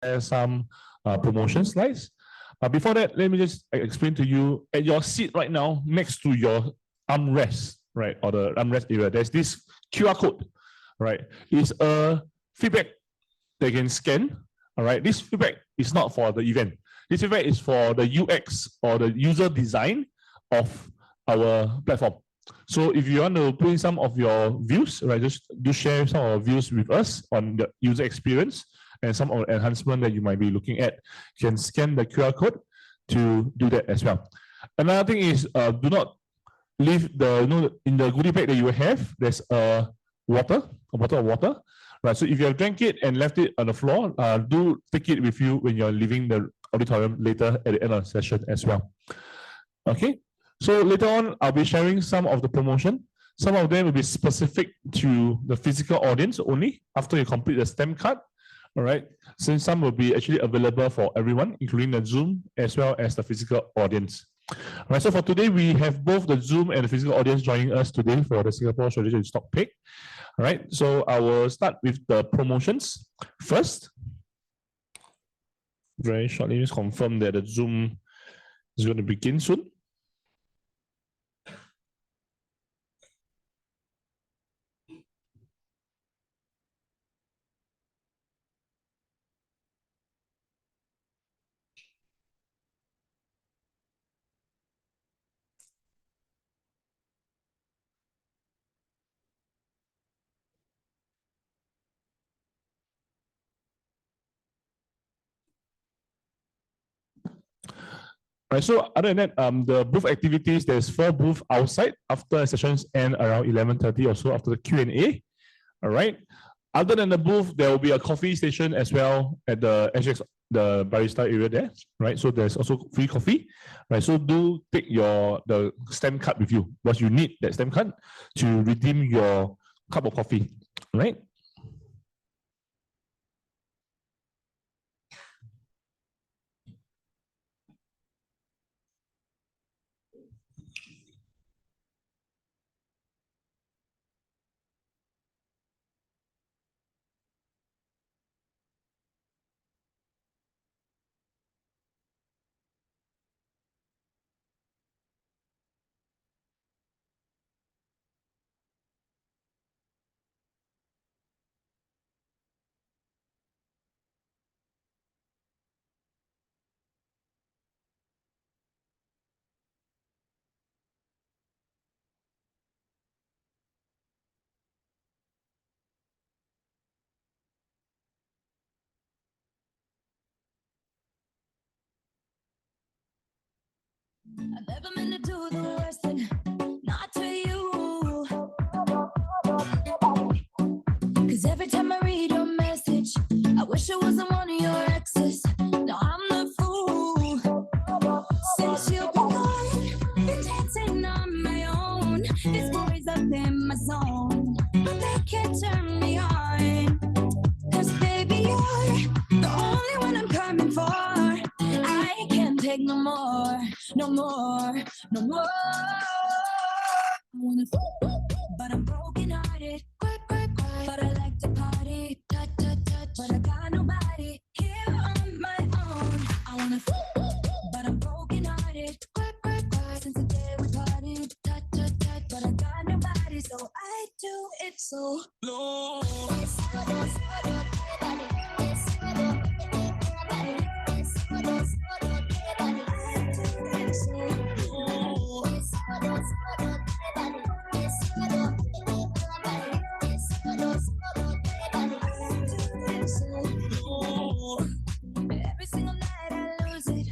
share some promotion slides. Before that, let me just explain to you, at your seat right now, next to your armrest, right, or the armrest area, there's this QR code, right? It's a feedback they can scan, all right? This feedback is not for the event. This feedback is for the UX or the user design of our platform. So if you want to put in some of your views, right, just do share some of your views with us on the user experience and some of the enhancement that you might be looking at. You can scan the QR code to do that as well. Another thing is, do not leave the, in the goodie bag that you have, there's a bottle of water, right? So if you have drank it and left it on the floor, do take it with you when you're leaving the auditorium later at the end of the session as well. Okay, so later on, I'll be sharing some of the promotion. Some of them will be specific to the physical audience only after you complete the STEM card. All right, since some will be actually available for everyone, including the Zoom as well as the physical audience. All right, so for today, we have both the Zoom and the physical audience joining us today for the Singapore Strategy Stock Pick. All right, so I will start with the promotions first. Very shortly, just confirm that the Zoom is going to begin soon. Right, so other than that, the booth activities, there's 4 booths outside after sessions end around 11:30 or so after the Q&A. All right. Other than the booth, there will be a coffee station as well at the SGX, the barista area there. Right. So there's also free coffee. Right. So do take the STEM card with you, because you need that STEM card to redeem your cup of coffee. Right. I never meant to do the worst thing, not to you. Cause every time I read your message, I wish I wasn't one of your exes. Now I'm the fool. Since you've been gone, been dancing on my own. This boy's up in my zone, but they can't turn me on. Cause baby, you're the only one I'm coming for. I can't take no more. No more, no more. I wanna but I'm broken hearted. But I like to party. But I got nobody here on my own. I wanna but I'm broken hearted. Since the day we parted. But I got nobody, so I do it so low. Every single night I lose it.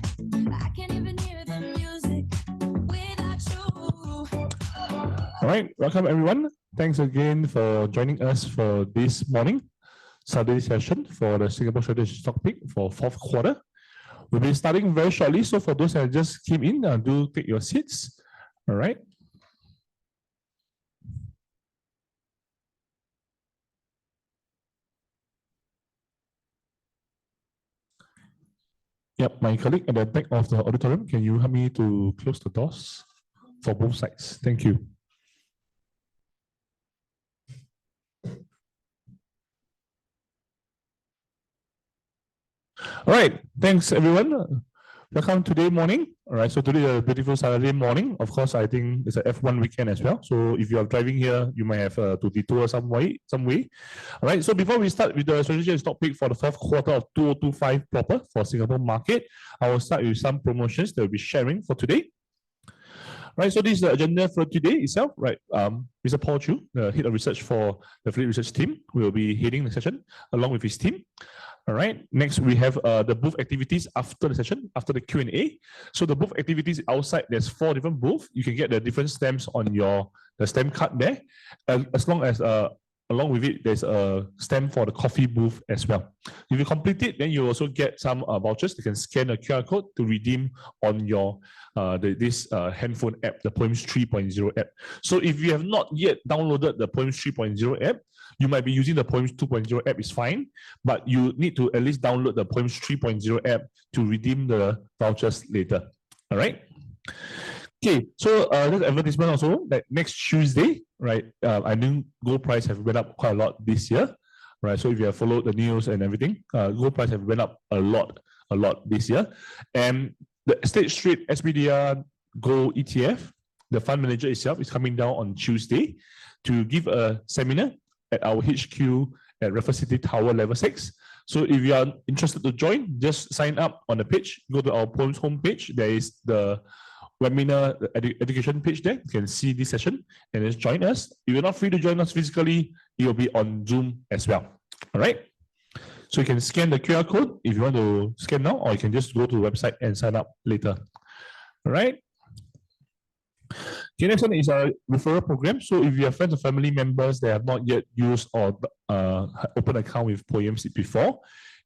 I can't even hear the music without you. All right, welcome everyone. Thanks again for joining us for this morning Saturday session for the Singapore Strategy Stock Pick for 4th quarter. We'll be starting very shortly, so for those that just came in, do take your seats. All right. Yep, my colleague at the back of the auditorium, can you help me to close the doors for both sides? Thank you. All right, thanks everyone. Welcome today morning. All right, so today is a beautiful Saturday morning. Of course, I think it's a F1 weekend as well. So if you are driving here, you might have to detour some way. All right, so before we start with the strategy and stock pick for the fourth quarter of 2025 proper for Singapore market, I will start with some promotions that we'll be sharing for today. Right, so this is the agenda for today itself, right? Mr. Paul Chu, the head of research for the Phillip Research team, will be heading the session along with his team. All right, next we have the booth activities after the session, after the Q&A. So the booth activities outside, there's 4 different booths. You can get the different stamps on the stamp card there. As long as along with it, there's a stamp for the coffee booth as well. If you complete it, then you also get some vouchers. You can scan a QR code to redeem on your this handphone app, the Poems 3.0 app. So if you have not yet downloaded the Poems 3.0 app, you might be using the Poems 2.0 app, is fine, but you need to at least download the Poems 3.0 app to redeem the vouchers later. All right. Okay, so there's advertisement also that next Tuesday, right? I think gold price have went up quite a lot this year, right? So if you have followed the news and everything, gold price have went up a lot this year. And the State Street SPDR Gold ETF, the fund manager itself is coming down on Tuesday to give a seminar at our HQ at Raffles City Tower Level 6. So if you are interested to join, just sign up on the page. Go to our Poems homepage. There is the webinar education page there. You can see this session and just join us. If you're not free to join us physically, it will be on Zoom as well. All right. So you can scan the QR code if you want to scan now, or you can just go to the website and sign up later. All right. Okay, next one is our referral program. So if you have friends or family members that have not yet used or open account with Poems before,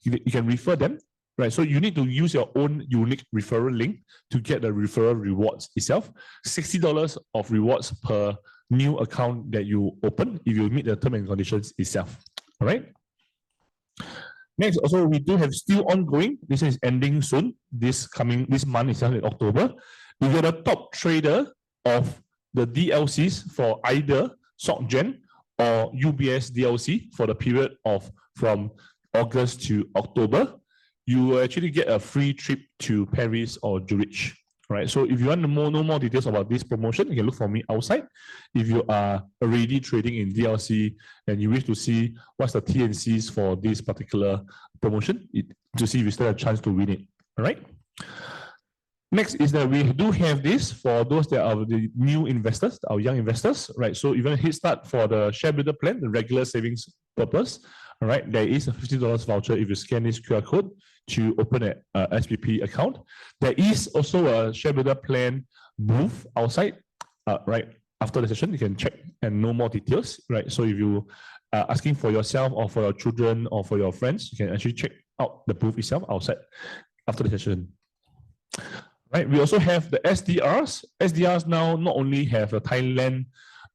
you can refer them. Right, so you need to use your own unique referral link to get the referral rewards itself. $60 of rewards per new account that you open if you meet the terms and conditions itself. All right. Next, also we do have still ongoing. This is ending soon. This month itself in October. If you're the top trader of the DLCs for either SocGen or UBS DLC for the period of from August to October, you will actually get a free trip to Paris or Zurich. Right. So if you want to know more details about this promotion, you can look for me outside. If you are already trading in DLC and you wish to see what's the T&Cs for this particular promotion, to see if you still have a chance to win it. All right. Next is that we do have this for those that are the new investors, our young investors. Right. So if you want to hit start for the share builder plan, the regular savings purpose, all right, there is a $50 voucher if you scan this QR code to open an SPP account. There is also a share builder plan booth outside, right? After the session, you can check and know more details, right? So if you are asking for yourself or for your children or for your friends, you can actually check out the booth itself outside after the session. Right, we also have the SDRs. SDRs now not only have the Thailand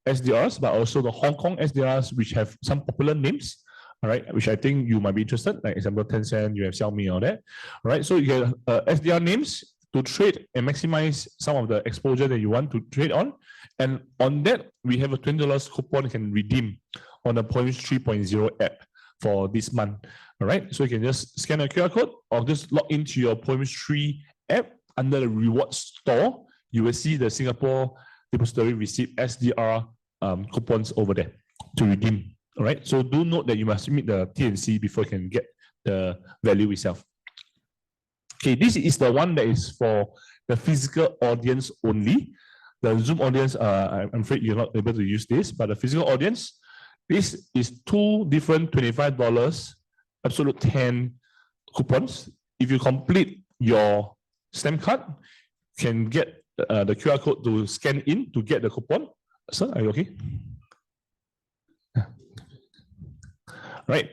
SDRs, but also the Hong Kong SDRs, which have some popular names. All right, which I think you might be interested, like example Tencent, you have Xiaomi, all that. All right, so you get SDR names to trade and maximize some of the exposure that you want to trade on. And on that, we have a $20 coupon you can redeem on the Poems 3.0 app for this month. All right, so you can just scan a QR code or just log into your Poems 3 app under the reward store. You will see the Singapore Depository Receipt SDR coupons over there to redeem. All right, so do note that you must meet the T&C before you can get the value itself. Okay, this is the one that is for the physical audience only. The Zoom audience, I'm afraid you're not able to use this, but the physical audience, this is 2 different $25 absolute 10 coupons. If you complete your stamp card, you can get the QR code to scan in to get the coupon. Sir, are you okay? Right.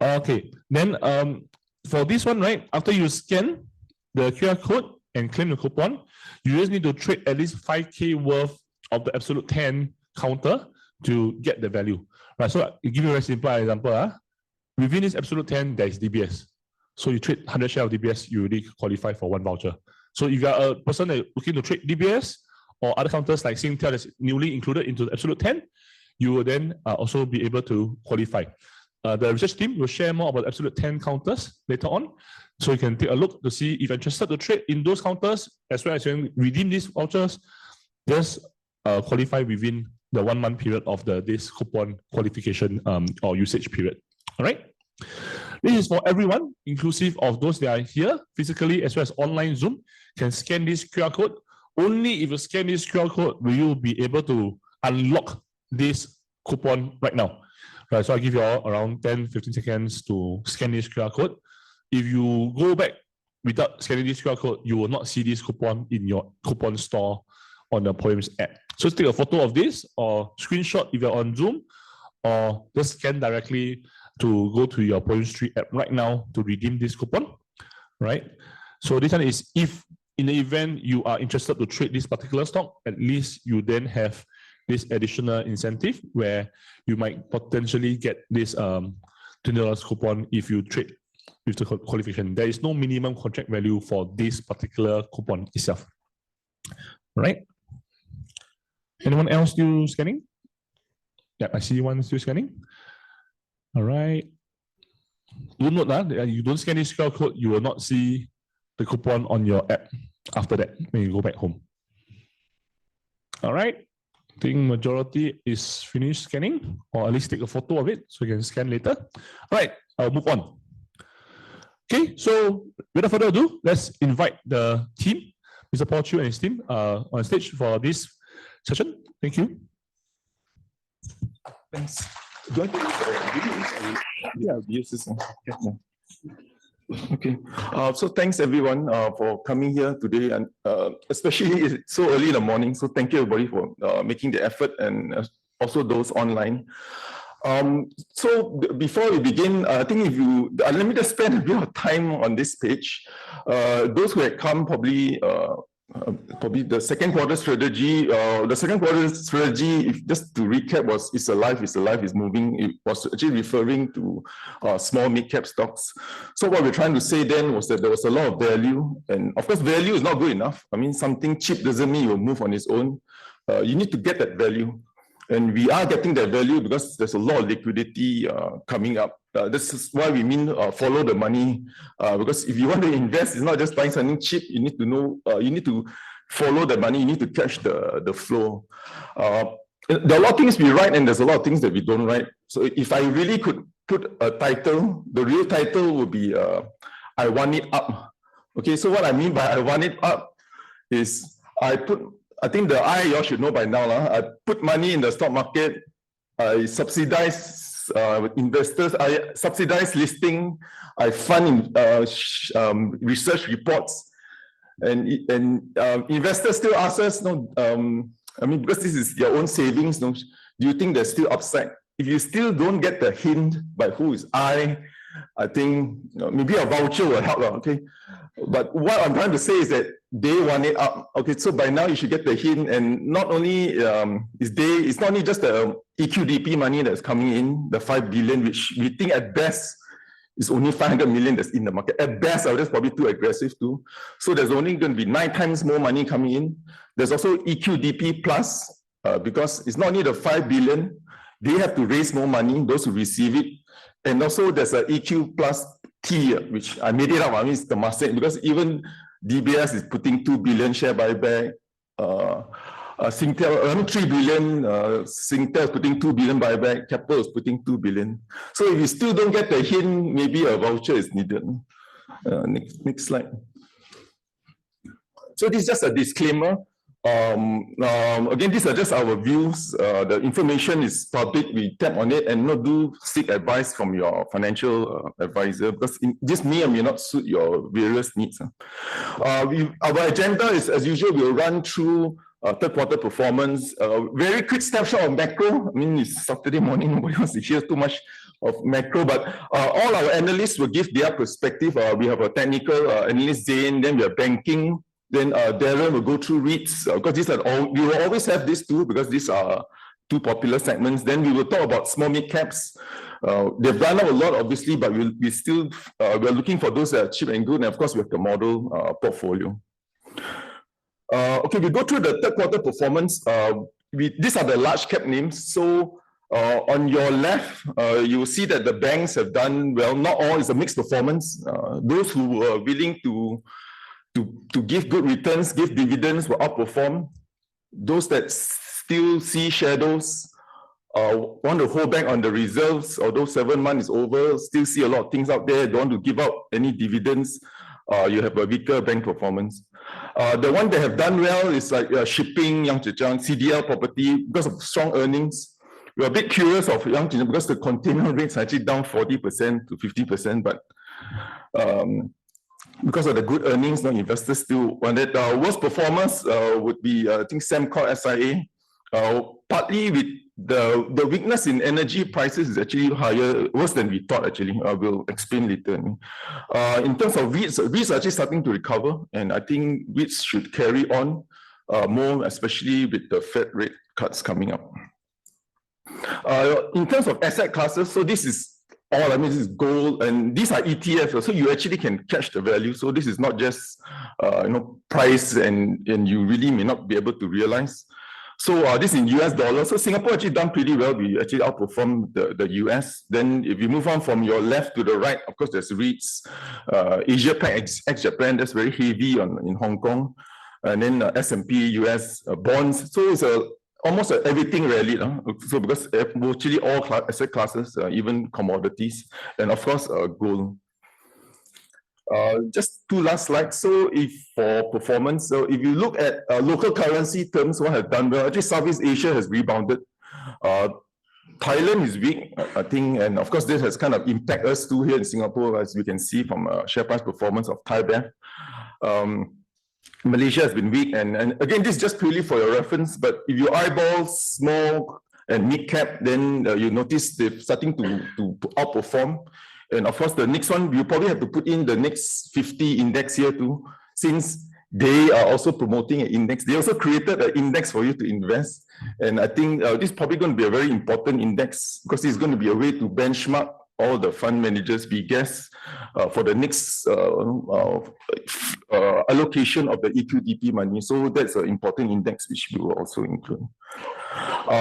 Okay. Then for this one, right, after you scan the QR code and claim the coupon, you just need to trade at least 5K worth of the absolute 10 counter to get the value. Right. So I'll give you a very simple example. Within this absolute 10, there is DBS. So you trade 100 shares of DBS, you already qualify for 1 voucher. So if you are a person that looking to trade DBS or other counters like Singtel that's newly included into the absolute 10, you will then also be able to qualify. the research team will share more about absolute 10 counters later on. So you can take a look to see if you're interested to trade in those counters, as well as you can redeem these vouchers. Just qualify within the 1 month period of this coupon qualification or usage period. All right. This is for everyone, inclusive of those that are here physically as well as online Zoom. Can scan this QR code. Only if you scan this QR code will you be able to unlock this coupon right now. Right, so I'll give you all around 10-15 seconds to scan this QR code. If you go back without scanning this QR code, you will not see this coupon in your coupon store on the Poems app. So take a photo of this or screenshot if you're on Zoom, or just scan directly to go to your Poems 3 app right now to redeem this coupon, right? So this one is if in the event you are interested to trade this particular stock, at least you then have this additional incentive where you might potentially get this $20 coupon if you trade with the qualification. There is no minimum contract value for this particular coupon itself. All right. Anyone else still scanning? Yeah, I see one still scanning. All right. Do note that you don't scan this QR code, you will not see the coupon on your app after that when you go back home. All right. I think majority is finished scanning, or at least take a photo of it so you can scan later. All right, I'll move on. Okay, so without further ado, let's invite the team, Mr. Paul Chew and his team, on stage for this session. Thank you. Thanks. Do I use this one? Yeah. Okay. So thanks everyone for coming here today, and especially it's so early in the morning. So thank you everybody for making the effort, and also those online. So before we begin, I think if you let me just spend a bit of time on this page. Those who had come probably the second quarter strategy. The second quarter strategy, just to recap, was it's alive, it's moving. It was actually referring to small mid-cap stocks. So what we're trying to say then was that there was a lot of value, and of course value is not good enough. I mean, something cheap doesn't mean it will move on its own. You need to get that value, and we are getting that value because there's a lot of liquidity coming up. This is why we mean follow the money, because if you want to invest, it's not just buying something cheap. You need to know, you need to follow the money, you need to catch the flow. There are a lot of things we write, and there's a lot of things that we don't write. So if I really could put a title, the real title would be I want it up. Okay, so what I mean by I want it up is I think the you all should know by now, I put money in the stock market, I subsidize investors, I subsidize listing, I fund research reports, and investors still ask us, no, I mean, because this is your own savings, no, do you think there's still upside? If you still don't get the hint by who is I think maybe a voucher will help, okay? But what I'm trying to say is that they want it up. Okay, so by now you should get the hint, and not only it's not only just the EQDP money that's coming in, the 5 billion, which we think at best is only 500 million that's in the market. At best, that's probably too aggressive too. So there's only going to be 9 times more money coming in. There's also EQDP plus, because it's not only the 5 billion, they have to raise more money, those who receive it. And also there's a EQ plus T, which I made it up, I mean, it's the Temasek, because even DBS is putting 2 billion share buyback, Singtel, 3 billion, Singtel is putting 2 billion buyback, Capital is putting 2 billion. So if you still don't get the hint, maybe a voucher is needed. Next slide. So this is just a disclaimer. Again, these are just our views. The information is public. We tap on it, and do seek advice from your financial advisor, because this may or may not suit your various needs. Our agenda is, as usual, we'll run through third quarter performance. Very quick snapshot of macro. I mean, it's Saturday morning, nobody wants to hear too much of macro, but all our analysts will give their perspective. We have a technical analyst, Zane, then we have banking. Then Darren will go through REITs, because these are all, we will always have these two, because these are two popular segments. Then we will talk about small mid caps. They've run out a lot, obviously, but we're looking for those that are cheap and good. And of course, we have the model portfolio. Okay, we go through the third quarter performance. These are the large cap names. So On your left, you will see that the banks have done well. Not all, it's a mixed performance. Those who were willing to give good returns, give dividends, will outperform. Those that still see shadows, want to hold back on the reserves, although 7 months is over, still see a lot of things out there, don't want to give out any dividends, you have a weaker bank performance. The one that have done well is like shipping, Yang Zhejiang, CDL property, because of strong earnings. We're a bit curious of Yang Zhejiang because the container rates are actually down 40% to 50%, but because of the good earnings, no, investors still want it. Worst performers would be, I think, Semcor, SIA. Partly with the weakness in energy prices is actually higher, worse than we thought actually. I will explain later. In terms of REITs are actually starting to recover, and I think REITs should carry on more, especially with the Fed rate cuts coming up. In terms of asset classes, so this is all, I mean, this is gold, and these are ETFs, so you actually can catch the value. So this is not just price, and you really may not be able to realize. So this in US dollars. So Singapore actually done pretty well. We actually outperformed the US. Then if you move on from your left to the right, of course, there's REITs, Asia Pac ex-Japan, that's very heavy in Hong Kong. And then S&P US bonds. So it's almost everything rallied. So because virtually all asset classes, even commodities, and of course gold. Just two last slides. So if for performance, so if you look at local currency terms, what has done well, actually Southeast Asia has rebounded. Thailand is weak, I think, and of course this has kind of impacted us too here in Singapore, as we can see from share price performance of Thai baht. Malaysia has been weak, and again, this is just purely for your reference, but if you eyeball small and mid cap, then you notice they're starting to outperform. And of course, the next one, you probably have to put in the next 50 index here too, since they are also promoting an index. They also created an index for you to invest. And I think this is probably going to be a very important index because it's going to be a way to benchmark all the fund managers, we guess, for the next allocation of the EQDP money. So that's an important index which we will also include.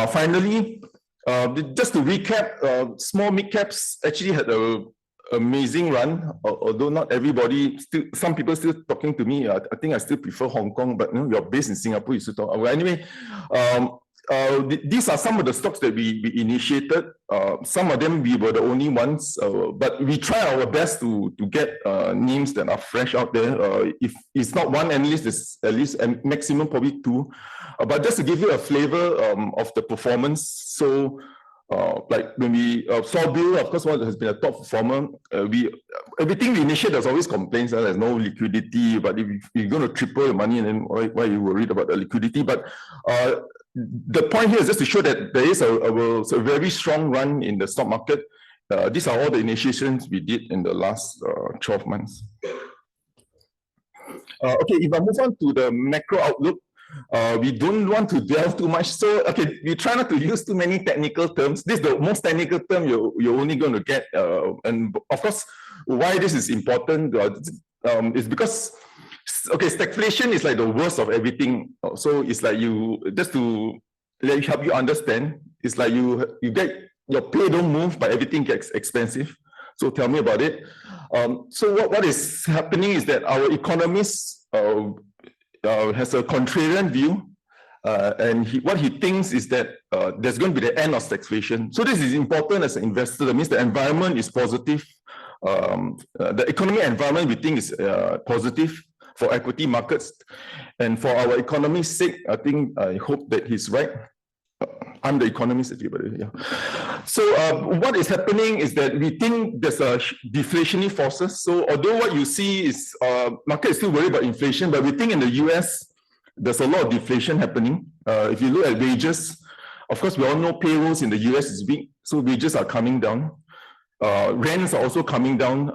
Finally, just to recap, small mid caps actually had an amazing run, although not everybody, some people still talking to me. I think I still prefer Hong Kong, but you're based in Singapore, you still talk. Well, anyway, these are some of the stocks that we initiated. Some of them we were the only ones, but we try our best to get names that are fresh out there. If it's not one analyst, it's at least a maximum probably two. But just to give you a flavor of the performance, so like when we saw Bill, of course, one has been a top performer. Everything we initiate, there's always complaints that there's no liquidity, but if you're going to triple your money, and then why you worried about the liquidity? But the point here is just to show that there is a very strong run in the stock market. These are all the initiations we did in the last 12 months. Okay, if I move on to the macro outlook, we don't want to delve too much. So, okay, we try not to use too many technical terms. This is the most technical term you're only going to get. And of course, why this is important is because, okay, stagflation is like the worst of everything. So it's like just to help you understand, it's like you get, your pay don't move, but everything gets expensive. So tell me about it. So what is happening is that our economist has a contrarian view, and what he thinks is that there's going to be the end of stagflation. So this is important as an investor. That means the environment is positive. The economic environment we think is positive for equity markets, and for our economy's sake, I hope that he's right. I'm the economist, everybody. Yeah. So what is happening is that we think there's a deflationary forces. So although what you see is market is still worried about inflation, but we think in the US there's a lot of deflation happening. If you look at wages, of course we all know payrolls in the US is weak, so wages are coming down. Rents are also coming down.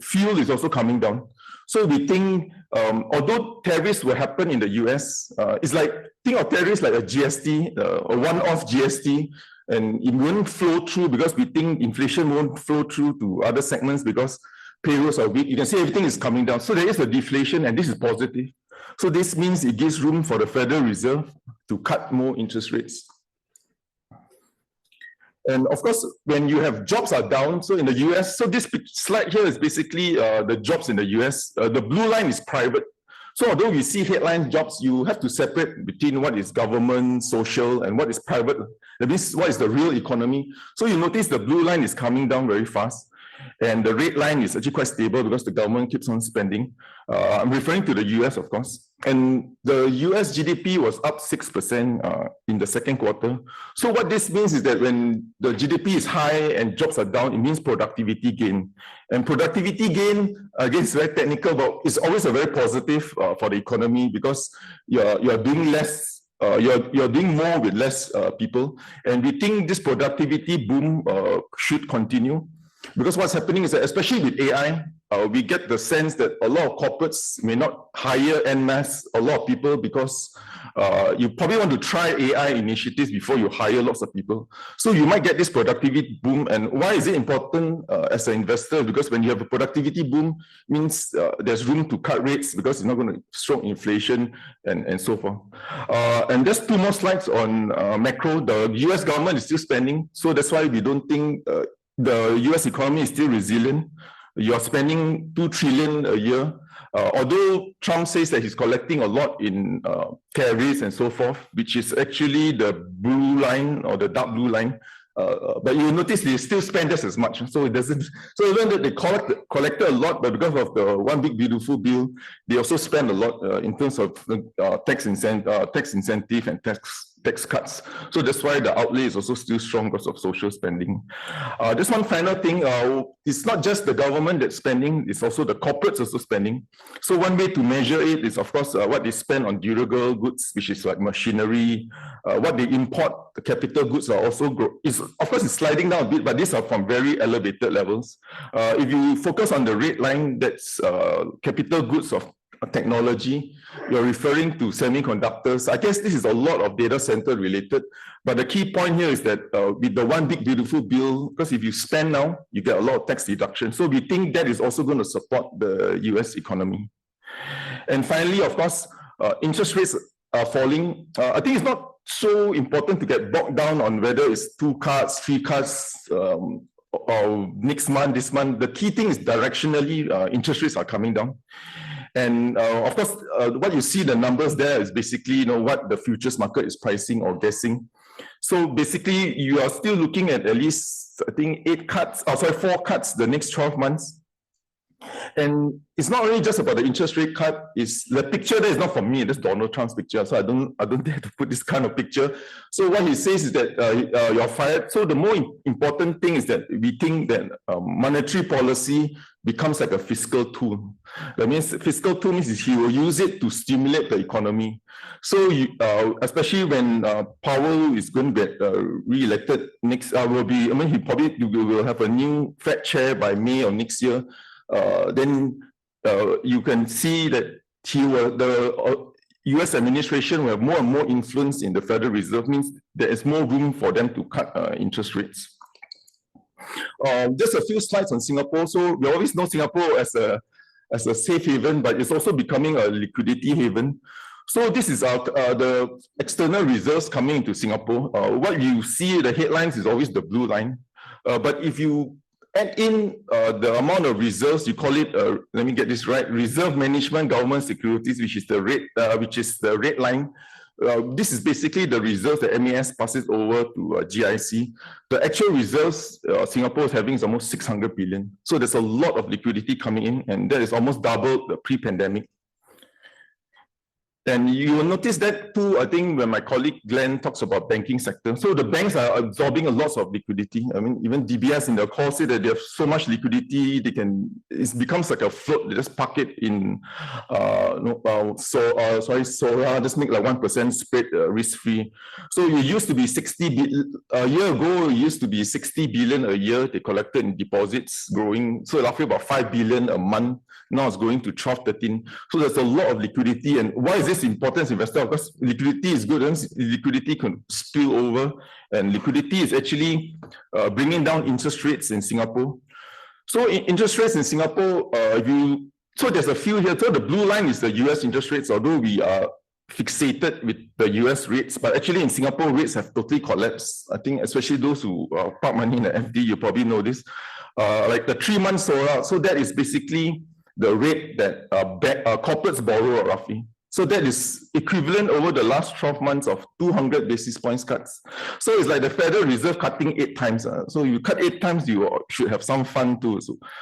Fuel is also coming down. So we think, although tariffs will happen in the US, it's like, think of tariffs like a GST, a one-off GST, and it won't flow through because we think inflation won't flow through to other segments because payrolls are weak. You can see everything is coming down. So there is a deflation, and this is positive. So this means it gives room for the Federal Reserve to cut more interest rates. And of course, when you have jobs are down, so in the US, so this slide here is basically the jobs in the US. The blue line is private. So although we see headline jobs, you have to separate between what is government, social, and what is private. That means what is the real economy. So you notice the blue line is coming down very fast. And the red line is actually quite stable because the government keeps on spending. I'm referring to the US, of course. And the US GDP was up 6% in the second quarter. So what this means is that when the GDP is high and jobs are down, it means productivity gain. And productivity gain, again, is very technical, but it's always a very positive for the economy because you're doing less, you're doing more with less people. And we think this productivity boom should continue. Because what's happening is that, especially with AI, we get the sense that a lot of corporates may not hire en masse a lot of people because you probably want to try AI initiatives before you hire lots of people. So you might get this productivity boom. And why is it important as an investor? Because when you have a productivity boom, means there's room to cut rates because it's not going to stroke inflation and so forth. And there's two more slides on macro. The US government is still spending. So that's why we don't think the US economy is still resilient. You're spending 2 trillion a year. Although Trump says that he's collecting a lot in tariffs and so forth, which is actually the blue line or the dark blue line. But you notice they still spend just as much. So it doesn't. So even though they collected a lot, but because of the One Big Beautiful Bill, they also spend a lot in terms of tax incentive and tax cuts. So that's why the outlay is also still strong because of social spending. Just one final thing, it's not just the government that's spending, it's also the corporates also spending. So one way to measure it is, of course, what they spend on durable goods, which is like machinery. What they import, the capital goods are also of course, it's sliding down a bit, but these are from very elevated levels. If you focus on the red line, that's capital goods of technology, you're referring to semiconductors. I guess this is a lot of data center related, but the key point here is that with the One Big Beautiful Bill, because if you spend now, you get a lot of tax deduction. So we think that is also going to support the US economy. And finally, of course, interest rates are falling. I think it's not so important to get bogged down on whether it's 2 cuts, 3 cuts, or next month, this month. The key thing is directionally, interest rates are coming down. And of course, what you see the numbers there is basically what the futures market is pricing or guessing. So basically, you are still looking at least, I think, 4 cuts the next 12 months. And it's not only just about the interest rate cut. It's the picture there is not from me. That's Donald Trump's picture. So I don't dare to put this kind of picture. So what he says is that you're fired. So the more important thing is that we think that monetary policy becomes like a fiscal tool. That means fiscal tool means he will use it to stimulate the economy. So especially when Powell is going to get re-elected next, he probably will have a new Fed chair by May of next year. Then you can see that the US administration will have more and more influence in the Federal Reserve, means there is more room for them to cut interest rates. Just a few slides on Singapore. So we always know Singapore as a safe haven, but it's also becoming a liquidity haven. So this is the external reserves coming into Singapore. What you see, the headlines is always the blue line. But if you add in the amount of reserves, you call it, let me get this right, reserve management government securities, which is the red line. This is basically the reserves that MAS passes over to GIC. The actual reserves Singapore is having is almost 600 billion. So there's a lot of liquidity coming in, and that is almost double the pre-pandemic. And you will notice that too, I think, when my colleague Glenn talks about banking sector. So the banks are absorbing a lot of liquidity. I mean, even DBS in the call say that they have so much liquidity, it becomes like a float. They just park it in, SORA, just make like 1% spread risk-free. So it used to be 60 billion, a year ago, it used to be 60 billion a year they collected in deposits growing. So roughly about 5 billion a month. Now it's going to 12, 13. So there's a lot of liquidity. And why is this important as investor? Because liquidity is good, and liquidity can spill over. And liquidity is actually bringing down interest rates in Singapore. So interest rates in Singapore, so there's a few here. So the blue line is the US interest rates, although we are fixated with the US rates, but actually in Singapore, rates have totally collapsed. I think especially those who park money in the FD, you probably know this. Like the 3-month SORA, so that is basically the rate that corporates borrow roughly. So that is equivalent over the last 12 months of 200 basis points cuts. So it's like the Federal Reserve cutting 8 times. So you cut 8 times, you should have some fun too.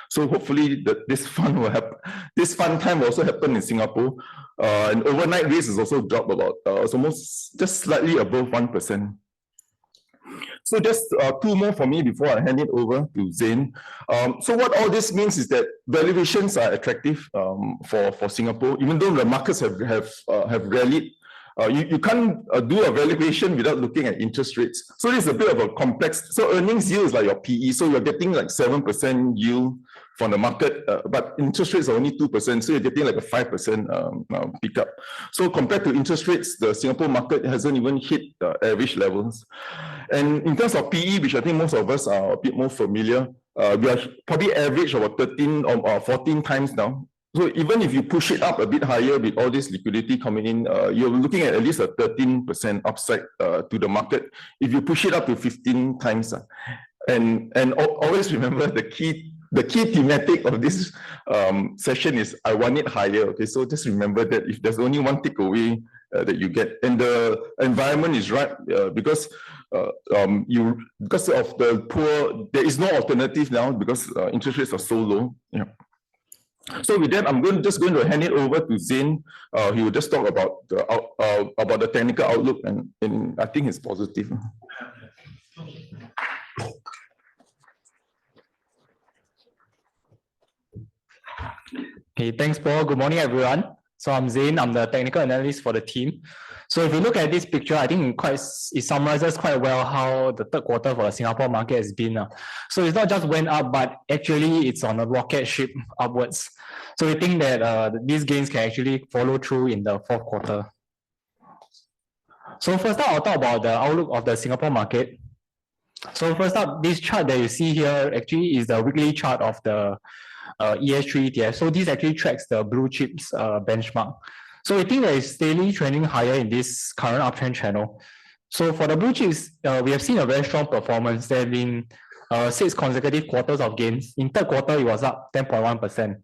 So hopefully this fun will happen. This fun time will also happen in Singapore. And overnight rates has also dropped about almost just slightly above 1%. So just 2 more for me before I hand it over to Zain. So what all this means is that valuations are attractive for Singapore, even though the markets have rallied. You can't do a valuation without looking at interest rates. So it's a bit of a complex. So earnings yield is like your PE. So you're getting like 7% yield from the market, but interest rates are only 2%. So you're getting like a 5% pickup. So compared to interest rates, the Singapore market hasn't even hit average levels. And in terms of PE, which I think most of us are a bit more familiar, we are probably average about 13 or 14 times now. So even if you push it up a bit higher with all this liquidity coming in, you're looking at least a 13% upside to the market if you push it up to 15 times. And always remember the key thematic of this session is I want it higher. Okay, so just remember that if there's only one takeaway that you get, and the environment is right because because of the poor, there is no alternative now because interest rates are so low. Yeah. So with that, I'm just going to hand it over to Zain. He will just talk about the technical outlook, and I think it's positive. Okay, thanks, Paul. Good morning, everyone. So I'm Zain. I'm the technical analyst for the team. So if you look at this picture, I think it summarizes quite well how the third quarter for the Singapore market has been. So it's not just went up, but actually it's on a rocket ship upwards. So we think that these gains can actually follow through in the fourth quarter. So first up, I'll talk about the outlook of the Singapore market. So first up, this chart that you see here actually is the weekly chart of the ES3 ETF. So this actually tracks the blue chips benchmark. So we think that it's steadily trending higher in this current uptrend channel. So for the blue chips, we have seen a very strong performance. There have been 6 consecutive quarters of gains. In third quarter, it was up 10.1%.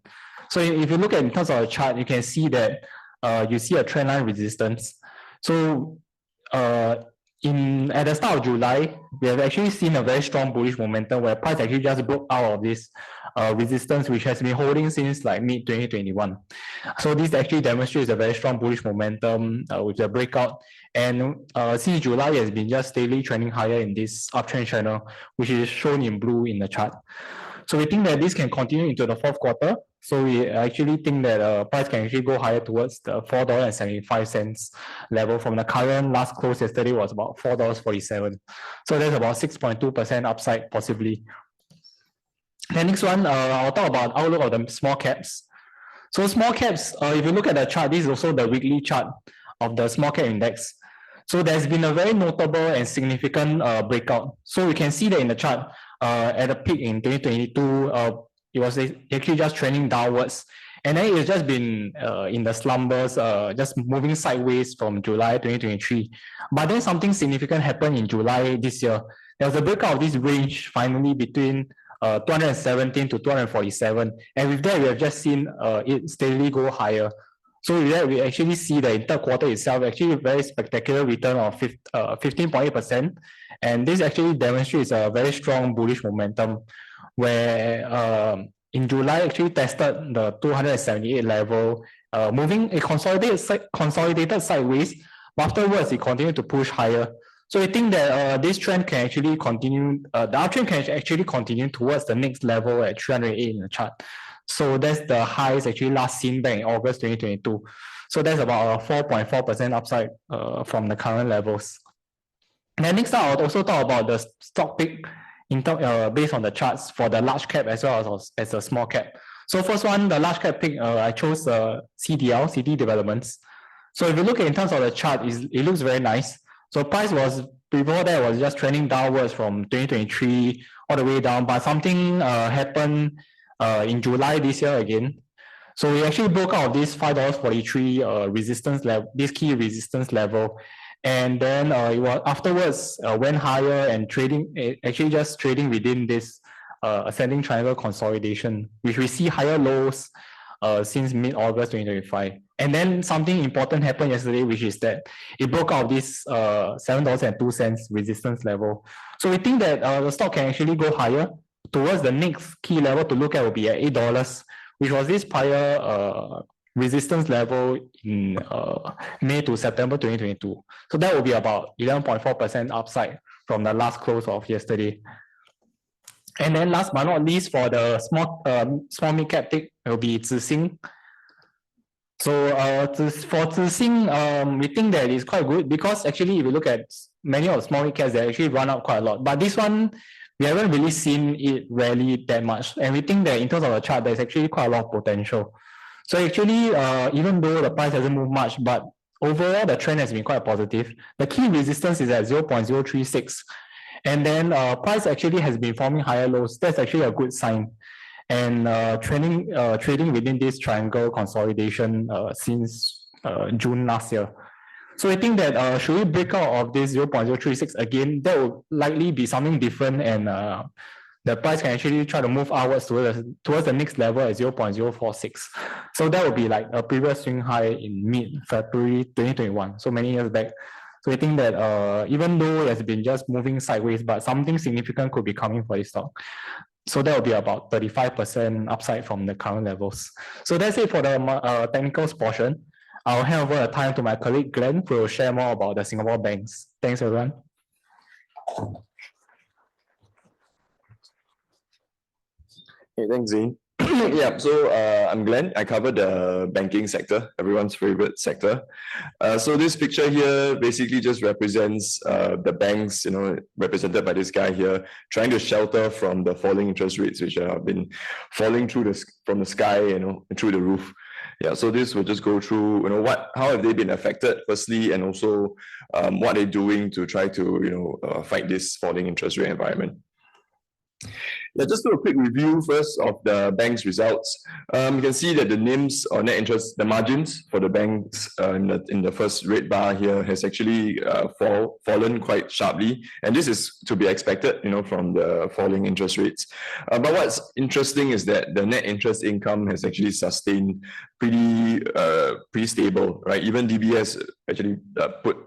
So if you look at in terms of the chart, you can see that you see a trend line resistance. So at the start of July, we have actually seen a very strong bullish momentum where price actually just broke out of this resistance, which has been holding since like mid-2021. So this actually demonstrates a very strong bullish momentum with the breakout. And since July, it has been just steadily trending higher in this uptrend channel, which is shown in blue in the chart. So we think that this can continue into the fourth quarter. So we actually think that price can actually go higher towards the $4.75 level from the current last close yesterday was about $4.47. So there's about 6.2% upside possibly. The next one, I'll talk about outlook of the small caps. So small caps, if you look at the chart, this is also the weekly chart of the small cap index. So there's been a very notable and significant breakout. So we can see that in the chart, at a peak in 2022, it was actually just trending downwards. And then it's just been in the slumbers, just moving sideways from July 2023. But then something significant happened in July this year. There was a breakout of this range finally between 217 to 247. And with that, we have just seen it steadily go higher. So with that, we actually see the third quarter itself actually a very spectacular return of 15.8%. And this actually demonstrates a very strong bullish momentum where in July actually tested the 278 level, moving a consolidated sideways, but afterwards it continued to push higher. So I think that this trend can actually continue, the uptrend can actually continue towards the next level at 308 in the chart. So that's the highs actually last seen back in August 2022. So that's about a 4.4% upside from the current levels. And then next up, I'll also talk about the stock pick based on the charts for the large cap as well as a small cap. So first one, the large cap pick, I chose CDL, City Developments. So if you look at in terms of the chart, it looks very nice. So price was, before that was just trending downwards from 2023 all the way down, but something happened in July this year again. So we actually broke out this $5.43 resistance level, this key resistance level, and then it was afterwards went higher and actually just trading within this ascending triangle consolidation, which we see higher lows since mid-August 2025. And then something important happened yesterday, which is that it broke out this $7.02 resistance level. So we think that the stock can actually go higher towards the next key level to look at will be at $8, which was this prior resistance level in May to September 2022. So that will be about 11.4% upside from the last close of yesterday. And then last but not least, for the small mid cap tick, it will be Zixing. So for Zixing, we think that it's quite good because actually if you look at many of the small mid caps, they actually run up quite a lot. But this one, we haven't really seen it rally that much. And we think that in terms of the chart, there's actually quite a lot of potential. So actually, even though the price hasn't moved much, but overall the trend has been quite positive. The key resistance is at 0.036. And then price actually has been forming higher lows. That's actually a good sign. And trading within this triangle consolidation since June last year. So I think that should we break out of this 0.036 again, that will likely be something different, and the price can actually try to move outwards towards the next level at 0.046. So that would be like a previous swing high in mid-February 2021, so many years back. So I think that even though it has been just moving sideways, but something significant could be coming for this stock. So that will be about 35% upside from the current levels. So that's it for the technicals portion. I'll hand over the time to my colleague Glenn, who will share more about the Singapore banks. Thanks, everyone. Hey, thanks, Zane. Yeah, so I'm Glenn. I cover the banking sector, everyone's favorite sector. So this picture here basically just represents the banks, represented by this guy here, trying to shelter from the falling interest rates, which have been falling from the sky, through the roof. Yeah, so this will just go through, how have they been affected, firstly, and also what they're doing to try to, fight this falling interest rate environment. Yeah, just do a quick review first of the bank's results. You can see that the NIMs or net interest, the margins for the banks in the first red bar here has actually fallen quite sharply, and this is to be expected, from the falling interest rates. But what's interesting is that the net interest income has actually sustained pretty stable, right? Even DBS actually put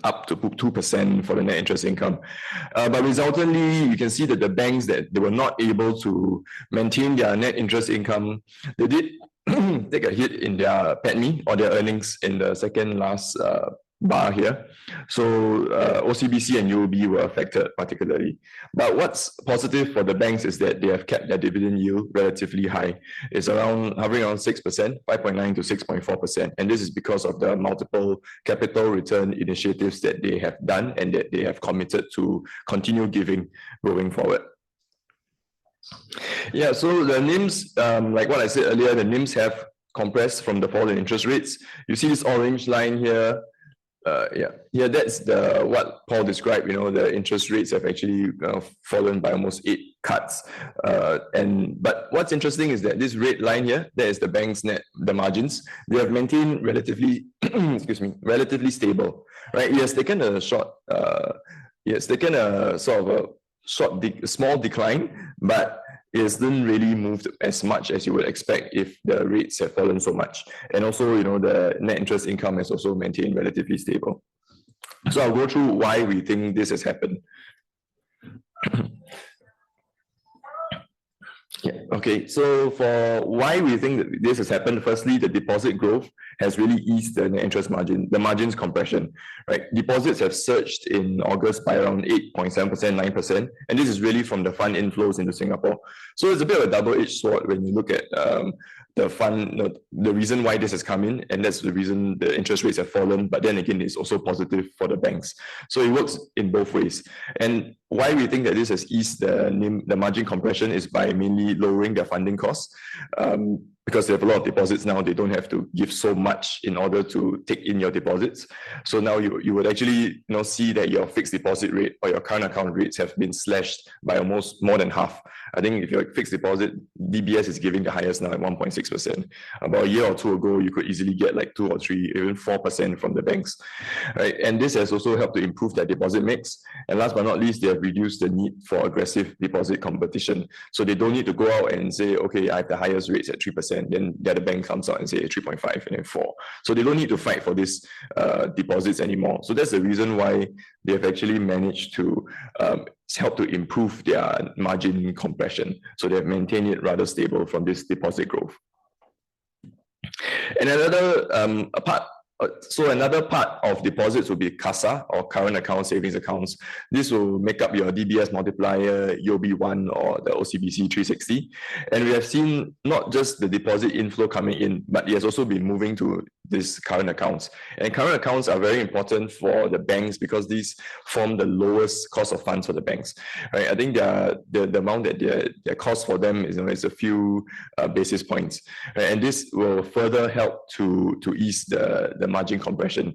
up to 2% for the net interest income. But resultantly, you can see that the banks that they were not able to maintain their net interest income, they did take a hit in their PATMI or their earnings in the second last bar here. So OCBC and UOB were affected particularly. But what's positive for the banks is that they have kept their dividend yield relatively high. It's hovering around 6%, 5.9 to 6.4%. And this is because of the multiple capital return initiatives that they have done and that they have committed to continue giving going forward. Yeah, so the NIMs, like what I said earlier, the NIMs have compressed from the fall in interest rates. You see this orange line here. Yeah, that's what Paul described. The interest rates have actually fallen by almost 8 cuts. But what's interesting is that this red line here, that is the bank's the margins. They have maintained relatively, relatively stable, right? It has taken a short, small decline, but it hasn't really moved as much as you would expect if the rates have fallen so much. And also, the net interest income has also maintained relatively stable. So I'll go through why we think this has happened. Yeah, okay, so for why we think that this has happened, firstly, the deposit growth has really eased the net interest margin, the margins compression, right? Deposits have surged in August by around 8.7%, 9%, and this is really from the fund inflows into Singapore. So it's a bit of a double-edged sword when you look at the fund, the reason why this has come in, and that's the reason the interest rates have fallen, but then again, it's also positive for the banks. So it works in both ways. And why we think that this has eased the margin compression is by mainly lowering their funding costs. because they have a lot of deposits now, they don't have to give so much in order to take in your deposits. So now you would actually see that your fixed deposit rate or your current account rates have been slashed by almost more than half. I think if your fixed deposit, DBS is giving the highest now at 1.6%. About a year or two ago, you could easily get like 2 or 3, even 4% from the banks, right? And this has also helped to improve their deposit mix. And last but not least, they have reduced the need for aggressive deposit competition. So they don't need to go out and say, okay, I have the highest rates at 3%. Then the other bank comes out and say 3.5 and then 4. So they don't need to fight for these deposits anymore. So that's the reason why they have actually managed to help to improve their margin compression. So they have maintained it rather stable from this deposit growth. And another part of deposits will be CASA, or current account savings accounts. This will make up your DBS multiplier, UOB1, or the OCBC 360. And we have seen not just the deposit inflow coming in, but it has also been moving to these current accounts. And current accounts are very important for the banks because these form the lowest cost of funds for the banks. Right? I think the amount that their cost for them is a few basis points. Right? And this will further help to ease the margin compression.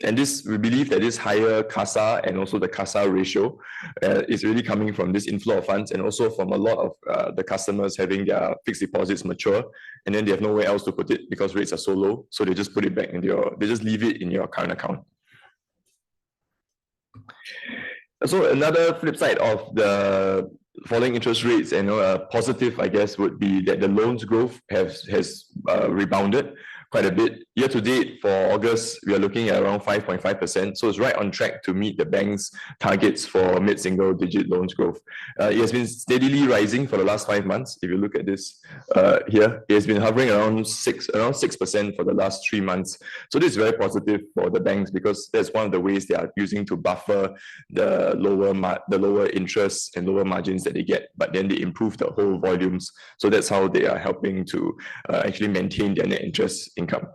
And this, we believe that this higher CASA and also the CASA ratio is really coming from this inflow of funds, and also from a lot of the customers having their fixed deposits mature, and then they have nowhere else to put it because rates are so low. So they just put it back into they just leave it in your current account. So another flip side of the falling interest rates, and a positive, I guess, would be that the loans growth has rebounded quite a bit. Year to date for August, we are looking at around 5.5%. So it's right on track to meet the bank's targets for mid-single digit loans growth. It has been steadily rising for the last 5 months. If you look at this here, it has been hovering around 6% for the last 3 months. So this is very positive for the banks because that's one of the ways they are using to buffer the lower interest and lower margins that they get, but then they improve the whole volumes. So that's how they are helping to actually maintain their net interest income.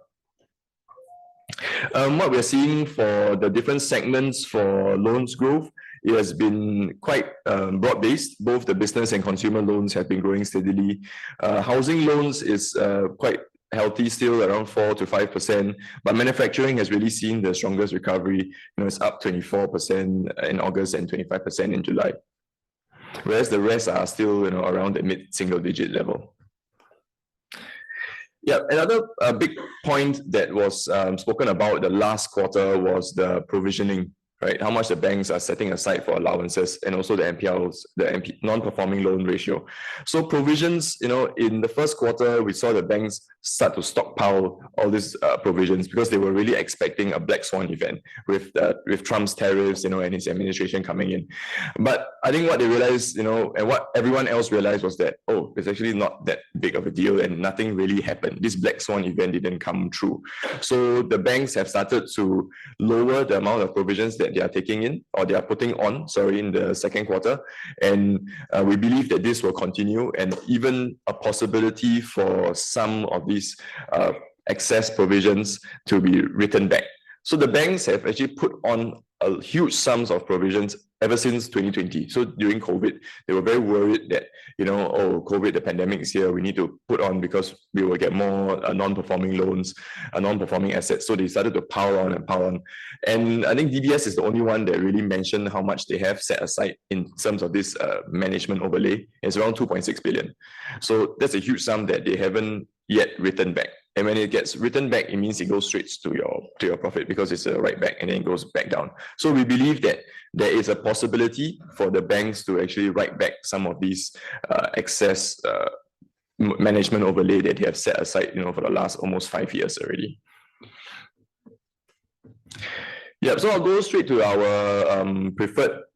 What we're seeing for the different segments for loans growth, it has been quite broad-based. Both the business and consumer loans have been growing steadily. Housing loans is quite healthy, still around 4 to 5%, but manufacturing has really seen the strongest recovery. It's up 24% in August and 25% in July, whereas the rest are still around the mid-single digit level. Yeah, another big point that was spoken about the last quarter was the provisioning, right? How much the banks are setting aside for allowances, and also the NPLs, the non-performing loan ratio. So provisions, in the first quarter, we saw the banks start to stockpile all these provisions because they were really expecting a black swan event with Trump's tariffs, and his administration coming in. But I think what they realized, and what everyone else realized was that, oh, it's actually not that big of a deal and nothing really happened. This black swan event didn't come true. So the banks have started to lower the amount of provisions that they are taking in, or they are putting on, in the second quarter. And we believe that this will continue, and even a possibility for some of these excess provisions to be written back. So the banks have actually put on a huge sums of provisions ever since 2020. So during COVID, they were very worried that, COVID, the pandemic is here, we need to put on because we will get more non-performing loans, non-performing assets. So they started to pile on and pile on. And I think DBS is the only one that really mentioned how much they have set aside in terms of this management overlay. It's around 2.6 billion. So that's a huge sum that they haven't yet written back. And when it gets written back, it means it goes straight to your profit because it's a write back and then it goes back down. So we believe that there is a possibility for the banks to actually write back some of these excess management overlay that they have set aside, for the last almost 5 years already. Yeah, so I'll go straight to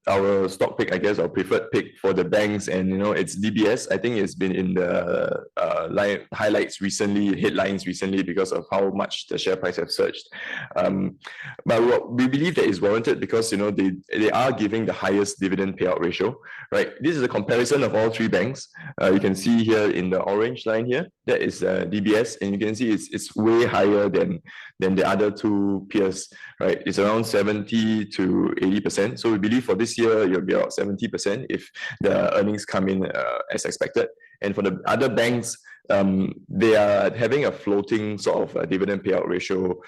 our stock pick, I guess, our preferred pick for the banks, and it's DBS. I think it's been in the highlights recently, headlines recently, because of how much the share price have surged. But we believe that is warranted because they are giving the highest dividend payout ratio, right? This is a comparison of all 3 banks. You can see here in the orange line here, that is DBS, and you can see it's way higher than the other 2 peers, right? It's around 70 to 80%. So we believe for this year, you'll be about 70% if the earnings come in as expected. And for the other banks, they are having a floating sort of dividend payout ratio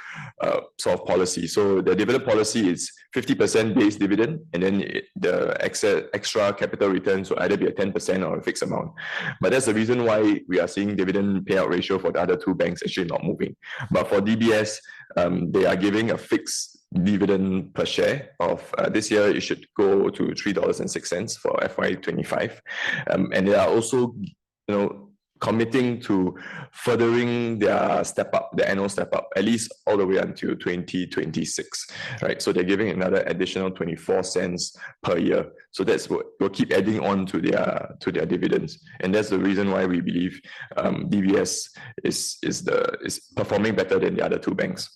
sort of policy. So the dividend policy is 50% base dividend, and then the extra capital returns will either be a 10% or a fixed amount. But that's the reason why we are seeing dividend payout ratio for the other two banks actually not moving. But for DBS, they are giving a fixed dividend per share of this year. It should go to $3.06 for FY25, and they are also, committing to furthering their step up, the annual step up, at least all the way until 2026, right? So they're giving another additional 24 cents per year. So that's what will keep adding on to their dividends, and that's the reason why we believe DBS is performing better than the other two banks.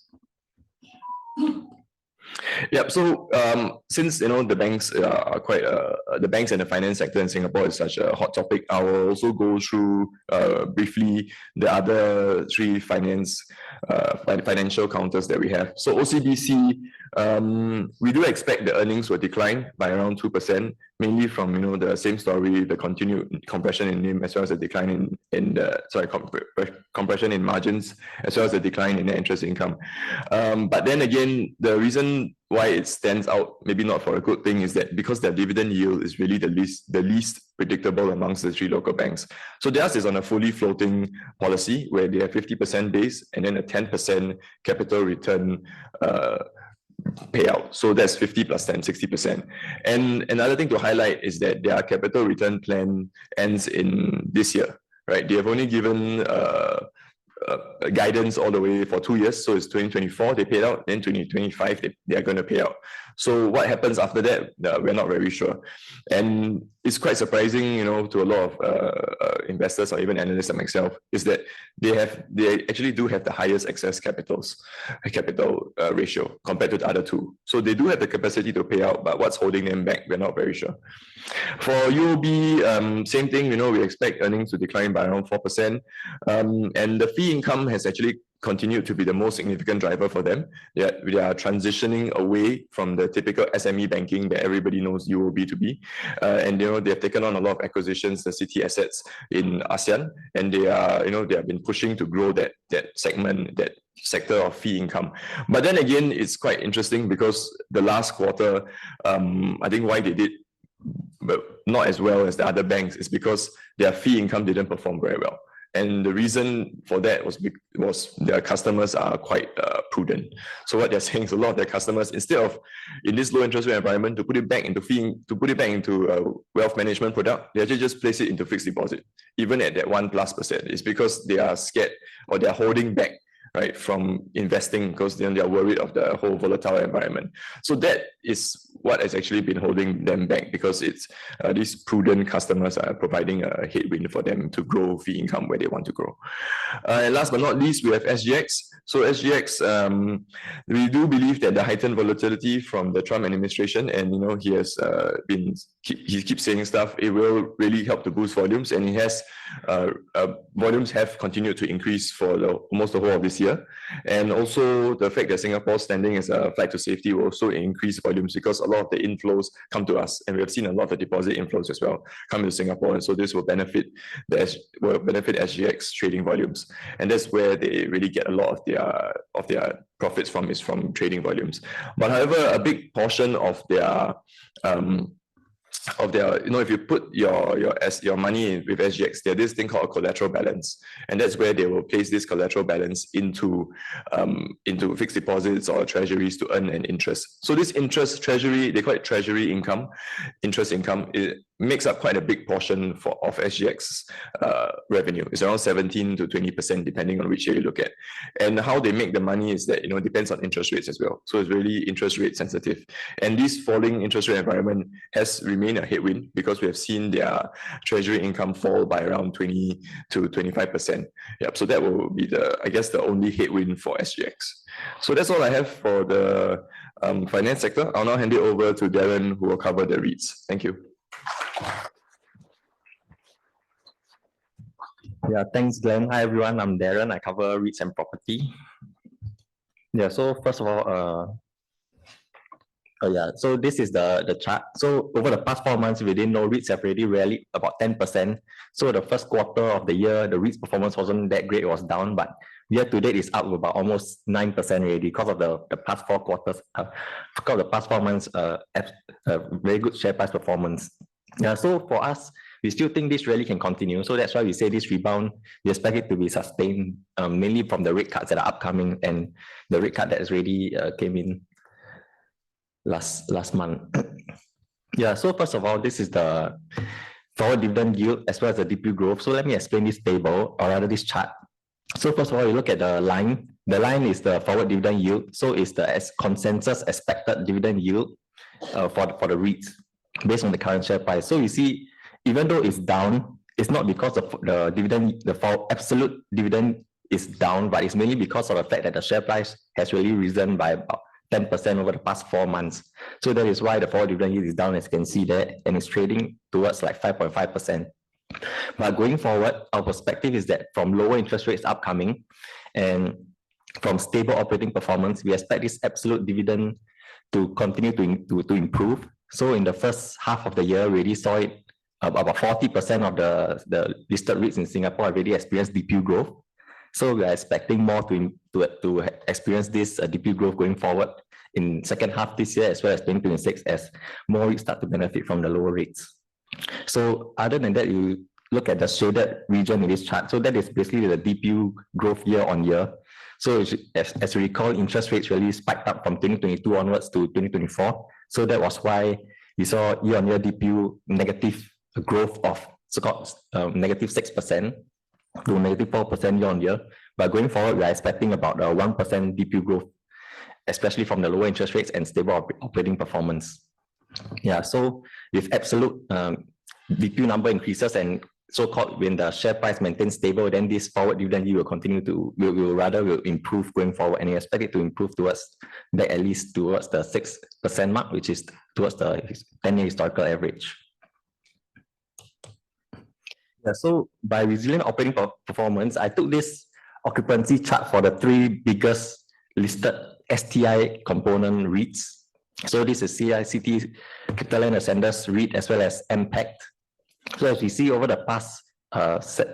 Yep. So since the banks are quite the banks and the finance sector in Singapore is such a hot topic, I will also go through briefly the other three financial counters that we have. So OCBC, we do expect the earnings will decline by around 2%, mainly from the same story, the continued compression in NIM, as well as a decline compression in margins, as well as a decline in net interest income. But then again, the reason why it stands out, maybe not for a good thing, is that because their dividend yield is really the least predictable amongst the three local banks. So theirs is on a fully floating policy where they have 50% base and then a 10% capital return payout. So that's 50 plus 10, 60%. And another thing to highlight is that their capital return plan ends in this year, right? They have only given guidance all the way for 2 years. So it's 2024, they paid out, then 2025, they are going to pay out. So what happens after that, we're not very sure. And it's quite surprising, to a lot of investors or even analysts like myself, is that they actually do have the highest excess capital ratio compared to the other two. So they do have the capacity to pay out, but what's holding them back, we're not very sure. For UOB, same thing, we expect earnings to decline by around 4%. And the fee income has actually continued to be the most significant driver for them. They are transitioning away from the typical SME banking that everybody knows UOB to be. And they've taken on a lot of acquisitions, the city assets in ASEAN, and they have been pushing to grow that segment, that sector of fee income. But then again, it's quite interesting because the last quarter, I think why they did but not as well as the other banks is because their fee income didn't perform very well. And the reason for that was their customers are quite prudent. So what they're saying is a lot of their customers, instead of in this low interest rate environment to put it back into a wealth management product, they actually just place it into fixed deposit, even at that 1+%. It's because they are scared or they're holding back, right, from investing because then they're worried of the whole volatile environment. So that is what has actually been holding them back, because it's these prudent customers are providing a headwind for them to grow fee income where they want to grow. And last but not least, we have SGX. So SGX, we do believe that the heightened volatility from the Trump administration, and he has he keeps saying stuff, it will really help to boost volumes, and it has volumes have continued to increase for almost the whole of this year. And also the fact that Singapore's standing as a flight to safety will also increase volumes, because a lot of the inflows come to us, and we have seen a lot of the deposit inflows as well come to Singapore, and so this will benefit SGX trading volumes, and that's where they really get a lot of their profits from, is from trading volumes. But however, a big portion of their if you put your money with SGX, there's this thing called a collateral balance, and that's where they will place this collateral balance into fixed deposits or treasuries to earn an interest. So this interest treasury, they call it treasury income, interest income. It makes up quite a big portion of SGX's revenue. It's around 17 to 20% depending on which year you look at. And how they make the money is that it depends on interest rates as well. So it's really interest rate sensitive. And this falling interest rate environment has remained a headwind, because we have seen their treasury income fall by around 20 to 25%. Yep. So that will be the only headwind for SGX. So that's all I have for the finance sector. I'll now hand it over to Darren, who will cover the REITs. Thank you. Yeah, thanks, Glenn. Hi, everyone. I'm Darren. I cover REITs and property. Yeah, so first of all, Oh yeah, so this is the chart. So over the past 4 months, we didn't know REITs have already rallied about 10%. So the first quarter of the year, the REITs performance wasn't that great, it was down, but year to date is up about almost 9% already because of the past 4 quarters, because of the past 4 months, very good share price performance. Yeah, so for us, we still think this rally can continue. So that's why we say this rebound, we expect it to be sustained, mainly from the rate cuts that are upcoming and the rate cut that has already came in last month. Yeah, so first of all, this is the forward dividend yield as well as the DPU growth. So let me explain this table, or rather this chart. So first of all, you look at the line. The line is the forward dividend yield. So it's the consensus expected dividend yield for the REITs based on the current share price. So you see, even though it's down, it's not because of the dividend, the absolute dividend is down, but it's mainly because of the fact that the share price has really risen by about 10% over the past 4 months. So that is why the forward dividend yield is down, as you can see there, and it's trading towards like 5.5%. But going forward, our perspective is that from lower interest rates upcoming and from stable operating performance, we expect this absolute dividend to continue to improve. So in the first half of the year, we already saw it, about 40% of the listed REITs in Singapore already experienced DPU growth. So we are expecting more to experience this DPU growth going forward in second half this year as well as 2026 as more REITs start to benefit from the lower rates. So other than that, you look at the shaded region in this chart. So that is basically the DPU growth year on year. So as you recall, interest rates really spiked up from 2022 onwards to 2024. So that was why we saw year on year DPU negative growth of so-called negative 6% to negative 4% year on year. But going forward, we are expecting about a 1% DPU growth, especially from the lower interest rates and stable operating performance. Yeah, so with absolute DPU number increases and so-called when the share price maintains stable, then this forward dividend yield will continue to, will improve going forward, and we expect it to improve towards at least towards the 6% mark, which is towards the 10-year historical average. Yeah, so by resilient operating performance, I took this occupancy chart for the 3 biggest listed STI component REITs. So this is CICT, CapitaLand Ascendas REIT, as well as MPACT. So as we see over the past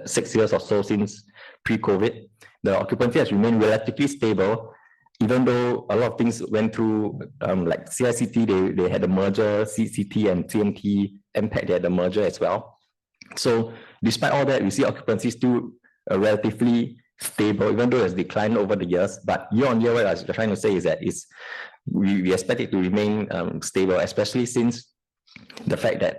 6 years or so since pre-COVID, the occupancy has remained relatively stable, even though a lot of things went through, like CICT, they had a merger, CCT and TMT, MPACT, they had a merger as well. So despite all that, we see occupancy still relatively stable, even though it's declined over the years. But year on year, what I was trying to say is that we expect it to remain stable, especially since the fact that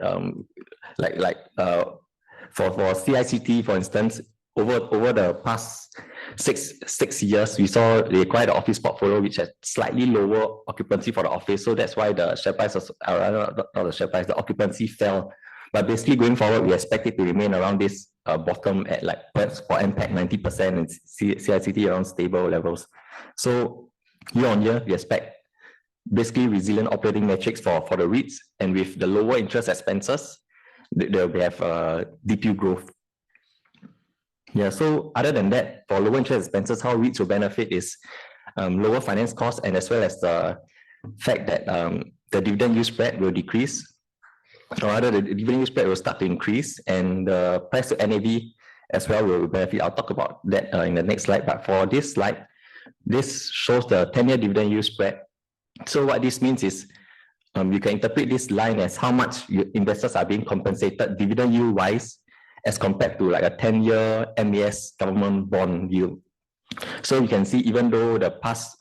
for CICT, for instance, over the past six years, we saw they acquired the office portfolio, which has slightly lower occupancy for the office. So that's why the share price, the occupancy fell. But basically going forward, we expect it to remain around this bottom at like for MPACT 90% and CICT around stable levels. So year on year, we expect basically resilient operating metrics for the REITs, and with the lower interest expenses, we have DPU growth. Yeah, so other than that, for lower interest expenses, how REITs will benefit is lower finance costs, and as well as the fact that the dividend yield spread will decrease, or rather the dividend yield spread will start to increase, and the price to NAV as well will benefit. I'll talk about that in the next slide, but for this slide, this shows the 10-year dividend yield spread. So what this means is you can interpret this line as how much investors are being compensated dividend yield wise as compared to like a 10-year MAS government bond yield. So you can see, even though the past,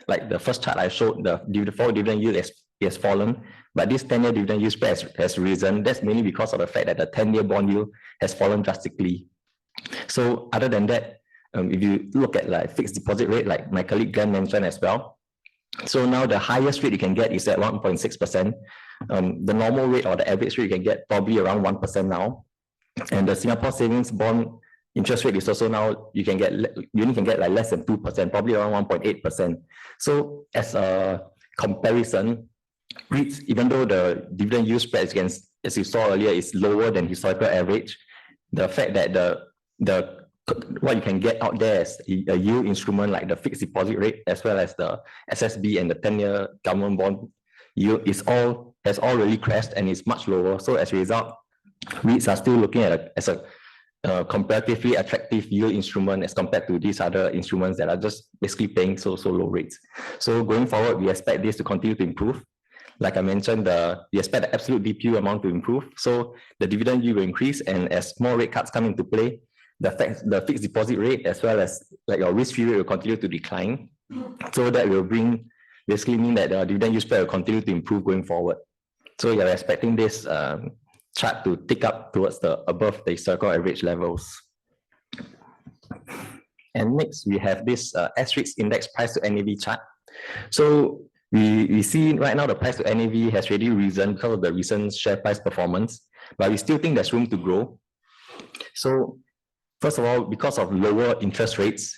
like the first chart I showed, the forward dividend yield has fallen, but this 10-year dividend yield spread has risen. That's mainly because of the fact that the 10-year bond yield has fallen drastically. So other than that, if you look at like fixed deposit rate, like my colleague Glenn mentioned as well, so now the highest rate you can get is at 1.6%. The normal rate or the average rate you can get probably around 1% now. And the Singapore savings bond interest rate is also now, you only can get like less than 2%, probably around 1.8%. So as a comparison, REITs, even though the dividend yield spread against, as you saw earlier, is lower than historical average, the fact that what you can get out there is a yield instrument like the fixed deposit rate, as well as the SSB and the 10-year government bond yield has already crashed and is much lower. So as a result, REITs are still looking at as a comparatively attractive yield instrument as compared to these other instruments that are just basically paying so low rates. So going forward, we expect this to continue to improve. Like I mentioned, we expect the absolute DPU amount to improve. So the dividend yield will increase, and as more rate cuts come into play, the fixed deposit rate as well as like your risk-free rate will continue to decline. So that will basically mean that the dividend yield spread will continue to improve going forward. So you're expecting this chart to tick up towards above the historical average levels. And next we have this S-REITs index price to NAV chart. So we see right now the price to NAV has really risen because of the recent share price performance, but we still think there's room to grow. So first of all, because of lower interest rates,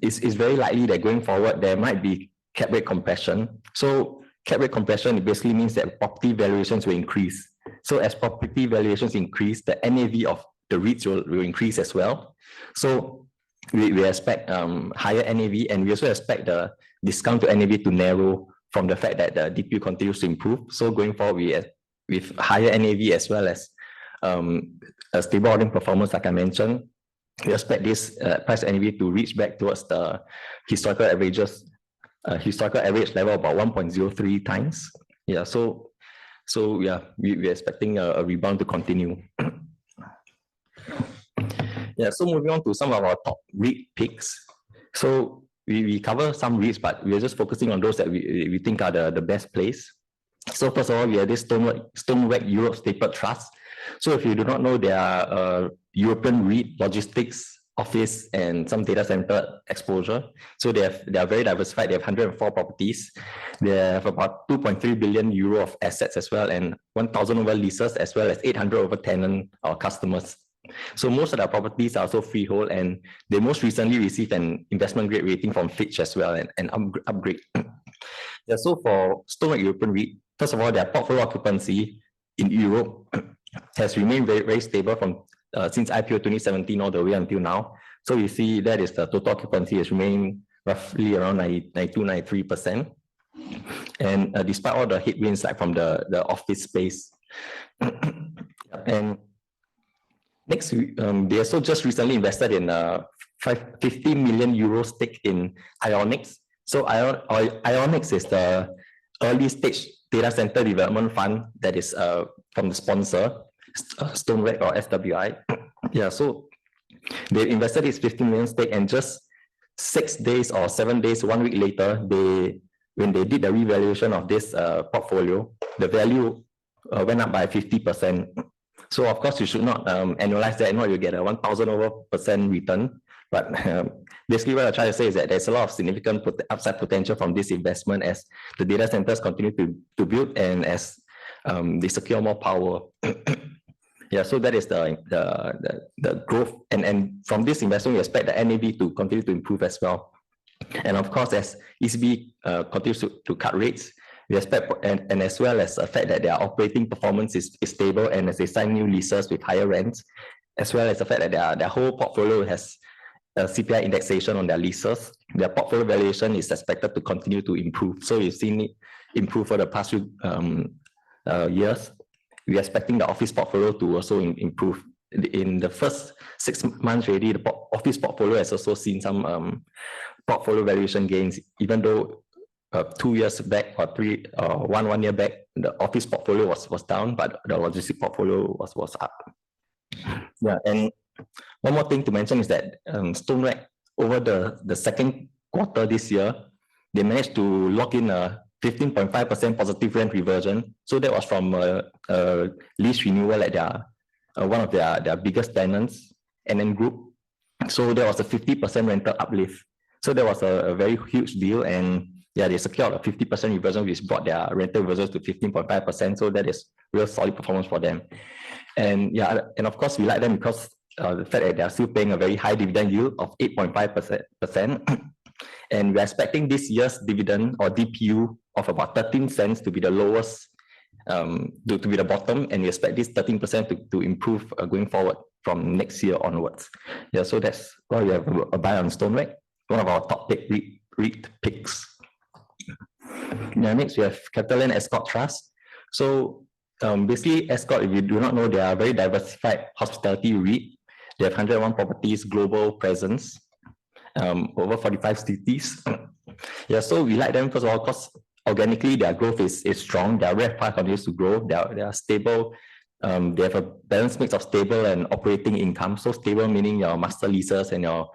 it's very likely that going forward there might be cap rate compression. So cap rate compression, it basically means that property valuations will increase. So as property valuations increase, the NAV of the REITs will increase as well. So we expect higher NAV, and we also expect the discount to NAV to narrow from the fact that the DPU continues to improve. So going forward, with higher NAV as well as a stable earning performance, like I mentioned, we expect this price NAV to reach back towards the historical averages, historical average level about 1.03 times. Yeah, so yeah, we're expecting a rebound to continue. Yeah, so moving on to some of our top REIT picks. So we cover some REITs, but we are just focusing on those that we think are the best place. So first of all, we have this Stoneweg Europe Stapled Trust. So if you do not know, they are European REIT, logistics, office, and some data center exposure. So they are very diversified. They have 104 properties. They have about 2.3 billion euro of assets as well, and 1,000 over leases, as well as 800 over tenant or customers. So most of their properties are also freehold, and they most recently received an investment grade rating from Fitch as well, and upgrade. Yeah, so for Stoneweg European REIT, first of all, their portfolio occupancy in Europe has remained very, very stable from since IPO 2017 all the way until now. So you see that is the total occupancy has remained roughly around 92-93%. And despite all the headwinds like from the office space. And next, they also just recently invested in 50 million euro stake in Ionics. So Ionics is the early stage data center development fund that is from the sponsor, Stoneweg or SWI. Yeah, so they invested this 50 million stake, and just 6 days or 7 days, 1 week later, when they did the revaluation of this portfolio, the value went up by 50%. So of course you should not annualize that, and you get a 1,000% return. But basically what I'm trying to say is that there's a lot of significant upside potential from this investment as the data centers continue to build and as they secure more power. Yeah, so that is the growth, and from this investment we expect the NAV to continue to improve as well. And of course, as ECB continues to cut rates, we expect, and as well as the fact that their operating performance is stable, and as they sign new leases with higher rents, as well as the fact that their whole portfolio has CPI indexation on their leases, their portfolio valuation is expected to continue to improve. So you've seen it improve for the past few years. We are expecting the office portfolio to also improve. In the first 6 months already, the office portfolio has also seen some portfolio valuation gains, even though 2 years back or 1 year back, the office portfolio was down, but the logistic portfolio was up. Yeah, and one more thing to mention is that Stoneweg, over the second quarter this year, they managed to lock in a 15.5% positive rent reversion. So that was from lease renewal at one of their biggest tenants, NN Group. So there was a 50% rental uplift. So that was a very huge deal, and yeah, they secured a 50% reversion, which brought their rental reversions to 15.5%. So that is real solid performance for them. And yeah, and of course we like them because the fact that they are still paying a very high dividend yield of 8.5%. And we're expecting this year's dividend or DPU of about 13 cents to be the lowest, to be the bottom, and we expect this 13% to improve going forward from next year onwards. Yeah, so that's why we have a buy on Stoneweg, one of our top REIT picks. Yeah, next next we have CapitaLand Escort Trust. So basically Escort, if you do not know, they are a very diversified hospitality REIT. They have 101 properties, global presence, over 45 cities. Yeah, so we like them first of all because organically their growth is strong. Their RevPAR continues to grow. They are stable. They have a balanced mix of stable and operating income. So stable meaning your master leases and your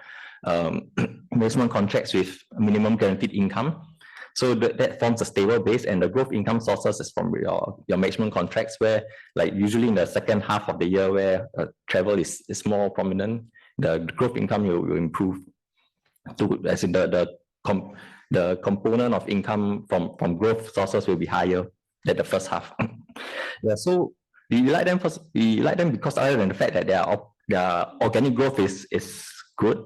management contracts with minimum guaranteed income. So that forms a stable base, and the growth income sources is from your management contracts, where like usually in the second half of the year where travel is more prominent, the growth income will improve to, as in the component of income from growth sources will be higher than the first half. Yeah, so we like them first. We like them because other than the fact that their organic growth is good,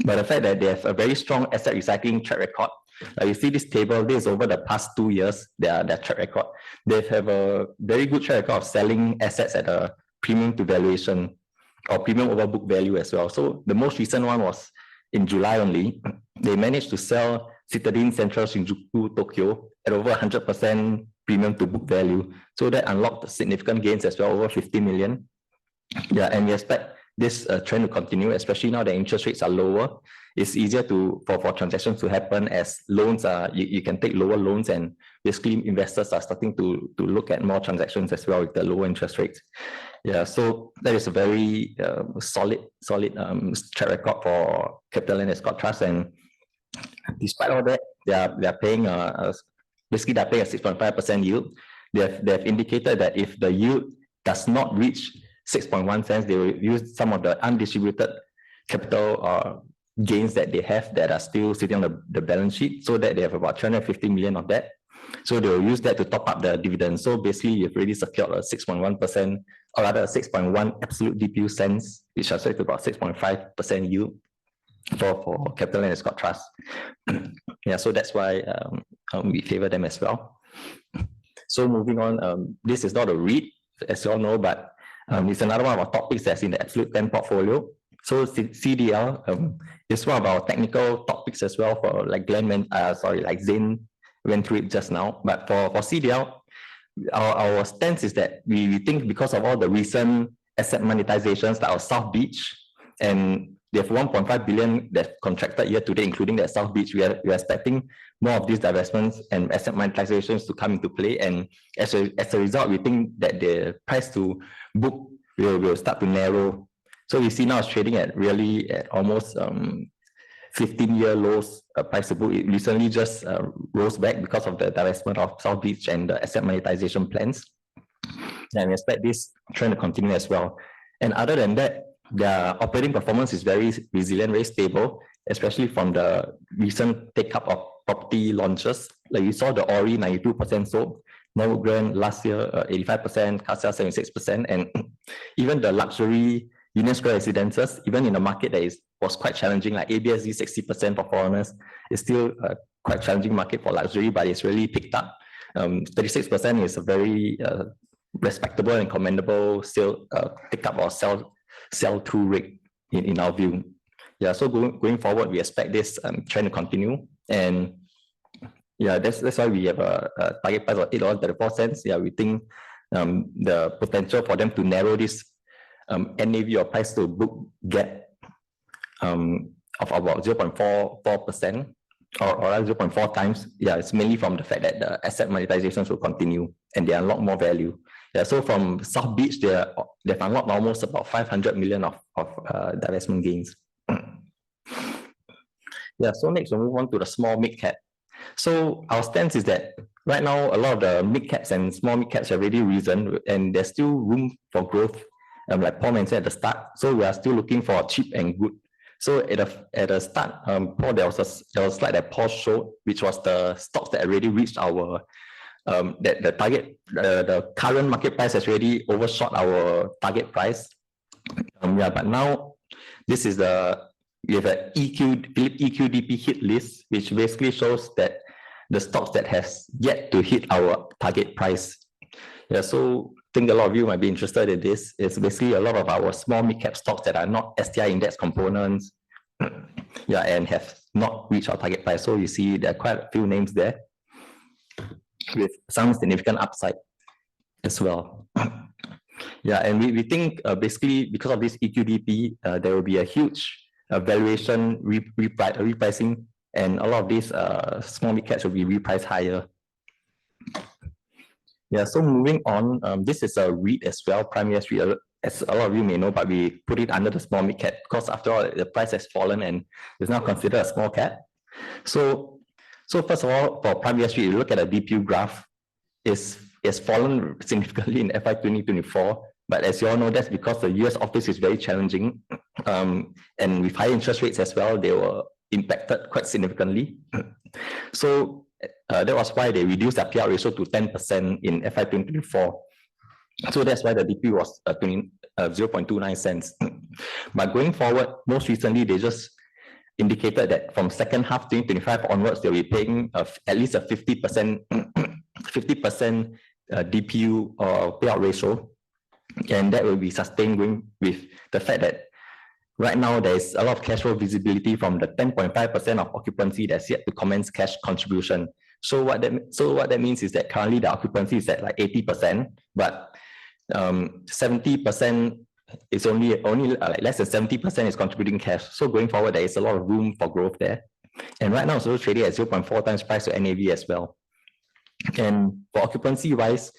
but the fact that they have a very strong asset recycling track record. Like you see this table, this is over the past 2 years, their track record. They have a very good track record of selling assets at a premium to valuation or premium over book value as well. So the most recent one was in July only. They managed to sell Citadine Central Shinjuku, Tokyo at over 100% premium to book value. So that unlocked significant gains as well, over 50 million. Yeah, and we expect this trend to continue, especially now that interest rates are lower. It's easier for transactions to happen as loans are, you can take lower loans, and basically investors are starting to look at more transactions as well with the lower interest rates. Yeah, so that is a very solid track record for CapitaLand Escort Trust, and despite all that, they are paying basically they're paying a 6.5% yield. They have indicated that if the yield does not reach 6.1 cents, they will use some of the undistributed capital gains that they have that are still sitting on the balance sheet, so that they have about 250 million of that. So they will use that to top up the dividend. So basically, you've already secured a 6.1%, or rather 6.1 absolute DPU cents, which translates to about 6.5% yield for CapitaLand Escort Trust. Yeah, so that's why we favor them as well. So moving on, this is not a REIT, as you all know, but it's another one of our topics that's in the absolute 10 portfolio. So CDL is one of our technical topics as well, for like like Zane went through it just now. But for CDL, our stance is that we think because of all the recent asset monetizations like our South Beach, and they have 1.5 billion that contracted year to date, including that South Beach, we are expecting more of these divestments and asset monetizations to come into play. And as a result, we think that the price to book will start to narrow. So we see now it's trading at almost 15-year lows price to book. It recently just rose back because of the divestment of South Beach and the asset monetization plans. And we expect this trend to continue as well. And other than that, their operating performance is very resilient, very stable, especially from the recent take-up of property launches. Like you saw the Ori 92% sold, Norwood Grand last year 85%, Cassia 76%, and even the luxury Union Square residences, even in a market that was quite challenging, like ABSD 60% for foreigners, it's still a quite challenging market for luxury, but it's really picked up. 36% is a very respectable and commendable take-up or sell-through rate in our view. Yeah, so going forward, we expect this trend to continue, and yeah, that's why we have a target price of $8.34. Yeah, we think the potential for them to narrow this NAV or price to book gap of about 0.44% or 0.4 times. Yeah, it's mainly from the fact that the asset monetizations will continue and they unlock more value. Yeah, so from South Beach, they've unlocked almost about 500 million of divestment gains. Yeah, so next we'll move on to the small mid cap. So our stance is that right now a lot of the mid caps and small mid caps have already risen, and there's still room for growth. Like Paul mentioned at the start, so we are still looking for cheap and good. So at the start, Paul, there was a slide that Paul showed, which was the stocks that already reached our the target. The current market price has already overshot our target price. Yeah, but now this is we have an EQDP hit list, which basically shows that the stocks that has yet to hit our target price. Yeah, so I think a lot of you might be interested in this. It's basically a lot of our small mid-cap stocks that are not STI index components, yeah, and have not reached our target price. So you see there are quite a few names there. with some significant upside as well. Yeah, and we think basically because of this EQDP, there will be a huge valuation repricing, and a lot of these small mid caps will be repriced higher. Yeah, so moving on, this is a REIT as well, prime US REIT, as a lot of you may know, but we put it under the small mid cap because after all, the price has fallen and is now considered a small cap. So first of all, for prime US REIT, you look at the DPU graph, it's fallen significantly in FY 2024. But as you all know, that's because the US office is very challenging. And with high interest rates as well, they were impacted quite significantly. So that was why they reduced their payout ratio to 10% in FY 2024. So that's why the DP was 0.29 cents. But going forward, most recently, they just indicated that from second half 2025 onwards, they'll be paying at least a 50% DPU payout ratio. And that will be sustained going with the fact that right now there's a lot of cash flow visibility from the 10.5% of occupancy that's yet to commence cash contribution. So what that means is that currently the occupancy is at like 80%, but 70% is only like less than 70% is contributing cash. So going forward, there is a lot of room for growth there. And right now it's also trading at 0.4 times price to NAV as well. And for occupancy wise,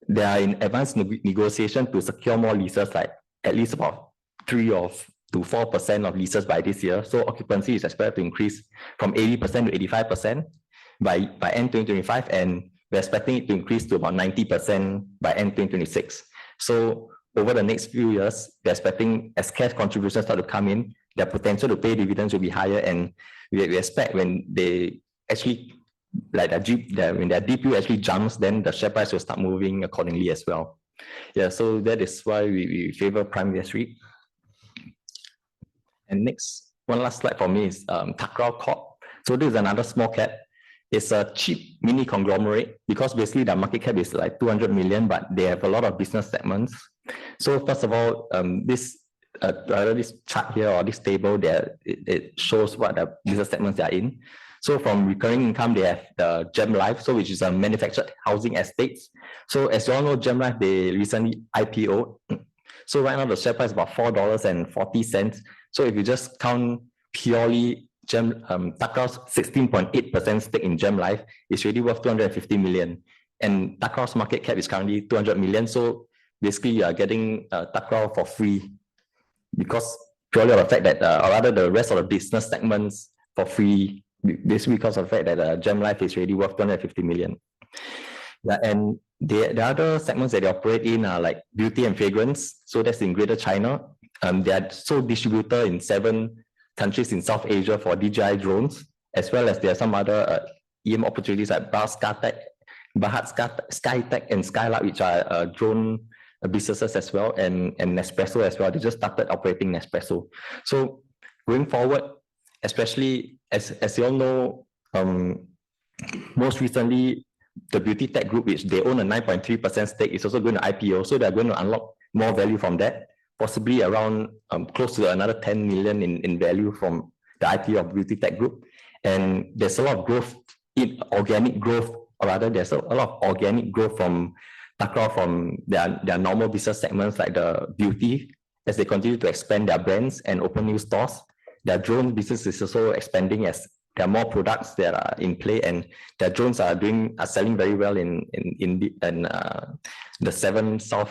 they are in advanced negotiation to secure more leases, like at least about 3 to 4% of leases by this year. So occupancy is expected to increase from 80% to 85% by end 2025, and we're expecting it to increase to about 90% by end 2026. So over the next few years, we're expecting as cash contributions start to come in, their potential to pay dividends will be higher, and we expect when they actually when their DPU actually jumps, then the share price will start moving accordingly as well. Yeah, so that is why we favor prime US REIT. And next, one last slide for me is Takraw Corp. So this is another small cap. It's a cheap mini conglomerate because basically the market cap is like 200 million, but they have a lot of business segments. So first of all, this chart here or this table there, it shows what the business segments they are in. So from recurring income, they have the Gem Life, so which is a manufactured housing estates. So as you all know, Gem Life, they recently IPO'd. So right now the share price is about $4.40. So if you just count purely Takraw's 16.8% stake in Gem Life, it's really worth 250 million. And Takraw's market cap is currently 200 million. So basically you are getting Takraw for free because purely of the fact that, or rather the rest of the business segments for free, basically because of the fact that Gem Life is really worth 250 million. Yeah, and the other segments that they operate in are like beauty and fragrance. So that's in Greater China. They are sole distributor in 7 countries in South Asia for DJI drones, as well as there are some other EM opportunities like Bahat Skytech and Skylark, which are drone businesses as well, and Nespresso as well. They just started operating Nespresso. So going forward, especially as you all know, most recently the beauty tech group, which they own a 9.3% stake, is also going to IPO. So they're going to unlock more value from that, possibly around close to another 10 million in value from the IPO of beauty tech group. And there's a lot of growth in organic growth, or rather there's a lot of organic growth from Takraw from their normal business segments like the beauty, as they continue to expand their brands and open new stores. Their drone business is also expanding as there are more products that are in play, and their drones are selling very well in the 7 South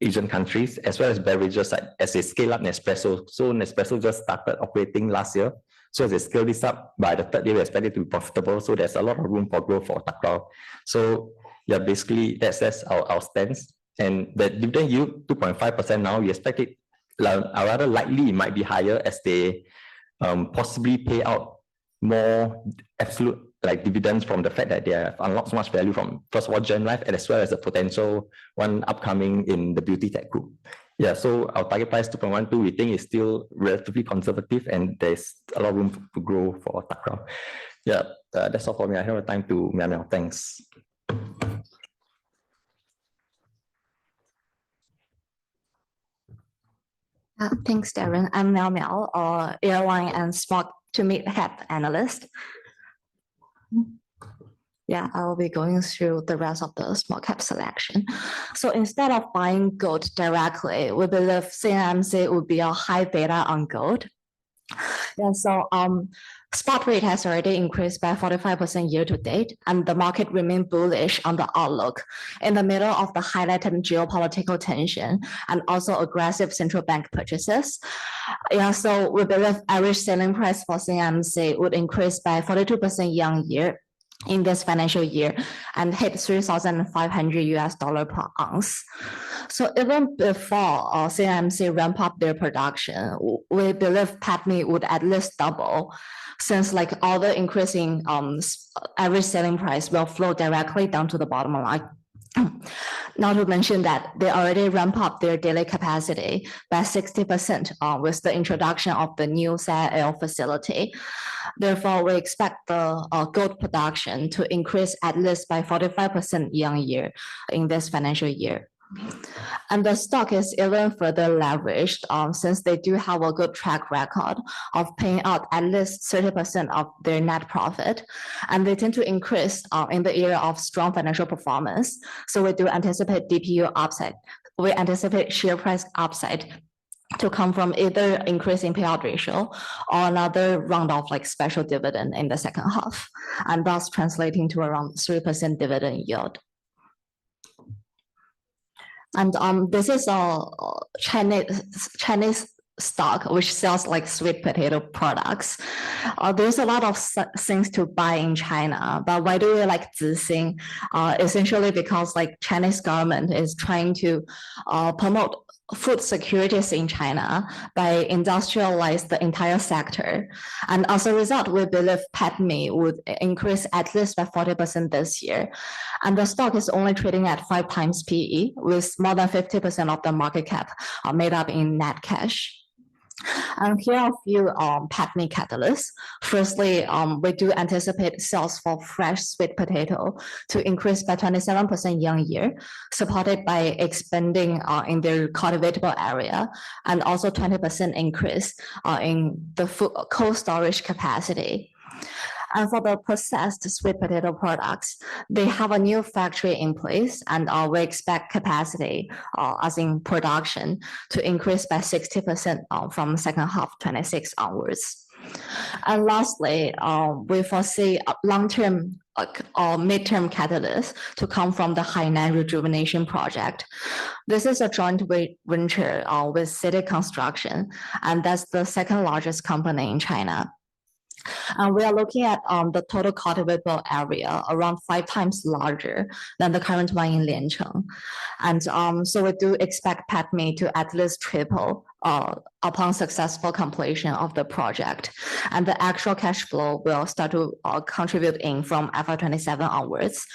Asian countries, as well as beverages as they scale up Nespresso. So Nespresso just started operating last year. So as they scale this up, by the 3rd year, we expect it to be profitable. So there's a lot of room for growth for Takraw. So yeah, basically that's our stance. And the dividend yield 2.5% now, we expect it, rather likely it might be higher as they possibly pay out more absolute dividends from the fact that they have unlocked so much value from, first of all, Gem Life, and as well as the potential one upcoming in the beauty tech group. Yeah, so our target price 2.12 we think is still relatively conservative, and there's a lot of room to grow for Takraw. Yeah, that's all for me. I have time to Meow. Thanks. Thanks, Darren. I'm Meow, or airline and small to mid-cap analyst. Yeah, I will be going through the rest of the small cap selection. So instead of buying gold directly, we believe CMC would be a high beta on gold. Yeah, so spot rate has already increased by 45% year to date, and the market remained bullish on the outlook in the middle of the highlighted geopolitical tension and also aggressive central bank purchases. Yeah, so we believe average selling price for CMC would increase by 42% year on year in this financial year and hit $3,500 per ounce. So even before CMC ramp up their production, we believe PATMI would at least double, since like all the increasing average selling price will flow directly down to the bottom line. Not to mention that they already ramp up their daily capacity by 60% with the introduction of the new SAL facility. Therefore, we expect the gold production to increase at least by 45% year on year in this financial year. And the stock is even further leveraged since they do have a good track record of paying out at least 30% of their net profit. And they tend to increase in the era of strong financial performance. So we do anticipate DPU upside. We anticipate share price upside to come from either increasing payout ratio or another round of like special dividend in the second half, and thus translating to around 3% dividend yield. And this is a Chinese stock which sells like sweet potato products. There's a lot of things to buy in China, but why do we like Zixing? Essentially because like Chinese government is trying to promote food securities in China by industrialize the entire sector. And as a result, we believe PATMI would increase at least by 40% this year. And the stock is only trading at 5 times PE, with more than 50% of the market cap made up in net cash. And here are a few PATMI catalysts. Firstly, we do anticipate sales for fresh sweet potato to increase by 27% year on year, supported by expanding in their cultivatable area, and also 20% increase in the food cold storage capacity. And for the processed sweet potato products, they have a new factory in place, and we expect capacity, as in production, to increase by 60% from second half 26 onwards. And lastly, we foresee a long-term or midterm catalyst to come from the Hainan rejuvenation project. This is a joint venture with City Construction, and that's the second largest company in China. And we are looking at the total cultivable area around 5 times larger than the current one in Liancheng. And so we do expect PATMI to at least triple upon successful completion of the project. And the actual cash flow will start to contribute in from FY27 onwards.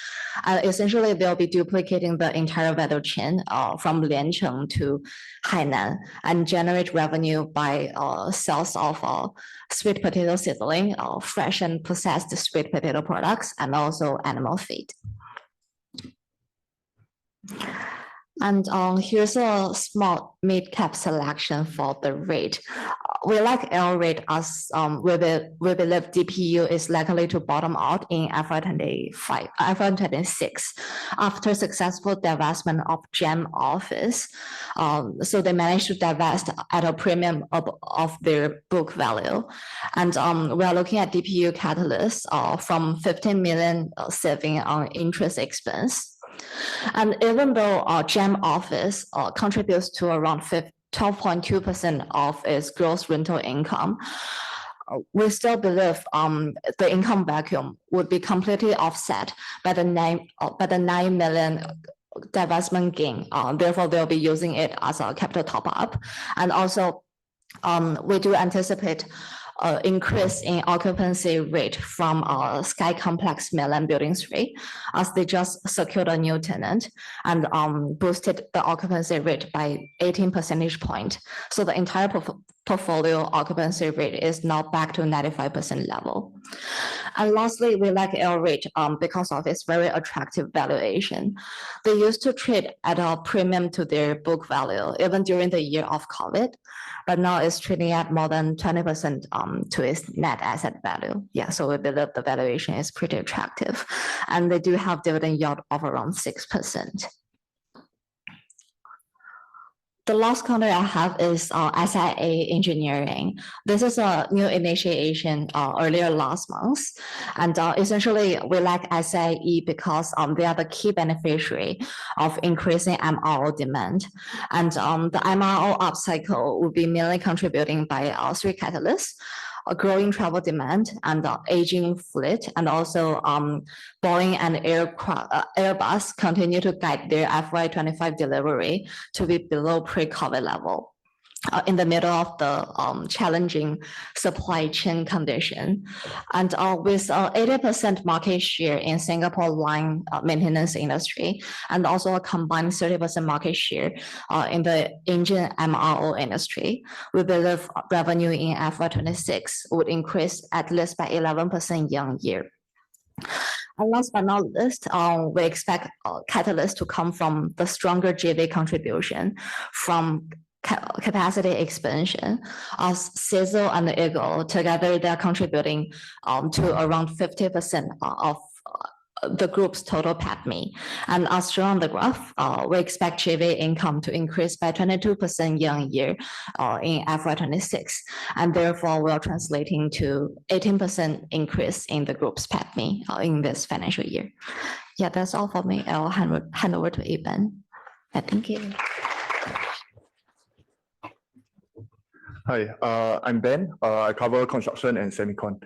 Essentially, they'll be duplicating the entire value chain from Liancheng to Hainan and generate revenue by sales of sweet potato seedling, fresh and processed sweet potato products, and also animal feed. And here's a small mid-cap selection for the rate. We like L rate as we believe DPU is likely to bottom out in FY26 after successful divestment of GEM office. So they managed to divest at a premium of their book value. And we are looking at DPU catalysts from 15 million saving on interest expense. And even though GEM office contributes to around 12.2% of its gross rental income, we still believe the income vacuum would be completely offset by the 9 million divestment gain. Therefore, they'll be using it as a capital top up. And also, we do anticipate increase in occupancy rate from Sky Complex Mainland Building 3, as they just secured a new tenant and boosted the occupancy rate by 18 percentage points. So the entire portfolio occupancy rate is now back to 95% level. And lastly, we like Reit because of its very attractive valuation. They used to trade at a premium to their book value, even during the year of COVID, but now it's trading at more than 20% to its net asset value. Yeah, so we believe the valuation is pretty attractive. And they do have dividend yield of around 6%. The last counter I have is SIA Engineering. This is a new initiation earlier last month. And essentially, we like SIE because they are the key beneficiary of increasing MRO demand. And the MRO upcycle will be mainly contributing by 3 catalysts: a growing travel demand and aging fleet, and also Boeing and Airbus continue to guide their FY25 delivery to be below pre-COVID level. In the middle of the challenging supply chain condition. And with 80% market share in Singapore line maintenance industry, and also a combined 30% market share in the engine MRO industry, we believe revenue in FY26 would increase at least by 11% year-on-year. And last but not least, we expect catalysts to come from the stronger JV contribution from capacity expansion. As CISO and Eagle together, they're contributing to around 50% of the group's total PATMI. And as shown on the graph, we expect JV income to increase by 22% year-on-year in FY26, and therefore we are translating to 18% increase in the group's PATMI in this financial year. Yeah, that's all for me. I'll hand over to Iban. Thank you. Hi, I'm Ben. I cover construction and semicon.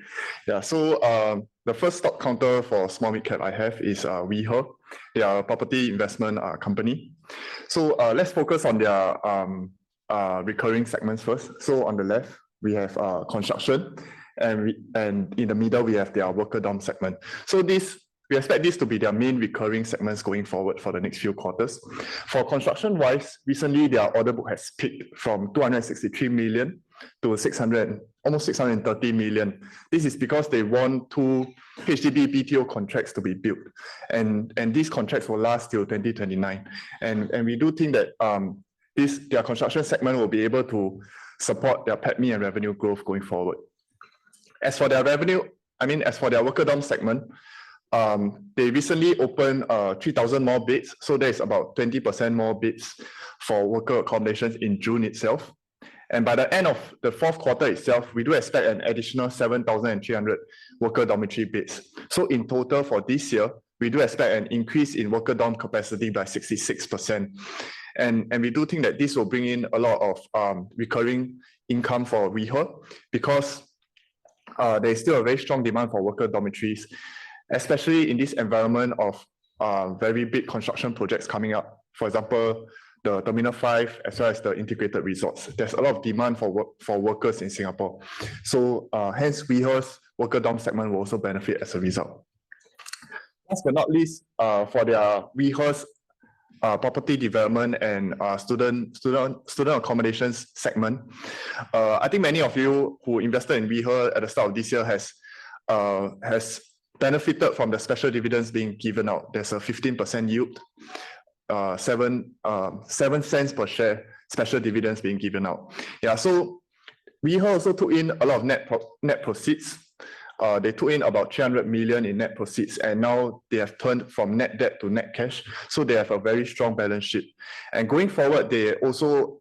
Yeah, so the first stock counter for small mid cap I have is WeHer. They are a property investment company. So let's focus on their recurring segments first. So on the left, we have construction, and in the middle, we have their worker dorm segment. So we expect this to be their main recurring segments going forward for the next few quarters. For construction-wise, recently their order book has peaked from 263 million to almost 630 million. This is because they won 2 HDB BTO contracts to be built, and these contracts will last till 2029. And we do think that their construction segment will be able to support their PATMI and revenue growth going forward. As for their worker dorm segment, they recently opened 3,000 more beds, so there's about 20% more beds for worker accommodations in June itself. And by the end of the 4th quarter itself, we do expect an additional 7,300 worker dormitory beds. So in total for this year, we do expect an increase in worker dorm capacity by 66%. And we do think that this will bring in a lot of recurring income for WeHer, because there's still a very strong demand for worker dormitories, especially in this environment of very big construction projects coming up. For example, the Terminal 5, as well as the integrated resorts. There's a lot of demand for workers in Singapore. So hence, WeHer's worker dorm segment will also benefit as a result. Last but not least, for their WeHer's property development and student accommodations segment, I think many of you who invested in WeHer at the start of this year has benefited from the special dividends being given out. There's a 15% yield, 7 cents per share special dividends being given out. Yeah, so WeHer also took in a lot of net proceeds. They took in about 300 million in net proceeds, and now they have turned from net debt to net cash. So they have a very strong balance sheet. And going forward, they are also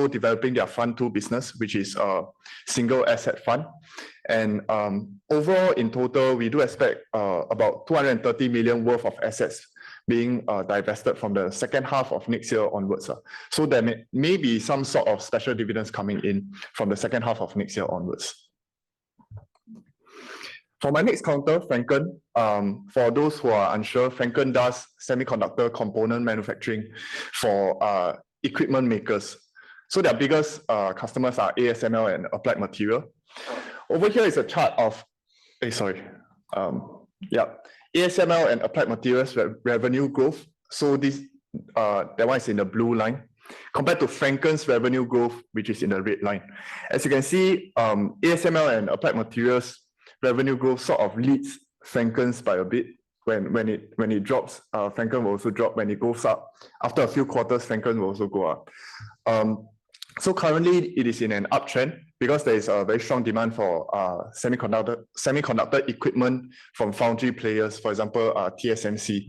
developing their Fund 2 business, which is a single asset fund. And overall, in total, we do expect about 230 million worth of assets being divested from the second half of next year onwards. So there may be some sort of special dividends coming in from the second half of next year onwards. For my next counter, Franken, for those who are unsure, Franken does semiconductor component manufacturing for equipment makers. So their biggest customers are ASML and Applied Material. Over here is a chart of, ASML and Applied Materials revenue growth. So that one is in the blue line. compared to Franken's revenue growth, which is in the red line. As you can see, ASML and Applied Materials revenue growth sort of leads Franken's by a bit. When it drops, Franken will also drop. When it goes up, after a few quarters, Franken will also go up. So currently it is in an uptrend because there is a very strong demand for semiconductor equipment from foundry players, for example, TSMC.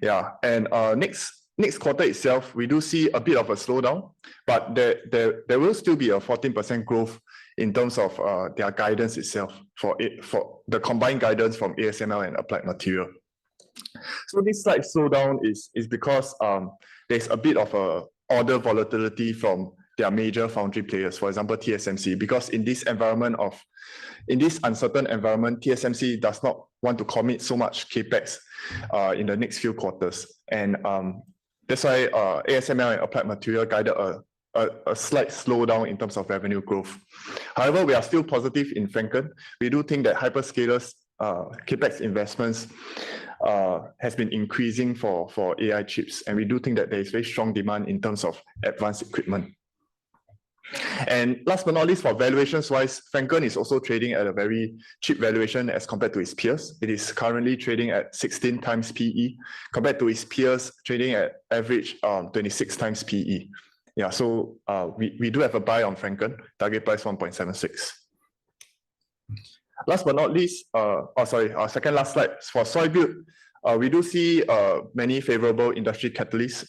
Yeah, and next quarter itself, we do see a bit of a slowdown, but there will still be a 14% growth in terms of their guidance itself for the combined guidance from ASML and Applied Material. So this slight slowdown is because there's a bit of a order volatility from their major foundry players, for example, TSMC, because in this uncertain environment, TSMC does not want to commit so much capex in the next few quarters. And that's why ASML and Applied Material guided a slight slowdown in terms of revenue growth. However, we are still positive in Franken. We do think that hyperscalers capex investments has been increasing for AI chips, and we do think that there is very strong demand in terms of advanced equipment. And last but not least, for valuations wise, Franken is also trading at a very cheap valuation as compared to its peers. It is currently trading at 16 times PE, compared to its peers trading at average 26 times PE. Yeah, so we do have a buy on Franken, target price 1.76. Last but not least, second last slide, for SoyBuild, we do see many favorable industry catalysts.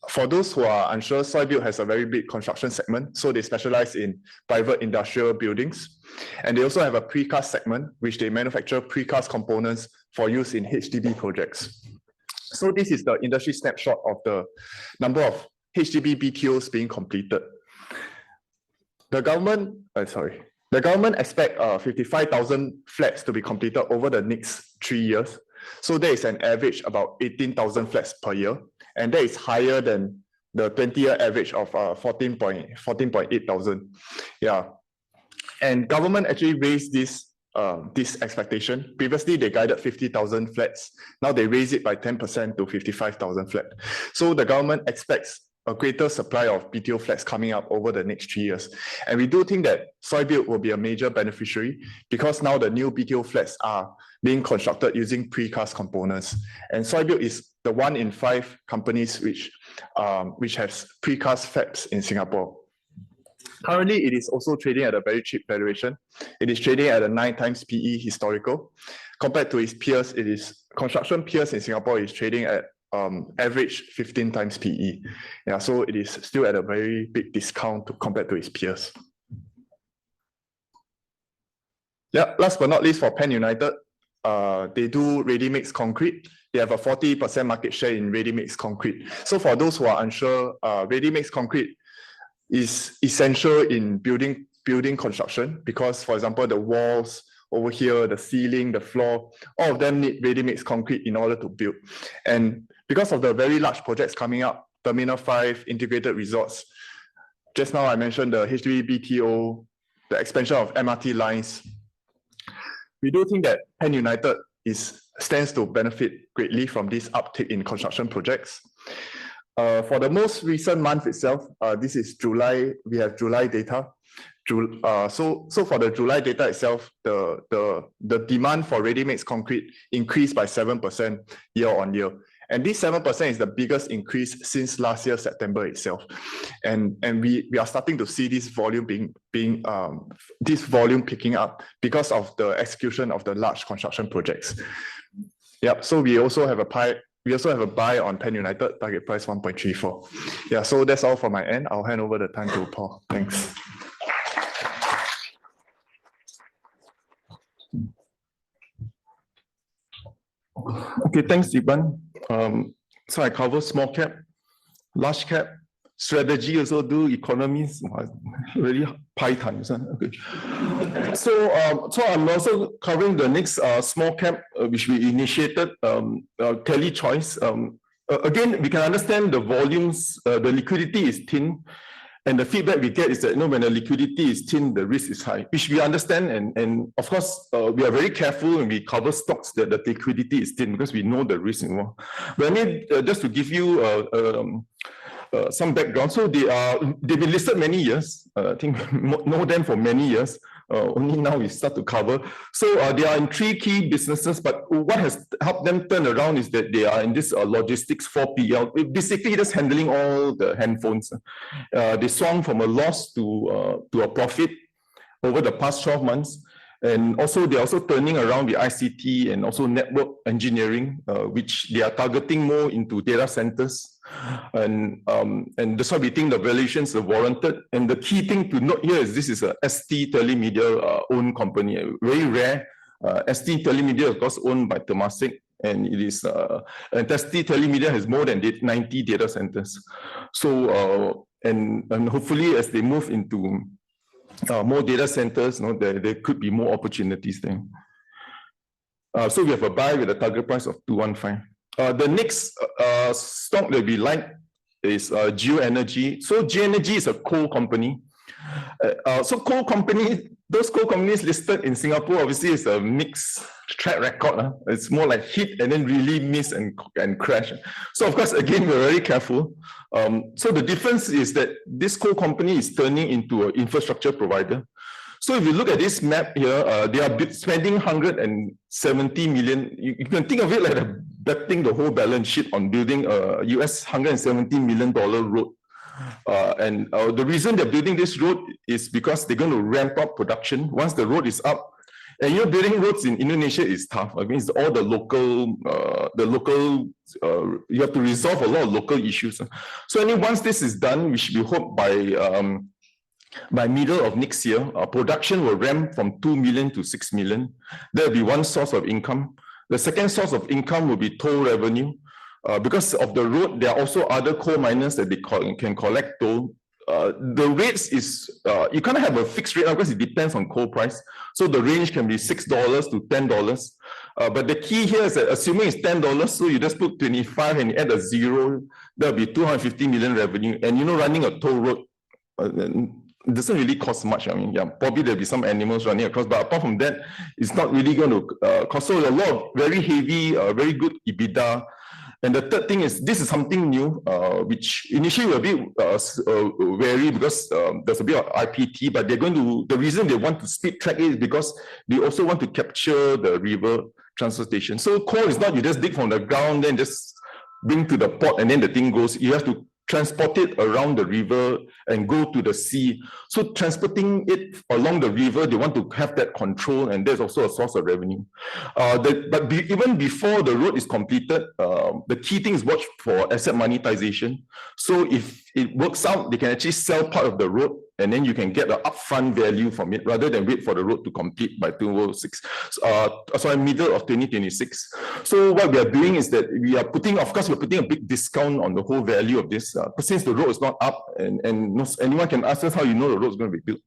For those who are unsure, SoyBuild has a very big construction segment, so they specialize in private industrial buildings. And they also have a precast segment, which they manufacture precast components for use in HDB projects. So this is the industry snapshot of the number of HDB BTOs being completed. The government expects 55,000 flats to be completed over the next 3 years. So there is an average about 18,000 flats per year, and that is higher than the 20-year average of 14.8 thousand. Yeah, and government actually raised this expectation. Previously, they guided 50,000 flats. Now they raise it by 10% to 55,000 flats. So the government expects a greater supply of BTO flats coming up over the next 3 years. And we do think that SoyBuild will be a major beneficiary because now the new BTO flats are being constructed using precast components. And SoyBuild is the 1 in 5 companies which has precast fabs in Singapore. Currently, it is also trading at a very cheap valuation. It is trading at a 9 times PE historical. Compared to its peers, construction peers in Singapore is trading at average 15 times PE. Yeah, so it is still at a very big discount compared to its peers. Yeah, last but not least, for Pan United, they do ready-mix concrete. They have a 40% market share in ready-mix concrete. So for those who are unsure, ready-mix concrete is essential in building construction because, for example, the walls over here, the ceiling, the floor, all of them need ready-mix concrete in order to build. And because of the very large projects coming up, Terminal 5, integrated resorts, just now I mentioned the HDB BTO, the expansion of MRT lines, we do think that Pan United stands to benefit greatly from this uptick in construction projects. For the most recent month itself, this is July, we have July data. So for the July data itself, the demand for ready-mix concrete increased by 7% year on year. And this 7% is the biggest increase since last year, September itself. And we are starting to see this volume picking up because of the execution of the large construction projects. Yep, so we also have a buy on Pan United, target price 1.34. Yeah, so that's all from my end. I'll hand over the time to Paul. Thanks. Okay, thanks, Iban. So I cover small cap, large cap, strategy also do, economies, really Python. Okay. So I'm also covering the next small cap, which we initiated, Kelly Choice. Again, we can understand the volumes, the liquidity is thin. And the feedback we get is that when the liquidity is thin, the risk is high, which we understand. And of course, we are very careful when we cover stocks that the liquidity is thin because we know the risk involved. But I mean, just to give you some background. So they've been listed many years. I think know them for many years. Only now we start to cover. So they are in 3 key businesses, but what has helped them turn around is that they are in this logistics 4PL, basically just handling all the handphones. They swung from a loss to a profit over the past 12 months. And also, they're also turning around the ICT and also network engineering, which they are targeting more into data centers. And that's why we think the valuations are warranted. And the key thing to note here is this is a ST Telemedia owned company, very rare. ST Telemedia, of course, owned by Temasek. And it is, and ST Telemedia has more than 90 data centers. So, and hopefully as they move into more data centers, there could be more opportunities there. So we have a buy with a target price of 215. The next stock that we like is Geoenergy. So Geoenergy is a coal company. So coal company, those coal companies listed in Singapore obviously is a mixed track record. It's more like hit and then really miss and crash. So of course, again, we're very careful. So the difference is that this coal company is turning into an infrastructure provider. So if you look at this map here, they are spending 170 million. You can think of it like betting the whole balance sheet on building a US $170 million road. And the reason they're building this road is because they're going to ramp up production once the road is up. And building roads in Indonesia is tough. I mean, it's all the local, you have to resolve a lot of local issues. So anyway, once this is done, we hope by middle of next year, our production will ramp from 2 million to 6 million. There will be one source of income. The second source of income will be toll revenue. Because of the road, there are also other coal miners that they can collect toll. The rates is, you can't have a fixed rate because it depends on coal price. So the range can be $6 to $10. But the key here is that assuming it's $10, so you just put 25 and you add a zero, that'll be 250 million revenue. And running a toll road, it doesn't really cost much. I mean, yeah, probably there'll be some animals running across, but apart from that, it's not really going to cost. So a lot of very heavy, very good EBITDA. And the third thing is, this is something new, which initially will be wary because there's a bit of IPT, but they're going to, the reason they want to speed track it is because they also want to capture the river transportation. So coal is not you just dig from the ground, then just bring to the port and then the thing goes. You have to transport it around the river and go to the sea. So transporting it along the river, they want to have that control, and there's also a source of revenue. Even before the road is completed, the key thing is watch for asset monetization. So if it works out, they can actually sell part of the road, and then you can get the upfront value from it rather than wait for the road to complete by 2026. Middle of 2026. So what we are doing is that we are putting, of course, we're putting a big discount on the whole value of this, since the road is not up, and anyone can ask us how you know the road is going to be built.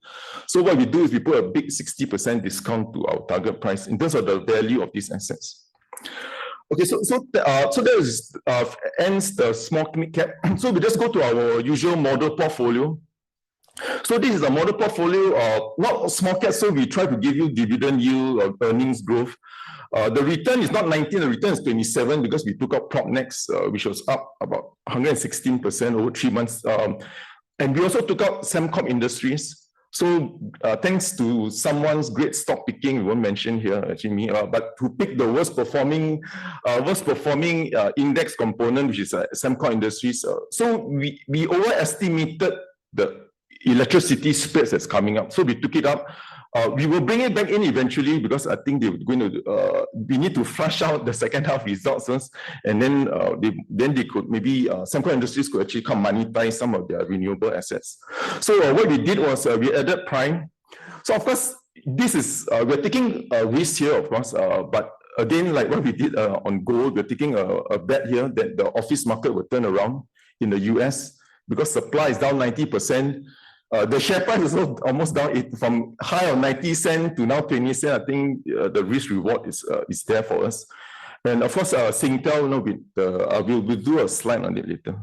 So what we do is we put a big 60% discount to our target price in terms of the value of these assets. Okay, so that ends the small cap. So we just go to our usual model portfolio. So this is a model portfolio, not small cap, so we try to give you dividend yield or earnings growth. The return is not 19, the return is 27 because we took up Propnex, which was up about 116% over 3 months. And we also took up Sembcorp Industries. So thanks to someone's great stock picking, we won't mention here, actually me, but who picked the worst performing index component, which is Sembcorp Industries. So we overestimated the electricity spreads that's coming up. So we took it up. We will bring it back in eventually because I think they're going to, we need to flush out the second half results first, and then they could maybe, Sembcorp Industries could actually come monetize some of their renewable assets. So what we did was we added Prime. So of course, this is, we're taking a risk here, of course, but again, like what we did on gold, we're taking a bet here that the office market will turn around in the US because supply is down 90%. The share price is almost down from high of 90 cents to now 20 cents. I think the risk reward is there for us. And of course, Singtel, we'll do a slide on it later.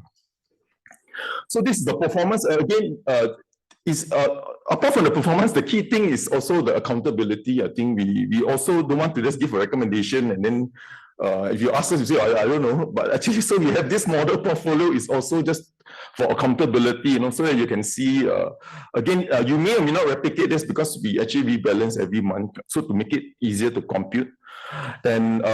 So this is the performance. Again, apart from the performance, the key thing is also the accountability. I think we also don't want to just give a recommendation and then if you ask us, you say, I don't know. But actually, so we have this model portfolio is also just for accountability, so that you can see, again, you may or may not replicate this because we actually rebalance every month. So to make it easier to compute. And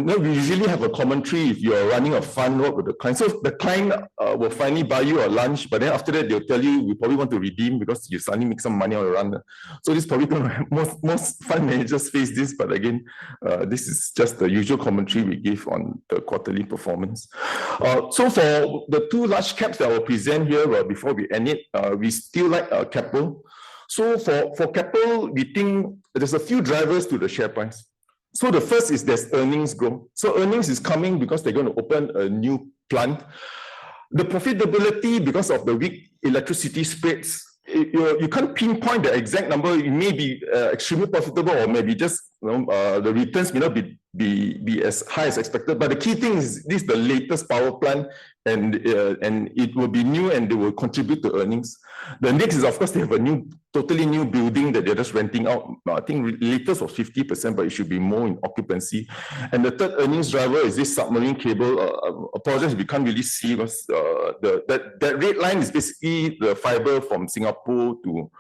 we usually have a commentary if you're running a fund, what with the client. So the client will finally buy you a lunch, but then after that, they'll tell you, we probably want to redeem because you suddenly make some money on the run. So this is probably going to, most fund managers face this, but again, this is just the usual commentary we give on the quarterly performance. So for the two large caps that I will present here before we end it, we still like Capital. So for Capital, we think there's a few drivers to the share price. So the first is there's earnings growth. So earnings is coming because they're going to open a new plant. The profitability, because of the weak electricity spreads, you can't pinpoint the exact number. It may be extremely profitable, or maybe just the returns may not be as high as expected. But the key thing is this is the latest power plant, and it will be new and they will contribute to earnings. The next is, of course, they have a totally new building that they're just renting out. I think latest was 50%, but it should be more in occupancy. And the third earnings driver is this submarine cable. Apologies, we can't really see because that red line is basically the fiber from Singapore to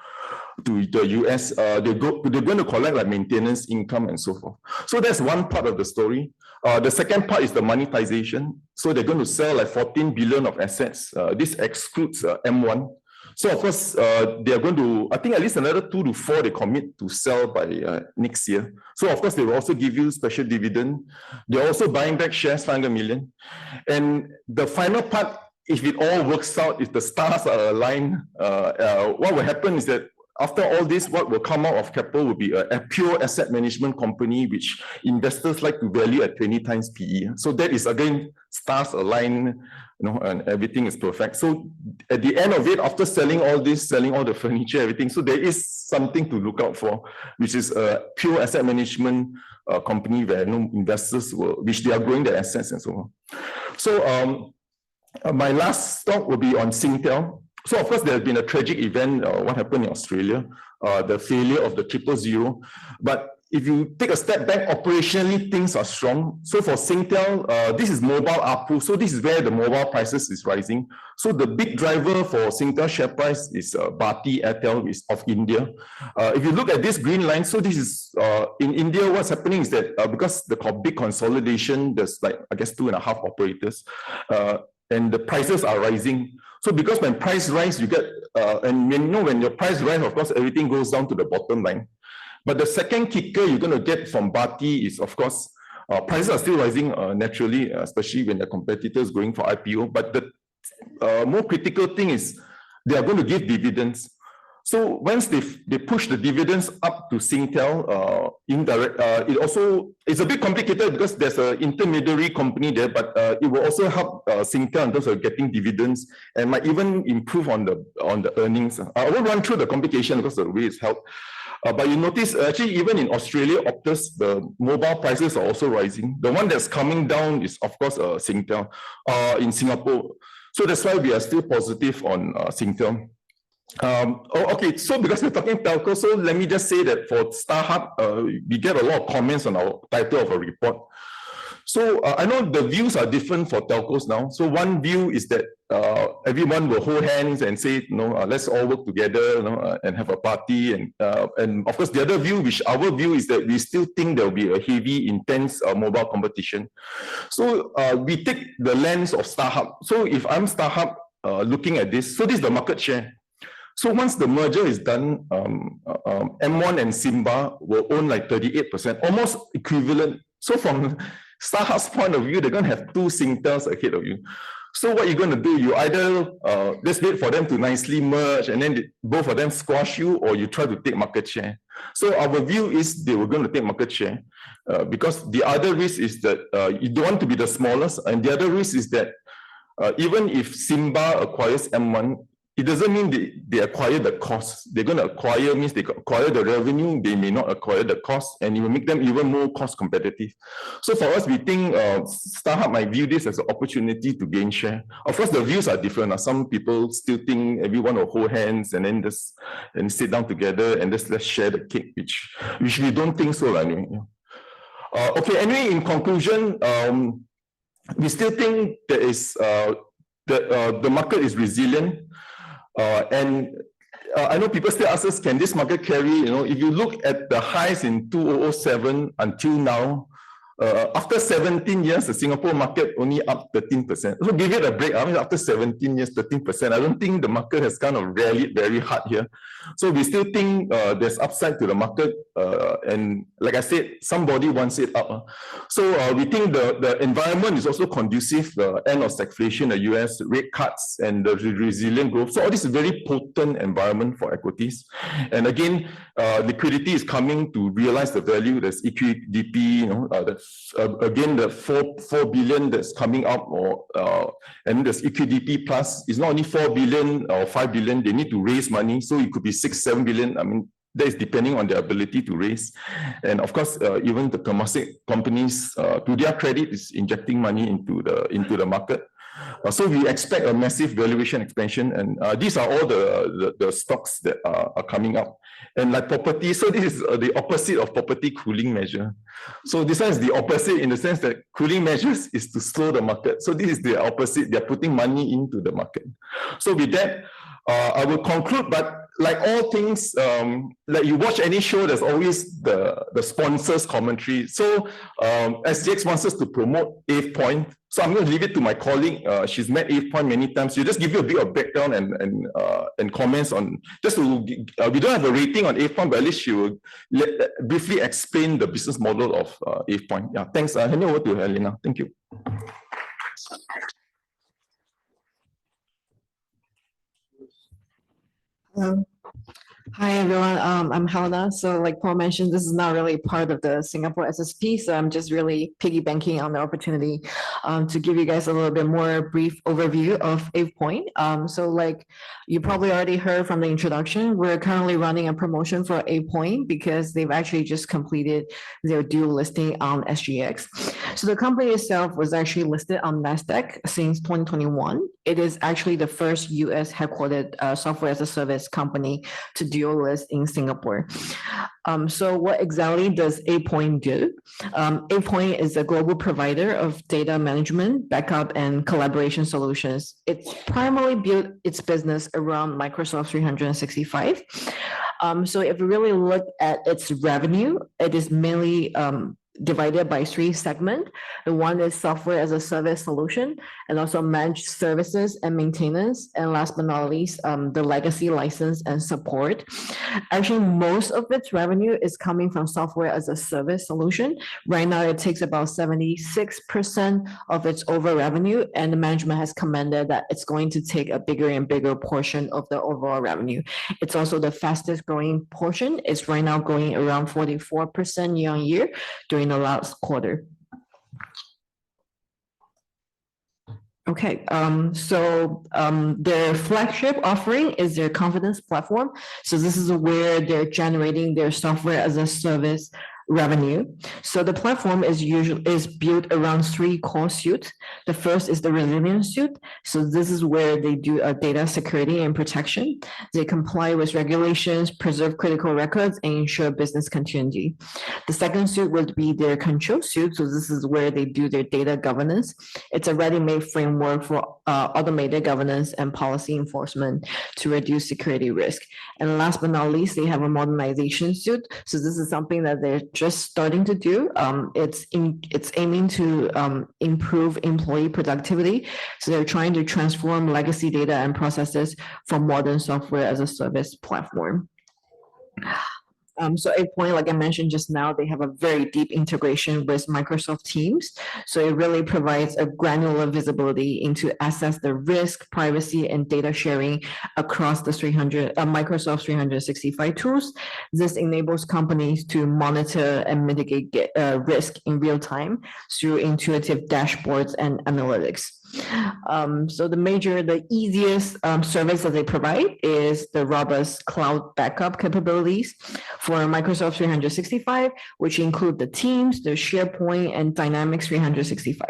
the US. They're going to collect like maintenance income and so forth. So that's one part of the story. The second part is the monetization. So they're going to sell like 14 billion of assets. This excludes M1. So of course, they are going to, I think at least another 2 to 4 they commit to sell by next year. So of course, they will also give you special dividend. They're also buying back shares, 500 million. And the final part, if it all works out, if the stars are aligned, what will happen is that after all this, what will come out of Capital will be a pure asset management company, which investors like to value at 20 times PE. So that is again, stars align, and everything is perfect. So at the end of it, after selling all this, selling all the furniture, everything, so there is something to look out for, which is a pure asset management company where investors which they are growing their assets and so on. So my last stock will be on Singtel. So of course, there has been a tragic event, what happened in Australia, the failure of the 000. But if you take a step back, operationally, things are strong. So for Singtel, this is mobile ARPU. So this is where the mobile prices is rising. So the big driver for Singtel share price is Bharti Airtel of India. If you look at this green line, so this is in India, what's happening is that because the big consolidation, there's like, I guess, 2.5 operators, and the prices are rising. So because when price rise, you get, and when your price rise, of course, everything goes down to the bottom line. But the second kicker you're going to get from Bharti is, of course, prices are still rising naturally, especially when the competitors going for IPO. But the more critical thing is they are going to give dividends. So once they push the dividends up to Singtel, it's a bit complicated because there's an intermediary company there, but it will also help Singtel in terms of getting dividends and might even improve on the earnings. I won't run through the complication because the way it's held. But you notice actually even in Australia, Optus, the mobile prices are also rising. The one that's coming down is of course Singtel in Singapore. So that's why we are still positive on Singtel. Okay, so because we're talking telco, so let me just say that for StarHub, we get a lot of comments on our title of a report. So I know the views are different for telcos now. So one view is that everyone will hold hands and say, let's all work together, and have a party. And of course, the other view, which our view is that we still think there will be a heavy, intense mobile competition. So we take the lens of StarHub. So if I'm StarHub looking at this, so this is the market share. So once the merger is done, M1 and Simba will own like 38%, almost equivalent. So from StarHub's point of view, they're going to have 2 Singtels ahead of you. So what you're going to do, you either just wait for them to nicely merge and then both of them squash you, or you try to take market share. So our view is they were going to take market share because the other risk is that you don't want to be the smallest. And the other risk is that even if Simba acquires M1, it doesn't mean they acquire the cost. They're going to acquire means they acquire the revenue, they may not acquire the cost, and it will make them even more cost competitive. So for us, we think StarHub might view this as an opportunity to gain share. Of course, the views are different. Some people still think everyone will hold hands and then just sit down together and just let's share the cake, which we don't think so anyway. Okay, anyway, in conclusion, we still think there is the market is resilient. And I know people still ask us, can this market carry? You know, if you look at the highs in 2007 until now, after 17 years, the Singapore market only up 13%. So give it a break. I mean, after 17 years, 13%. I don't think the market has kind of rallied very hard here. So we still think there's upside to the market. And like I said, somebody wants it up. So we think the environment is also conducive. The end of stagflation, the US rate cuts, and the resilient growth. So all this is a very potent environment for equities. And again, liquidity is coming to realize the value. There's EQDP, you know, again, the 4 billion that's coming up, and there's EQDP plus. It's not only 4 billion or 5 billion, they need to raise money. So it could be 6-7 billion. I mean, that is depending on their ability to raise. And of course, even the Temasek companies, to their credit, is injecting money into the market. So we expect a massive valuation expansion, and these are all the stocks that are coming up. And like property, so this is the opposite of property cooling measure. So this one is the opposite in the sense that cooling measures is to slow the market. So this is the opposite. They're putting money into the market. So with that, I will conclude, but like all things, like you watch any show, there's always the sponsors commentary. So SGX wants us to promote 8 Point. So I'm going to leave it to my colleague. She's met 8 Point many times. She'll just give you a bit of background and comments on, just to, we don't have a rating on 8 Point, but at least she will briefly explain the business model of 8 Point. Yeah, thanks. I'll hand it over to Helena. Thank you. Hi everyone, I'm Helena. So like Paul mentioned, this is not really part of the Singapore SSP, so I'm just really piggybanking on the opportunity to give you guys a little bit more brief overview of 8 Point. So like you probably already heard from the introduction, we're currently running a promotion for 8 Point because they've actually just completed their dual listing on SGX. So the company itself was actually listed on NASDAQ since 2021. It is actually the first US headquartered software as a service company to dual list in Singapore. So what exactly does 8 Point do? 8 Point is a global provider of data management, backup, and collaboration solutions. It's primarily built its business around Microsoft 365. So if you really look at its revenue, it is mainly divided by 3 segments. The one is software as a service solution, and also managed services and maintenance. And last but not least, the legacy license and support. Actually, most of its revenue is coming from software as a service solution. Right now, it takes about 76% of its overall revenue, and the management has commended that it's going to take a bigger and bigger portion of the overall revenue. It's also the fastest growing portion. It's right now growing around 44% year on year during the last quarter. Okay, so their flagship offering is their Confidence platform. So this is where they're generating their software as a service revenue. So the platform is built around 3 core suites. The first is the resilience suite. So this is where they do data security and protection. They comply with regulations, preserve critical records, and ensure business continuity. The second suite would be their control suite. So this is where they do their data governance. It's a ready-made framework for automated governance and policy enforcement to reduce security risk. And last but not least, they have a modernization suite. So this is something that they're just starting to do. It's aiming to improve employee productivity. So they're trying to transform legacy data and processes for modern software as a service platform. So 8 Point, like I mentioned just now, they have a very deep integration with Microsoft Teams. So it really provides a granular visibility into assess the risk, privacy, and data sharing across the Microsoft 365 tools. This enables companies to monitor and mitigate risk in real time through intuitive dashboards and analytics. So the easiest service that they provide is the robust cloud backup capabilities for Microsoft 365, which include the Teams, the SharePoint, and Dynamics 365.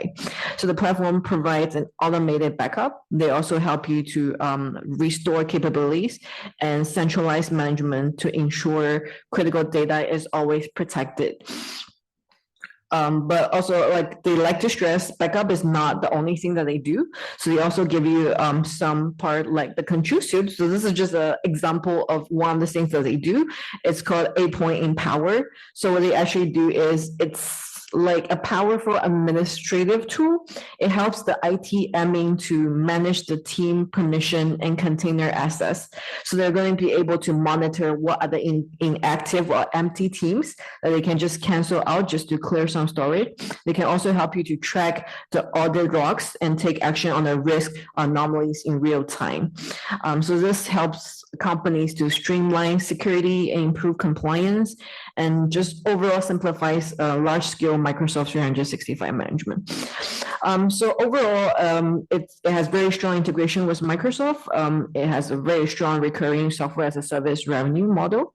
So the platform provides an automated backup. They also help you to restore capabilities and centralize management to ensure critical data is always protected. But also like they like to stress backup is not the only thing that they do. So they also give you some part like the control suit. So this is just an example of one of the things that they do. It's called 8-point Empower. So what they actually do is it's like a powerful administrative tool. It helps the IT admin to manage the team permission and container access. So they're going to be able to monitor what are the inactive or empty teams that they can just cancel out just to clear some storage. They can also help you to track the audit logs and take action on the risk anomalies in real time. So this helps companies to streamline security and improve compliance, and just overall simplifies large-scale Microsoft 365 management. So overall, it has very strong integration with Microsoft. It has a very strong recurring software as a service revenue model,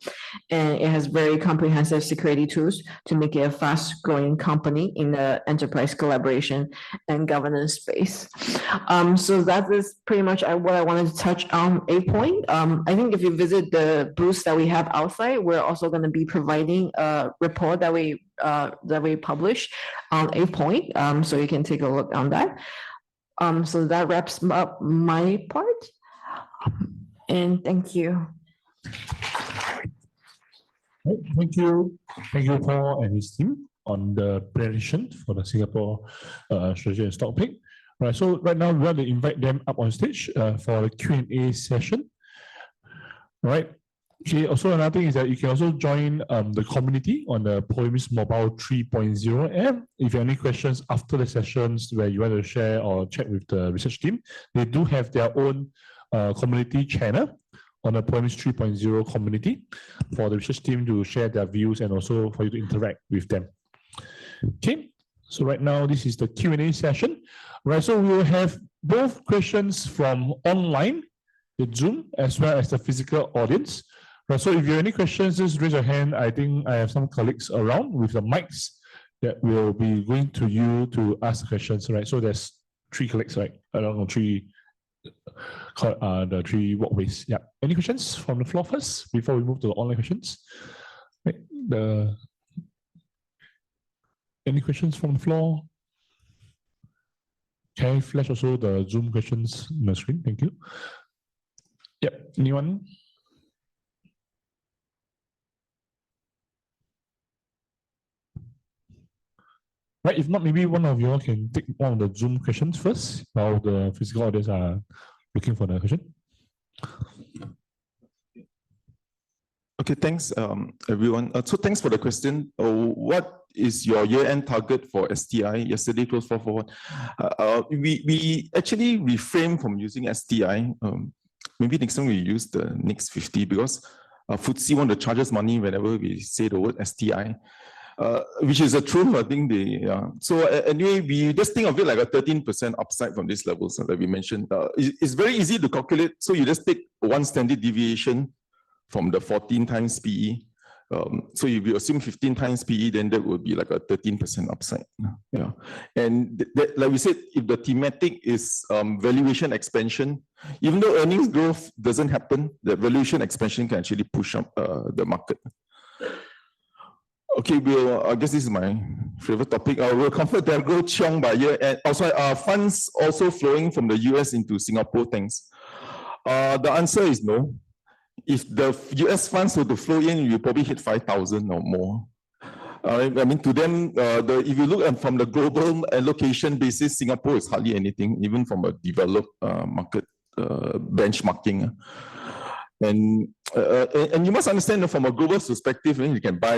and it has very comprehensive security tools to make it a fast-growing company in the enterprise collaboration and governance space. So that is pretty much what I wanted to touch on 8-point. I think if you visit the booths that we have outside, we're also going to be providing a report that we publish on 8-point. So you can take a look on that. So that wraps up my part. And thank you. Thank you, Paul and his team on the presentation for the Singapore strategy and stock pick. Right. So right now we want to invite them up on stage for the Q&A session. Right. Okay. Also, another thing is that you can also join the community on the POEMS Mobile 3.0 app. If you have any questions after the sessions where you want to share or chat with the research team, they do have their own community channel on the POEMS 3.0 community for the research team to share their views and also for you to interact with them. Okay. So right now, this is the Q&A session. Right. So we will have both questions from online, the Zoom, as well as the physical audience. Right, so if you have any questions, just raise your hand. I think I have some colleagues around with the mics that will be going to you to ask questions, right? So there's 3 colleagues, right? I don't know, the 3 walkways. Yeah. Any questions from the floor first before we move to the online questions? Right. Any questions from the floor? Can I flash also the Zoom questions on the screen? Thank you. Yep. Anyone? Right, if not, maybe one of you all can take one of the Zoom questions first while the physical audience are looking for the question. Okay, thanks, everyone. So thanks for the question. What is your year-end target for STI? Yesterday closed 441. We actually refrain from using STI. Maybe next time we use the next 50 because FTSE want to charge us money whenever we say the word STI. Which is a truth, I think so anyway, we just think of it like a 13% upside from this level, so that we mentioned. It's very easy to calculate. So you just take one standard deviation from the 14 times PE. So if you assume 15 times PE, then that would be like a 13% upside. Yeah. And like we said, if the thematic is valuation expansion, even though earnings growth doesn't happen, the valuation expansion can actually push up the market. Okay, I guess this is my favorite topic. Will comfort their growth strong by year end? Also, are funds also flowing from the US into Singapore? Thanks. The answer is no. If the US funds were to flow in, you probably hit 5,000 or more. I mean, to them, if you look at from the global allocation basis, Singapore is hardly anything, even from a developed market benchmarking. And you must understand that from a global perspective, you can buy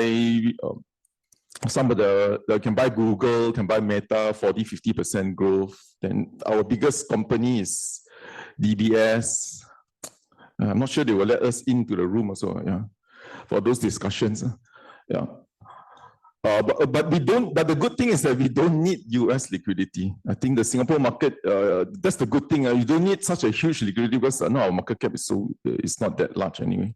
can buy Google, can buy Meta, 40-50% growth. Then our biggest company is DBS. I'm not sure they will let us into the room also, yeah, for those discussions. Yeah. But we don't. But the good thing is that we don't need US liquidity. I think the Singapore market. That's the good thing. You don't need such a huge liquidity because our market cap is it's not that large anyway.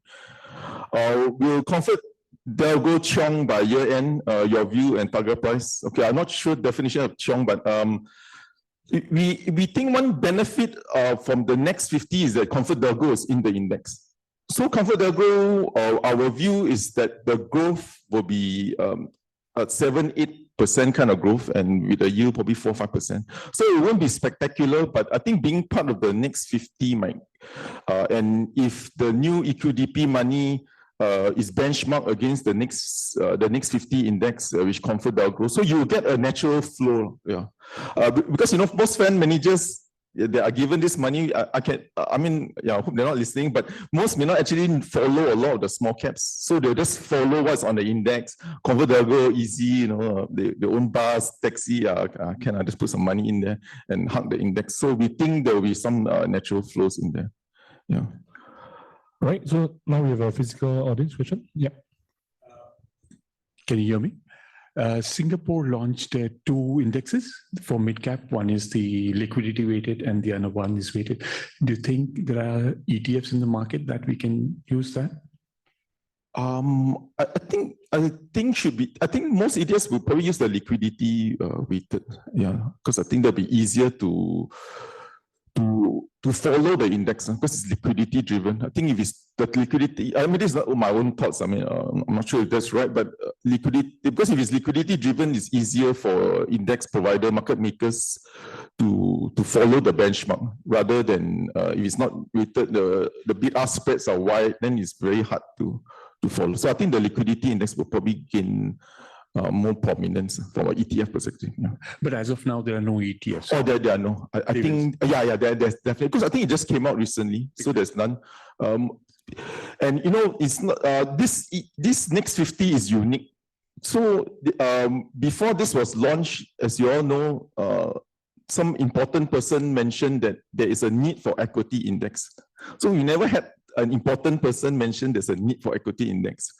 Will comfort they'll go strong by year end. Your view and target price. Okay, I'm not sure definition of strong, but we think one benefit from the next 50 is that ComfortDelGro is in the index. So ComfortDelGro, our view is that the growth will be at 7-8% 6% kind of growth, and with a yield probably 4-5%. So it won't be spectacular, but I think being part of the next 50 might, and if the new EQDP money is benchmarked against the next 50 index, which ComfortDAO growth, so you get a natural flow. Yeah, because most fund managers, they are given this money. I mean, I hope they're not listening, but most may not actually follow a lot of the small caps. So they'll just follow what's on the index. ComfortDAO, easy, they own bus, taxi, can I just put some money in there and hug the index? So we think there will be some natural flows in there. Yeah. Right. So now we have a physical audience question. Yeah. Can you hear me? Singapore launched two indexes for mid-cap. One is the liquidity weighted and the other one is weighted. Do you think there are ETFs in the market that we can use that? I think should be. I think most ETFs will probably use the liquidity weighted. Yeah, because I think that'll be easier to follow the index because it's liquidity driven. I think if it's the liquidity, I mean, this is not my own thoughts. I mean, I'm not sure if that's right, but liquidity, because if it's liquidity driven, it's easier for index provider, market makers to follow the benchmark rather than if it's not weighted, the bid-ask spreads are wide, then it's very hard to follow. So I think the liquidity index will probably gain more prominence from an ETF perspective. Yeah. But as of now, there are no ETFs. Oh, there are no. I think, there's definitely, because I think it just came out recently, so there's none. And it's not, this next 50 is unique. So before this was launched, as you all know, some important person mentioned that there is a need for equity index. So we never had an important person mentioned there's a need for equity index.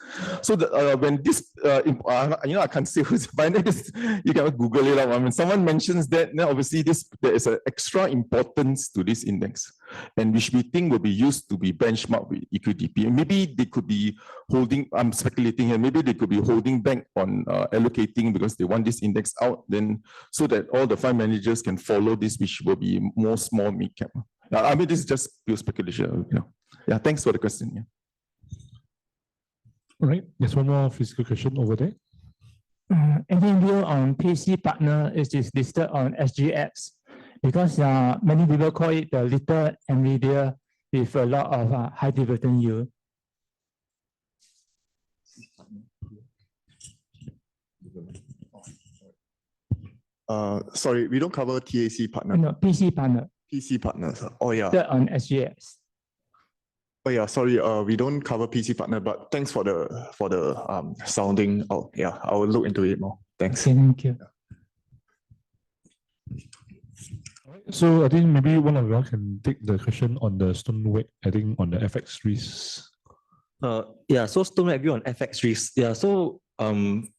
So when this, I can't say who's, but you can Google it out. When someone mentions that, then obviously there is an extra importance to this index, and which we think will be used to be benchmarked with EQDP. And maybe they could be holding, I'm speculating here, maybe they could be holding back on allocating because they want this index out, then so that all the fund managers can follow this, which will be more small mid cap. I mean, this is just pure speculation. Yeah, thanks for the question. Yeah. All right, there's one more physical question over there. Any view on PC partner is listed on SGX? Because many people call it the little NVIDIA with a lot of high dividend yield. Sorry, we don't cover TAC partner. No, PC partner. PC partners. Oh yeah. On SGX. Oh yeah, sorry, we don't cover PC partner, but thanks for the sounding. Oh yeah, I will look into it more. Thanks. Okay, thank you. So I think maybe one of you all can take the question on the Stoneweg, I think on the FX risk. Yeah, so Stoneweg view on FX risk. Yeah, so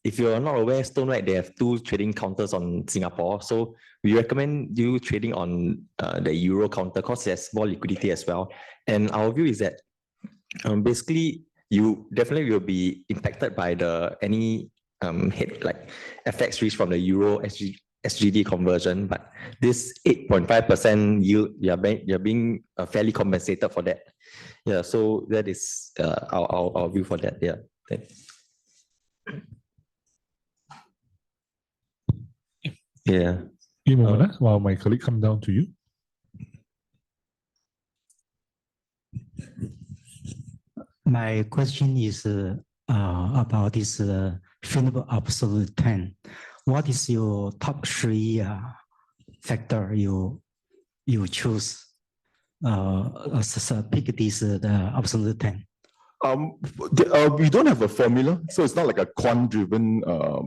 if you're not aware, Stoneweg, they have two trading counters on Singapore. So we recommend you trading on the Euro counter because there's more liquidity as well. And our view is that basically you definitely will be impacted by any hit like FX risk from the Euro SGD conversion, but this 8.5% yield, you're being fairly compensated for that. Yeah, so that is our view for that. Yeah. Thanks. Yeah. Give me a moment while my colleague come down to you. My question is about this Phillip absolute 10. What is your top three factor you choose pick this the absolute 10? We don't have a formula, so it's not like a quant-driven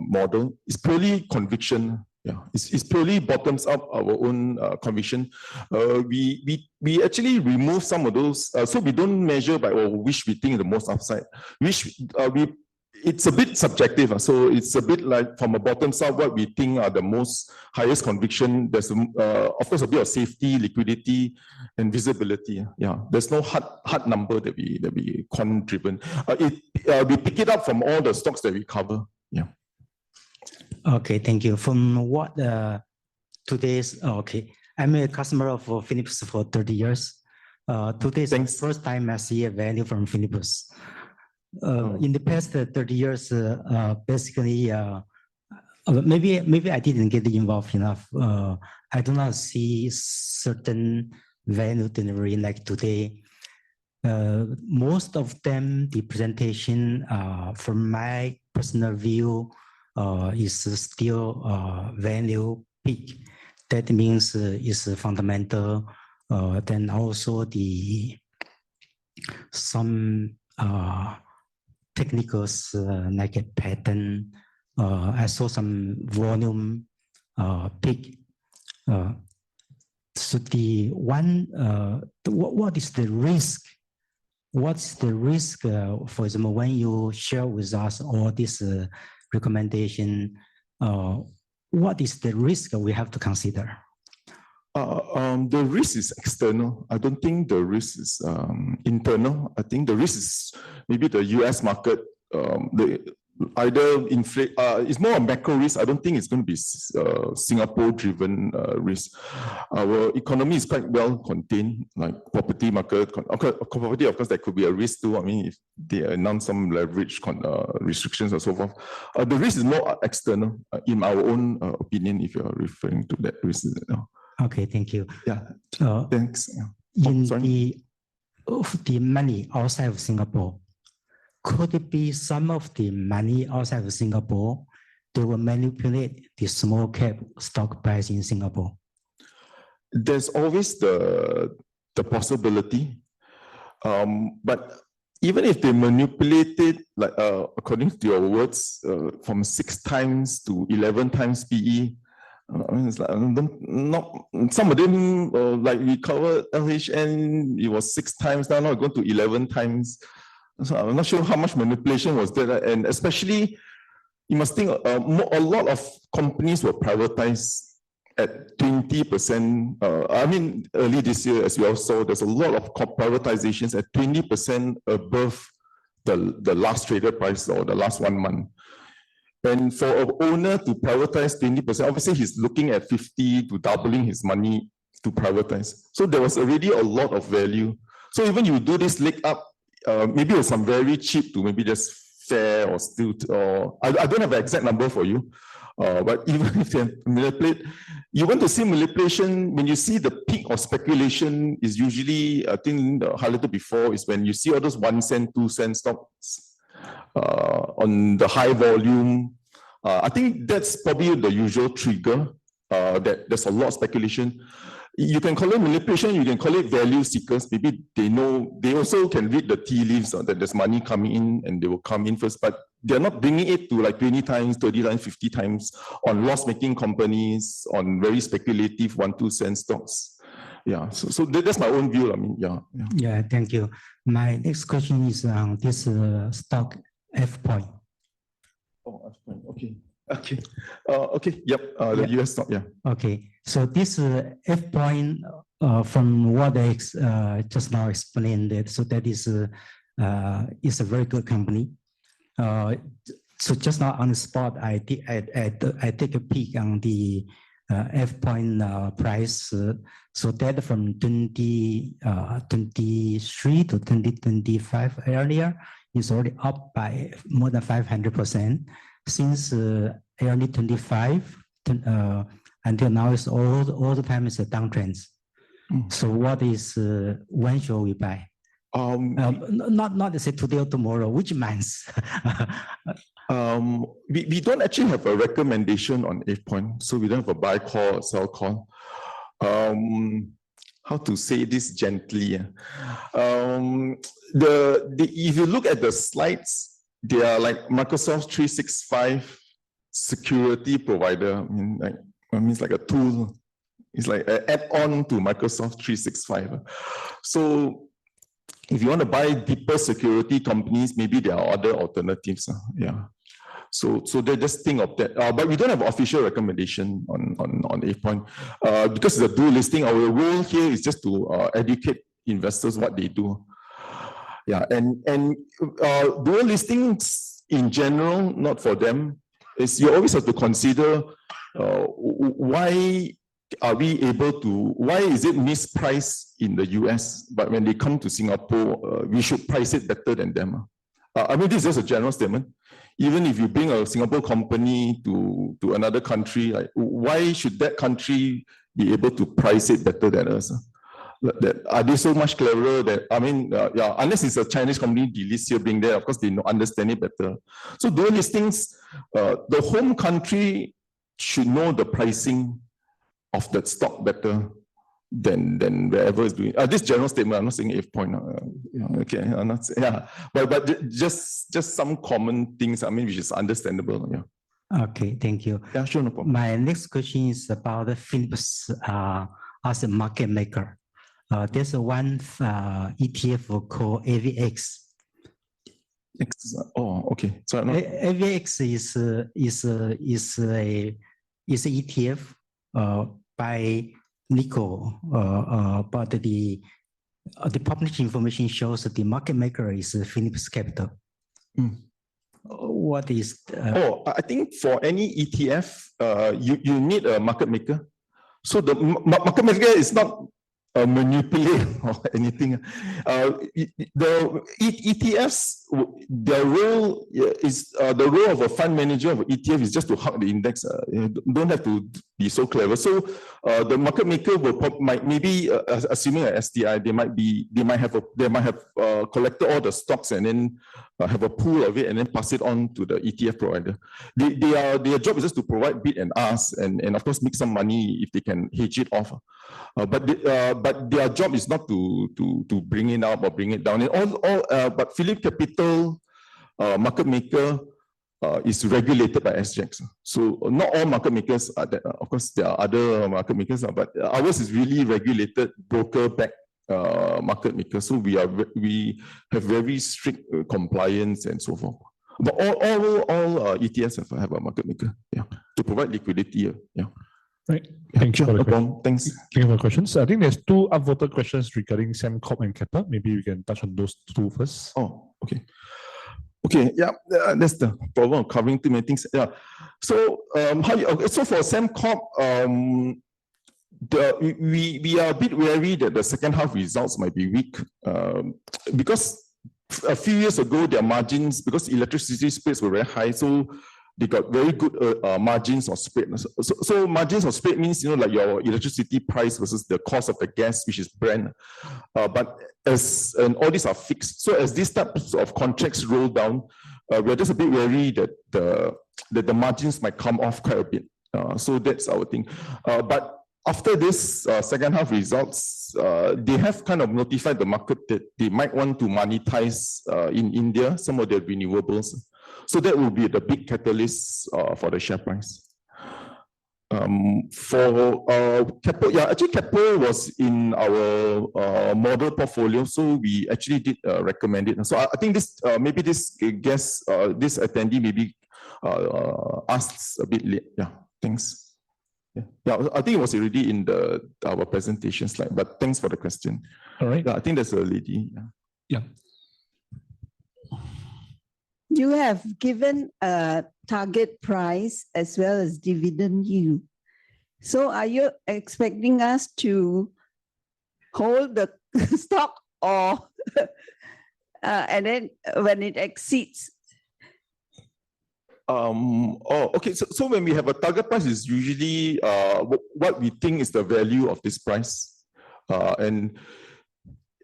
model. It's purely conviction. Yeah, it's purely bottoms up our own conviction. We actually remove some of those, so we don't measure by which we think is the most upside. It's a bit subjective, so it's a bit like from a bottoms up what we think are the most highest conviction. There's of course a bit of safety, liquidity, and visibility. Yeah, there's no hard number that we quant driven. We pick it up from all the stocks that we cover. Yeah. Okay, thank you. From what today's I'm a customer of Philips for 30 years. Today's the first time I see a value from Philips. In the past 30 years, basically Maybe I didn't get involved enough. I do not see certain value delivery like today. Most of them, the presentation, from my personal view, is still value peak. That means is fundamental. Then also some technicals like a pattern. I saw some volume peak. So the one, what is the risk? What's the risk, for example, when you share with us all this recommendation, what is the risk we have to consider? The risk is external. I don't think the risk is internal. I think the risk is maybe the US market. It's more a macro risk. I don't think it's going to be Singapore-driven risk. Our economy is quite well contained, like property market. Property, of course, there could be a risk too. I mean, if they announce some leverage restrictions and so forth. The risk is more external, in our own opinion, if you're referring to that risk. Okay, thank you. Yeah, thanks. In the money outside of Singapore, could it be some of the money outside of Singapore, they will manipulate the small cap stock price in Singapore? There's always the possibility. But even if they manipulate it, like according to your words, from 6 times to 11 times PE, it's like, some of them, like we covered LHN, it was 6 times, now going to 11 times. So I'm not sure how much manipulation was there. And especially, you must think a lot of companies were privatized at 20%. I mean, early this year, as you all saw, there's a lot of privatizations at 20% above the last traded price or the last 1 month. And for an owner to privatize 20%, obviously he's looking at 50 to doubling his money to privatize. So there was already a lot of value. So even you do this leg up, maybe it was some very cheap to maybe just fair or still, or I don't have an exact number for you, but even if they manipulate, you want to see manipulation when you see the peak of speculation is usually, I think highlighted before, is when you see all those 1 cent, 2 cent stocks on the high volume. I think that's probably the usual trigger, that there's a lot of speculation. You can call it manipulation, you can call it value seekers. Maybe they know, they also can read the tea leaves that there's money coming in and they will come in first, but they're not bringing it to like 20 times, 30 times, 50 times on loss-making companies, on very speculative 1, 2 cent stocks. Yeah, so that's my own view. I mean, Yeah, thank you. My next question is on this stock F-point. Oh, F-point, okay. Okay, yep, the US stock, yeah. Okay, so this F-point, from what I just now explained, so that is a very good company. So just now on the spot, I take a peek on the F-point price. So that from 2023 to 2025 earlier is already up by more than 500%. Since early 25 until now, it's all the time is a downtrend. So what is when shall we buy? Not say today or tomorrow. Which months? We don't actually have a recommendation on F-point, so we don't have a buy call or sell call. How to say this gently? If you look at the slides, they are like Microsoft 365 security provider. I mean, it's like a tool. It's like an add-on to Microsoft 365. So if you want to buy deeper security companies, maybe there are other alternatives. Yeah. So they just think of that. But we don't have official recommendation on F-point because it's a dual listing. Our role here is just to educate investors what they do. Yeah, and dual listings in general, not for them, is you always have to consider why is it mispriced in the US, but when they come to Singapore, we should price it better than them. I mean, this is just a general statement. even if you bring a Singapore company to another country, like, why should that country be able to price it better than us? Are they so much cleverer that, I mean, yeah, unless it's a Chinese company delisted here, being there, of course, they understand it better. So doing these things, the home country should know the pricing of that stock better than wherever is doing. This general statement, I'm not saying if point. Okay, I'm not saying, yeah, but just some common things, I mean, which is understandable. Yeah. Okay, thank you. Yeah, sure, no problem. My next question is about the Philips as a market maker. There's one ETF called AVX. Oh, okay. So AVX is a ETF by Nico, but the published information shows that the market maker is PhillipCapital. What is? I think for any ETF, you need a market maker. So the market maker is not manipulate or anything. The ETFs, their role is the role of a fund manager of an ETF is just to hug the index. Don't have to be so clever. So the market maker might maybe assuming an STI, they might have collected all the stocks and then have a pool of it and then pass it on to the ETF provider. Their job is just to provide bid and ask and of course make some money if they can hedge it off. But their job is not to bring it up or bring it down. And but PhillipCapital market maker is regulated by SGX. So not all market makers are that. Of course, there are other market makers, but ours is really regulated broker-backed market maker. So we have very strict compliance and so forth. But all ETFs have a market maker, yeah, to provide liquidity. Yeah. Right. Thank you for the question. Thanks. Thank you for the questions. I think there's two upvoted questions regarding Sembcorp and Kappa. Maybe we can touch on those two first. Oh, okay. Okay, yeah, that's the problem of covering too many things. Yeah. So so for Sembcorp, we are a bit wary that the second half results might be weak because a few years ago their margins, because electricity spreads were very high, so they got very good margins or spread. So margins or spread means, like your electricity price versus the cost of the gas, which is Brent. And all these are fixed. So as these types of contracts roll down, we're just a bit wary that the margins might come off quite a bit. So that's our thing. But after this second half results, they have kind of notified the market that they might want to monetize in India some of their renewables. So that will be the big catalyst for the share price. For Keppel, yeah, actually Keppel was in our model portfolio, so we actually did recommend it. So I think this maybe this guest, this attendee maybe asked a bit late. Yeah, thanks. Yeah, I think it was already in our presentation slide, but thanks for the question. All right. Yeah, I think there's a lady. Yeah. You have given a target price as well as dividend yield. So are you expecting us to hold the stock or and then when it exceeds? Okay. So when we have a target price, is usually what we think is the value of this price, and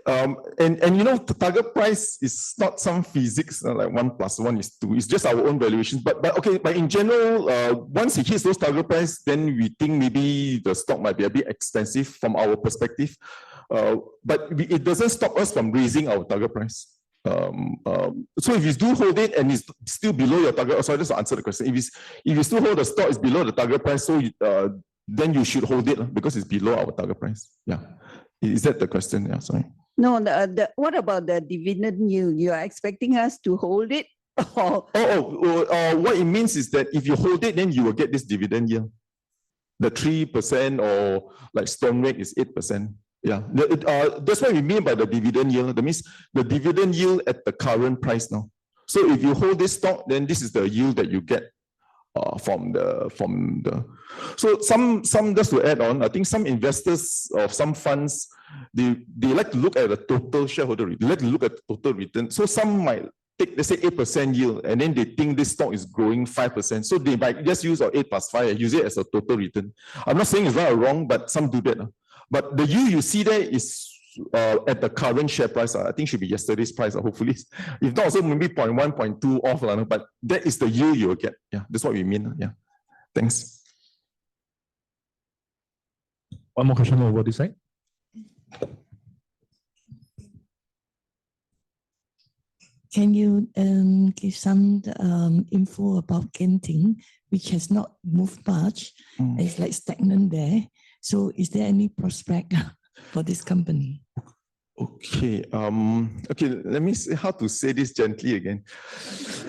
the target price is not some physics like 1 + 1 = 2. It's just our own valuations. But in general, once it hits those target price, then we think maybe the stock might be a bit expensive from our perspective. But it doesn't stop us from raising our target price. So if you do hold it and it's still below your target, sorry, just to answer the question. If you still hold the stock, it's below the target price, so then you should hold it because it's below our target price. Yeah. Is that the question? Yeah, sorry. No, what about the dividend yield? You are expecting us to hold it? What it means is that if you hold it, then you will get this dividend yield. The 3% or like Stone rate is 8%. Yeah, that's what we mean by the dividend yield. That means the dividend yield at the current price now. So if you hold this stock, then this is the yield that you get from the. So some just to add on, I think some investors of some funds, they like to look at the total shareholder return. They like to look at the total return. So some might take, let's say 8% yield, and then they think this stock is growing 5%. So they might just use our 8 plus 5 and use it as a total return. I'm not saying it's right or wrong, but some do that. But the yield you see there is at the current share price. I think should be yesterday's price, hopefully. If not, also maybe 0.1, 0.2 off, but that is the yield you'll get. Yeah, that's what we mean. Yeah, thanks. One more question over this side. Can you give some info about Genting, which has not moved much? It's like stagnant there. So is there any prospect for this company? Okay. Okay. Let me see how to say this gently again.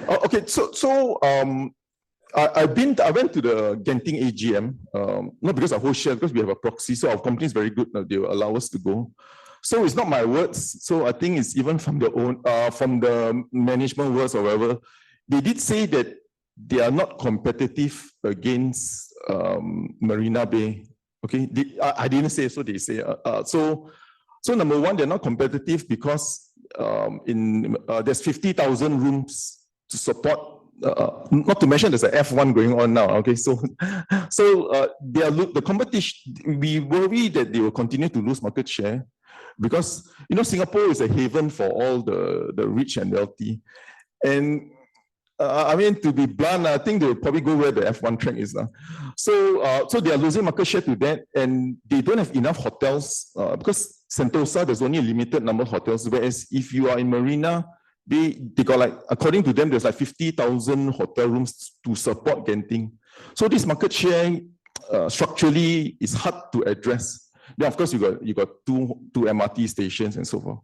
Okay. I went to the Genting AGM, not because I hold share, because we have a proxy. So our company is very good. They will allow us to go. So it's not my words. So I think it's even from the management words or whatever. They did say that they are not competitive against Marina Bay. Okay, I didn't say so. They say so. Number one, they're not competitive because there's 50,000 rooms to support. Not to mention there's an F1 going on now. Okay, the competition. We worry that they will continue to lose market share because Singapore is a haven for all the rich and wealthy, and I mean, to be blunt, I think they'll probably go where the F1 track is. So they are losing market share to that, and they don't have enough hotels because Sentosa, there's only a limited number of hotels. Whereas if you are in Marina, they got according to them, there's 50,000 hotel rooms to support Genting. So this market share structurally is hard to address. Then of course you got two MRT stations and so forth.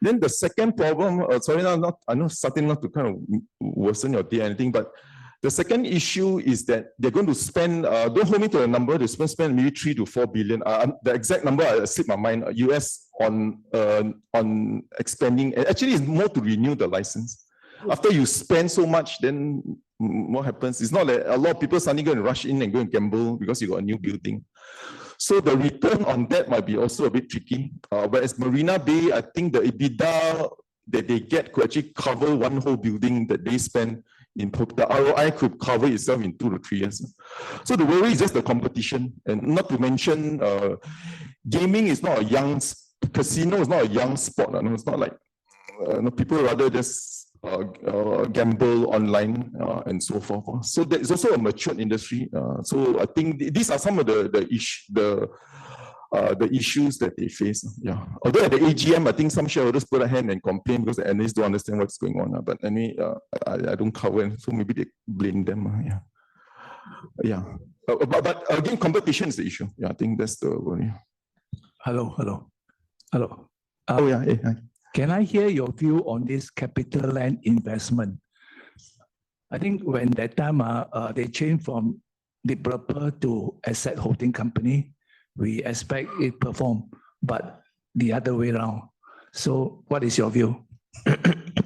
Then the second problem, sorry, I know something not to kind of worsen your day or anything, but the second issue is that they're going to spend, don't hold me to a number, they spend maybe 3 to 4 billion. The exact number slipped my mind, US on expanding. Actually, it's more to renew the license. After you spend so much, then what happens? It's not that a lot of people suddenly going to rush in and go and gamble because you got a new building. So the return on that might be also a bit tricky. Whereas Marina Bay, I think the EBITDA that they get could actually cover one whole building that they spend. The ROI could cover itself in 2 to 3 years. So the worry is just the competition, and not to mention gaming is not a young, casino is not a young sport. It's not like people rather just gamble online and so forth. So there is also a mature industry. So I think these are some of the issues that they face. Yeah. Although at the AGM, I think some shareholders put a hand and complain because the analysts don't understand what's going on. But anyway, I don't cover, so maybe they blame them. Yeah. Yeah. But again, competition is the issue. Yeah, I think that's the worry. Hello. Oh yeah. Hey, hi. Can I hear your view on this capital land investment? I think when that time they changed from developer to asset holding company, we expect it perform, but the other way around. So what is your view?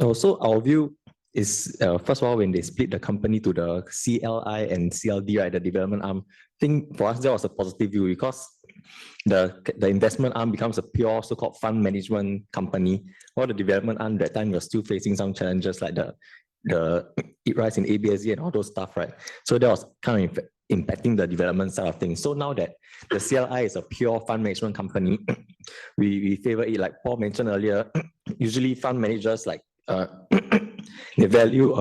Also, our view is, first of all, when they split the company to the CLI and CLD, right, the development arm, I think for us, that was a positive view because the investment arm becomes a pure so-called fund management company, while the development arm at that time was still facing some challenges like the rise in ABSD and all those stuff, right? So that was kind of impacting the development side of things. So now that the CLI is a pure fund management company, we favor it. Like Paul mentioned earlier, usually fund managers they value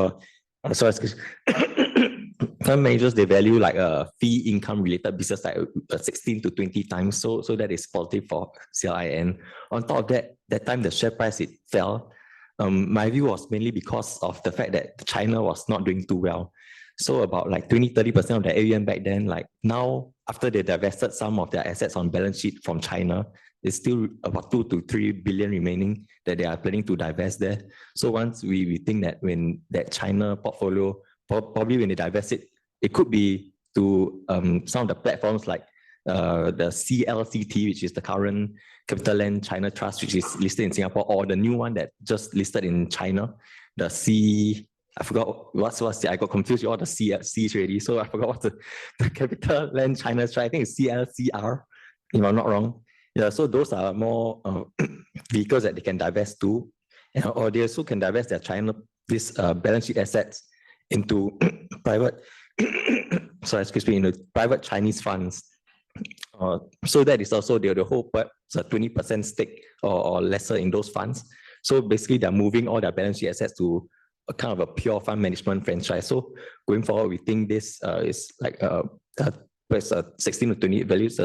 fund managers, they value like a fee income related business like 16 to 20 times. So that is positive for CLI. And on top of that time the share price it fell. My view was mainly because of the fact that China was not doing too well. So about like 20-30% of the AUM back then, like now after they divested some of their assets on balance sheet from China, it's still about 2 to 3 billion remaining that they are planning to divest there. So once we think that when that China portfolio, probably when they divest it, it could be to some of the platforms like the CLCT, which is the current Capital Land China Trust, which is listed in Singapore, or the new one that just listed in China, the I forgot what's I got confused with all the C's already, so I forgot what's the Capital Land China Trust. I think it's CLCR, if I'm not wrong. Yeah, so those are more vehicles that they can divest to. or they also can divest their China balance sheet assets into private into private Chinese funds. So that is also the whole perhaps a 20% stake or lesser in those funds. So basically, they're moving all their balance sheet assets to a kind of a pure fund management franchise. So going forward, we think this is like a 16 to 20 values.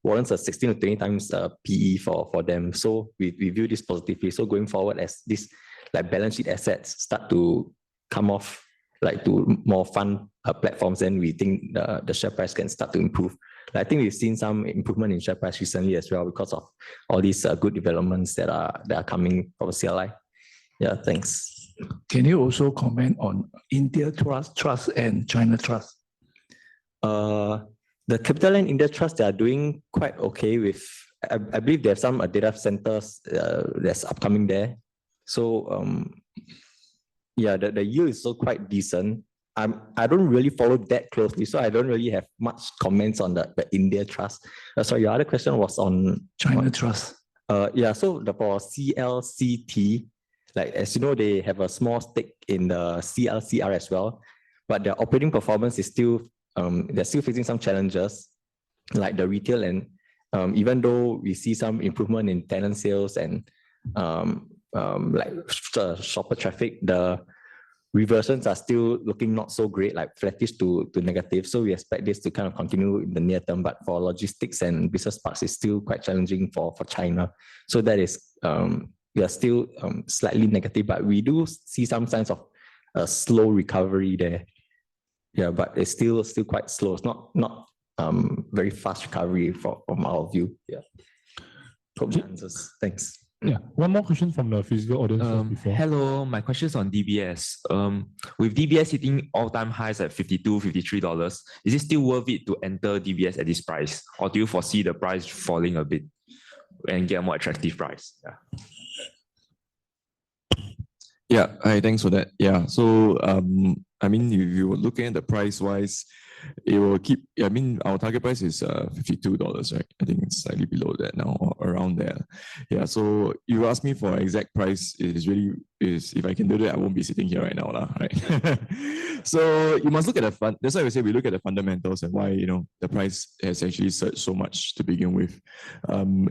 Warrants a 16 to 20 times PE for them. So we view this positively. So going forward, as these like balance sheet assets start to come off like to more fund platforms, then we think the share price can start to improve. I think we've seen some improvement in share price recently as well because of all these good developments that are coming from CLI. Yeah, thanks. Can you also comment on India Trust and China Trust? The CapitaLand India Trust, they are doing quite okay with, I believe they have some data centers that's upcoming there. So yeah, the yield is still quite decent. I don't really follow that closely, so I don't really have much comments on the India Trust. Sorry, your other question was on China Trust. Yeah, so for CLCT, like as you know, they have a small stake in the CLCR as well, but their operating performance is still they're still facing some challenges, like the retail, and even though we see some improvement in tenant sales and like shopper traffic, the reversions are still looking not so great, like flattish to negative. So we expect this to kind of continue in the near term, but for logistics and business parks, it's still quite challenging for China. So that is, we are still slightly negative, but we do see some signs of a slow recovery there. Yeah, but it's still quite slow. It's not very fast recovery from our view. Yeah. Hope that answers. Thanks. Yeah, one more question from the physical audience before. Hello, my question is on DBS. With DBS hitting all-time highs at $52, $53, is it still worth it to enter DBS at this price? Or do you foresee the price falling a bit and get a more attractive price? Yeah. Yeah, hi, thanks for that. Yeah, so I mean, if you were looking at the price wise, it will keep, I mean, our target price is $52, right? I think it's slightly below that now, or around there. Yeah, so you ask me for exact price, is if I can do that, I won't be sitting here right now, right? So you must look at the fund. That's why we say we look at the fundamentals and why, the price has actually surged so much to begin with.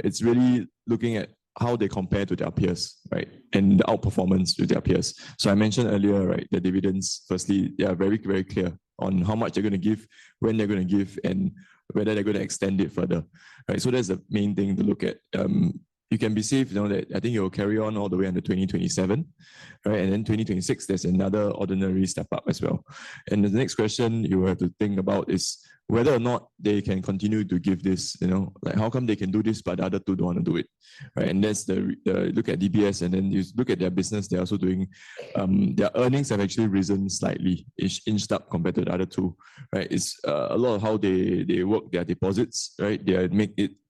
It's really looking at how they compare to their peers, right? And the outperformance with their peers. So I mentioned earlier, right, the dividends, firstly, they are very, very clear on how much they're going to give, when they're going to give, and whether they're going to extend it further, right? So that's the main thing to look at. You can be safe, that I think it will carry on all the way until 2027, right? And then 2026, there's another ordinary step up as well. And the next question you have to think about is whether or not they can continue to give this, like how come they can do this, but the other two don't want to do it, right? And that's the look at DBS, and then you look at their business, they're also doing, their earnings have actually risen slightly, inched up compared to the other two, right? It's a lot of how they work their deposits, right?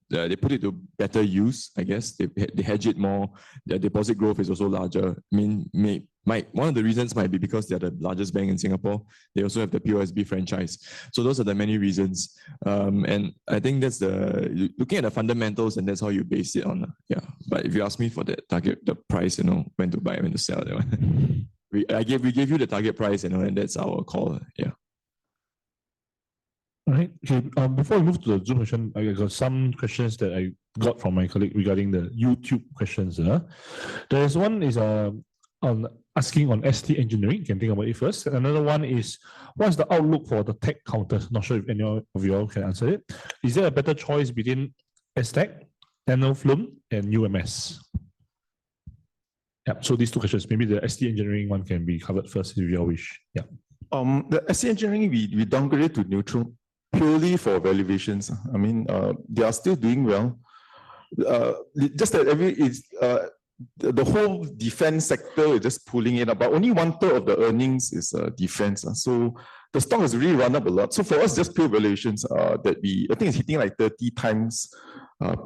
They put it to better use, I guess. They hedge it more. Their deposit growth is also larger. I mean, one of the reasons might be because they're the largest bank in Singapore. They also have the POSB franchise. So those are the many reasons. And I think that's looking at the fundamentals, and that's how you base it on. Yeah. But if you ask me for the target, the price, when to buy, when to sell, we gave you the target price, and that's our call. Yeah. All right. Okay. Before we move to the Zoom question, I got some questions that I got from my colleague regarding the YouTube questions. There's one is on asking on ST engineering. You can think about it first. Another one is, what's the outlook for the tech counters? Not sure if any of you all can answer it. Is there a better choice between STech, Flume, and UMS? Yeah. So these two questions, maybe the ST engineering one can be covered first if you all wish. Yeah. The ST engineering, we downgraded to neutral purely for valuations. I mean, they are still doing well. Just that the whole defense sector is just pulling it up, but only 1/3 of the earnings is defense. So the stock has really run up a lot. So for us, just pure valuations I think it's hitting like 30 times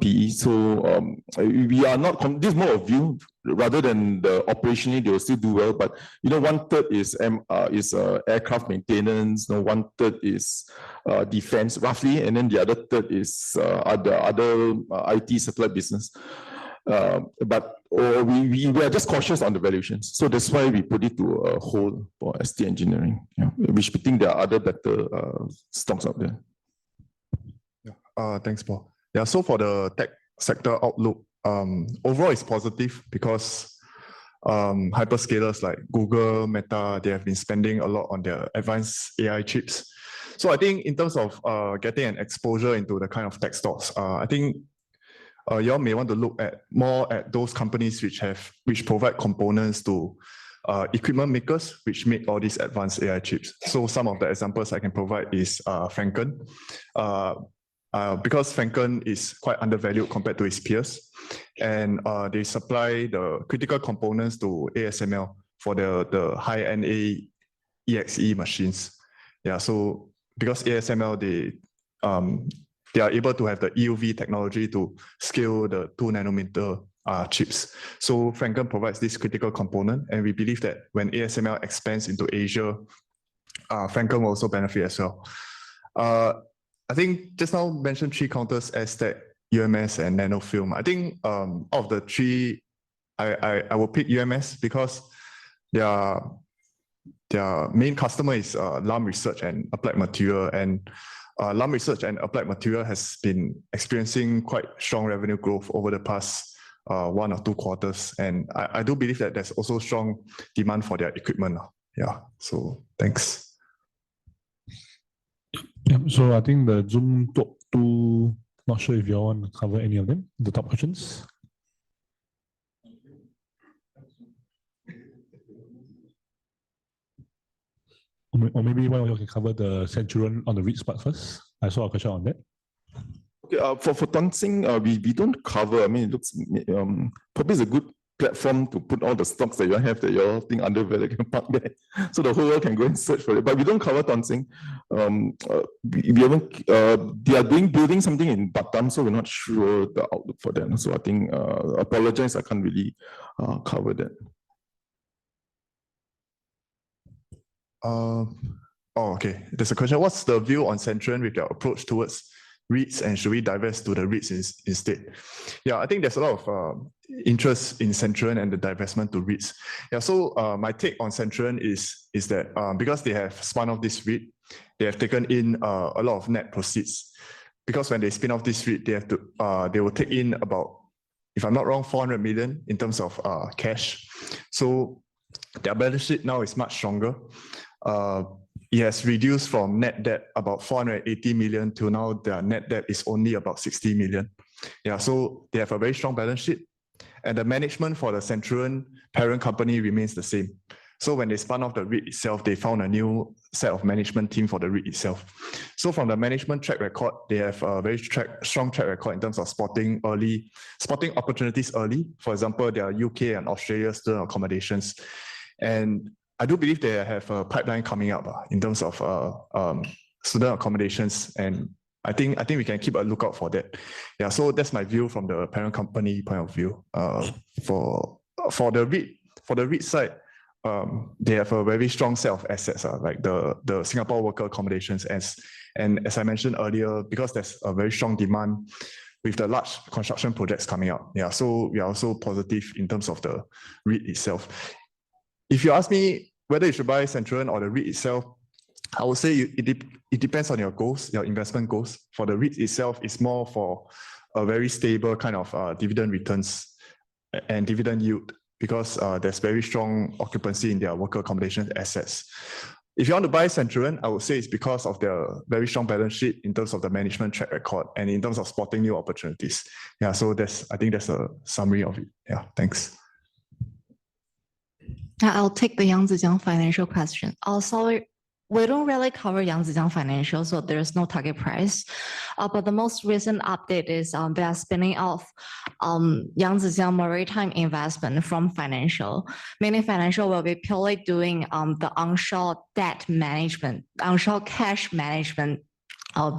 PE. So we are not, this is more of view rather than the operationally, they will still do well. But 1/3 is aircraft maintenance, 1/3 is defense roughly, and then the other third is other IT satellite business. Or we are just cautious on the valuations. So that's why we put it to a hold for ST Engineering, which we think there are other better stocks out there. Thanks, Paul. Yeah, so for the tech sector outlook, overall it's positive because hyperscalers like Google, Meta, they have been spending a lot on their advanced AI chips. So I think in terms of getting an exposure into the kind of tech stocks, I think you all may want to look at more at those companies which provide components to equipment makers which make all these advanced AI chips. So some of the examples I can provide is Franken. Because Franken is quite undervalued compared to its peers, and they supply the critical components to ASML for the high-end EXE machines. Yeah, so because ASML, they are able to have the EUV technology to scale the 2-nanometer chips. So Franken provides this critical component, and we believe that when ASML expands into Asia, Franken will also benefit as well. I think just now mentioned three counters, Aztec, UMS, and Nanofilm. I think out of the three, I will pick UMS because their main customer is Lam Research and Applied Material, and Lam Research and Applied Material has been experiencing quite strong revenue growth over the past 1 or 2 quarters, and I do believe that there's also strong demand for their equipment. Yeah, so thanks. Yeah, so I think the Zoom top 2, not sure if you all want to cover any of them, the top questions. Or maybe one of you can cover the Centurion on the REITs part first. I saw a question on that. Okay, for Tonsing, we don't cover. I mean, it looks probably is a good platform to put all the stocks that you have that you all think undervalued, can park there, so the whole world can go and search for it. But we don't cover Tonsing. We haven't. They are building something in Batam, so we're not sure the outlook for them. So I think apologize, I can't really cover that. Okay. There's a question. What's the view on Centurion with their approach towards REITs, and should we divest to the REITs instead? Yeah, I think there's a lot of interest in Centurion and the divestment to REITs. Yeah, so my take on Centurion is that because they have spun off this REIT, they have taken in a lot of net proceeds. Because when they spin off this REIT, they will take in about, if I'm not wrong, 400 million in terms of cash. So their balance sheet now is much stronger. It has reduced from net debt about 480 million to now their net debt is only about 60 million. Yeah, so they have a very strong balance sheet, and the management for the Centurion parent company remains the same. So when they spun off the REIT itself, they found a new set of management team for the REIT itself. So from the management track record, they have a very strong track record in terms of spotting opportunities early. For example, there are UK and Australia student accommodations, and I do believe they have a pipeline coming up in terms of student accommodations, and I think we can keep a lookout for that. Yeah, so that's my view from the parent company point of view. For the REIT side, they have a very strong set of assets, like the Singapore worker accommodations, and as I mentioned earlier, because there's a very strong demand with the large construction projects coming up. Yeah, so we are also positive in terms of the REIT itself. If you ask me whether you should buy Centurion or the REIT itself, I would say it depends on your goals, your investment goals. For the REIT itself, it's more for a very stable kind of dividend returns and dividend yield, because there's very strong occupancy in their worker accommodation assets. If you want to buy Centurion, I would say it's because of their very strong balance sheet in terms of the management track record and in terms of spotting new opportunities. Yeah, so I think that's a summary of it. Yeah, thanks. I'll take the Yang Zijiang financial question. Also, we don't really cover Yang Zijiang financial, so there's no target price. But the most recent update is they are spinning off Yang Zijiang Maritime Investment from financial. Meaning financial will be purely doing the onshore debt management, onshore cash management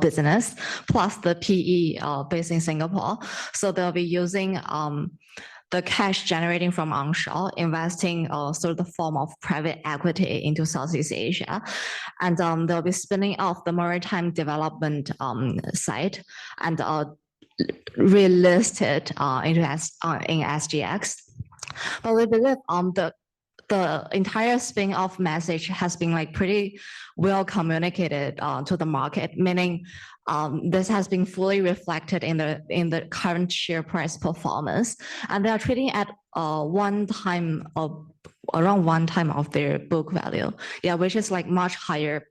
business, plus the PE based in Singapore. So they'll be using the cash generating from onshore, investing through the form of private equity into Southeast Asia. And they'll be spinning off the maritime development side. And relisted in SGX. But we believe the entire spin-off message has been like pretty well communicated to the market, meaning this has been fully reflected in the current share price performance, and they are trading at around 1 time of their book value, yeah, which is like much higher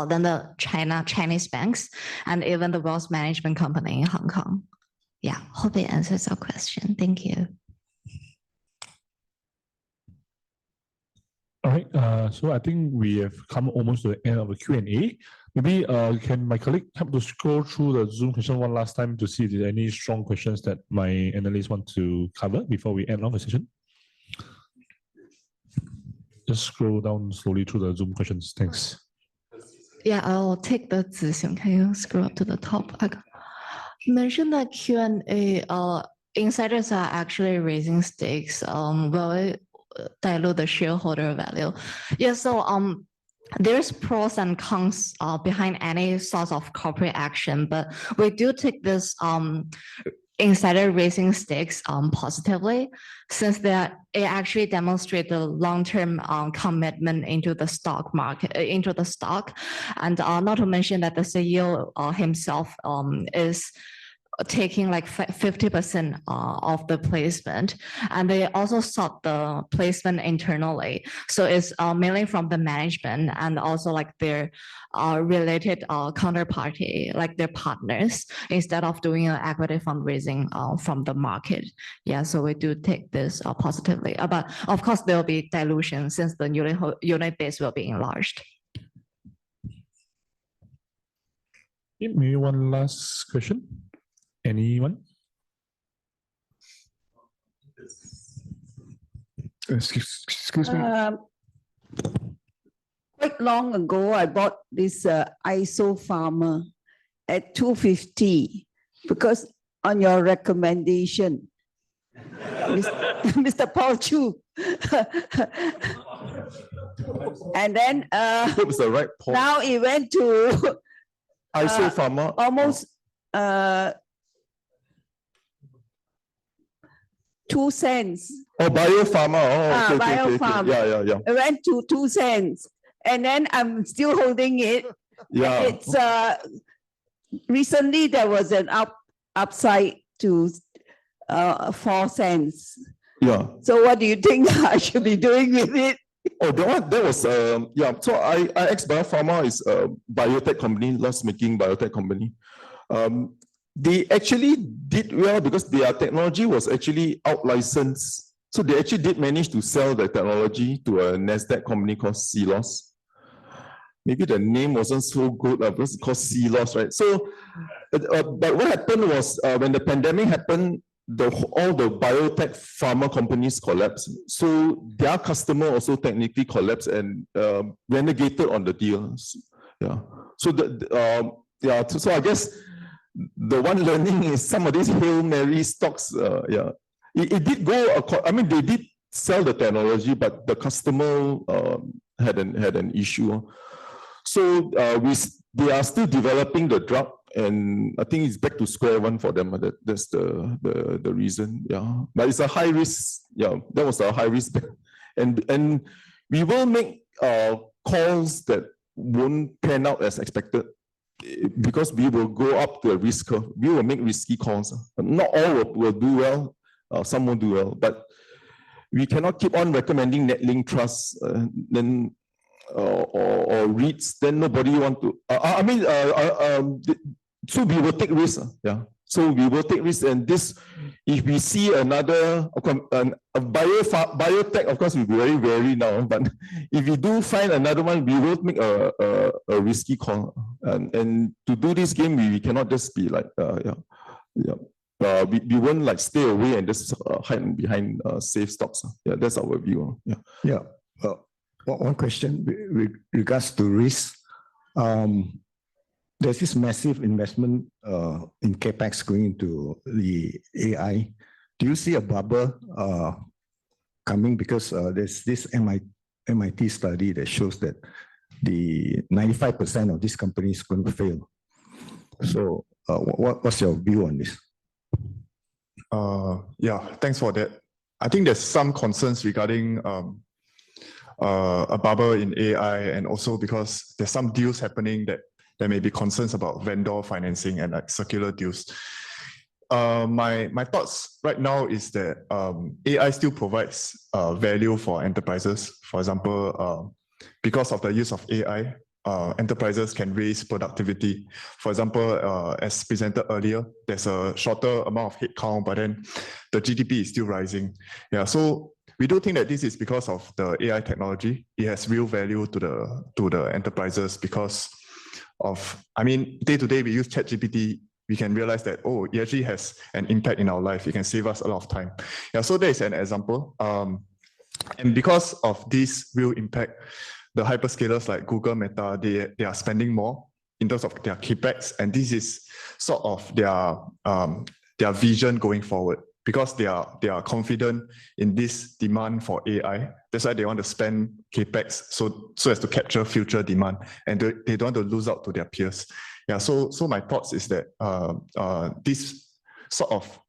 than the Chinese banks and even the wealth management company in Hong Kong. Yeah, hope it answers your question. Thank you. All right, so I think we have come almost to the end of the Q&A. Maybe can my colleague help to scroll through the Zoom question one last time to see if there's any strong questions that my analysts want to cover before we end off the session? Just scroll down slowly through the Zoom questions. Thanks. Yeah, I'll take the Zixing. Can you scroll up to the top? I mentioned that Q&A, insiders are actually raising stakes. Will it dilute the shareholder value? Yeah, so there's pros and cons behind any sort of corporate action, but we do take this insider raising stakes positively, since it actually demonstrates the long-term commitment into the stock market, into the stock, and not to mention that the CEO himself is taking like 50% of the placement, and they also sought the placement internally. So it's mainly from the management and also like their related counterparty, like their partners, instead of doing an equity fundraising from the market. Yeah, so we do take this positively. But of course, there will be dilution since the unit base will be enlarged. Maybe one last question. Anyone? Excuse me. Quite long ago, I bought this ISO farmer at 250 because on your recommendation, Mr. Paul Chu. And then It was the right point. now it went to ISO farmer. almost 2 cents. Oh, biopharma. Oh, okay, Biopharm. Yeah. It went to 2 cents. And then I'm still holding it. Yeah. It's recently there was an upside to 4 cents. Yeah. So what do you think I should be doing with it? Oh, that was yeah. So IX Biopharma is a biotech company, loss-making biotech company. They actually did well because their technology was actually out-licensed. So they actually did manage to sell the technology to a NASDAQ company called CLOS. Maybe the name wasn't so good because it's called CLOS, right? So, but what happened was when the pandemic happened, all the biotech pharma companies collapsed. So their customer also technically collapsed and renegated on the deals. Yeah. So so I guess the one learning is some of these Hail Mary stocks, yeah, it did go. I mean, they did sell the technology, but the customer had an issue. So they are still developing the drug, and I think it's back to square one for them. That's the reason. Yeah, but it's a high risk. Yeah, that was a high risk, and we will make calls that won't pan out as expected, because we will go up to a risk curve. We will make risky calls. Not all will do well. Some won't do well, but we cannot keep on recommending net link trusts then or REITs. Then nobody want to. I mean, so we will take risks. Yeah. So we will take risks, and this, if we see another a biotech, of course, we'll be very wary now. But if we do find another one, we will make a risky call. And to do this game, we cannot just be like, we won't like stay away and just hide behind safe stocks. Yeah, that's our view. Yeah. Yeah. One question with regards to risk. There's this massive investment in capex going into the AI. Do you see a bubble coming? Because there's this MIT study that shows that the 95% of these companies going to fail. So What's your view on this? Yeah, thanks for that. I think there's some concerns regarding a bubble in AI, and also because there's some deals happening that there may be concerns about vendor financing and like circular deals. My thoughts right now is that AI still provides value for enterprises. For example, because of the use of AI, enterprises can raise productivity. For example, as presented earlier, there's a shorter amount of headcount, but then the GDP is still rising. Yeah, so we do think that this is because of the AI technology. It has real value to the enterprises because of, I mean, day to day we use ChatGPT. We can realize that, oh, it actually has an impact in our life. It can save us a lot of time. Yeah, so there is an example. And because of this real impact, the hyperscalers like Google, Meta, they are spending more in terms of their capex, and this is sort of their vision going forward because they are confident in this demand for AI. That's why they want to spend capex so as to capture future demand, and they don't want to lose out to their peers. Yeah, so my thoughts is that this sort of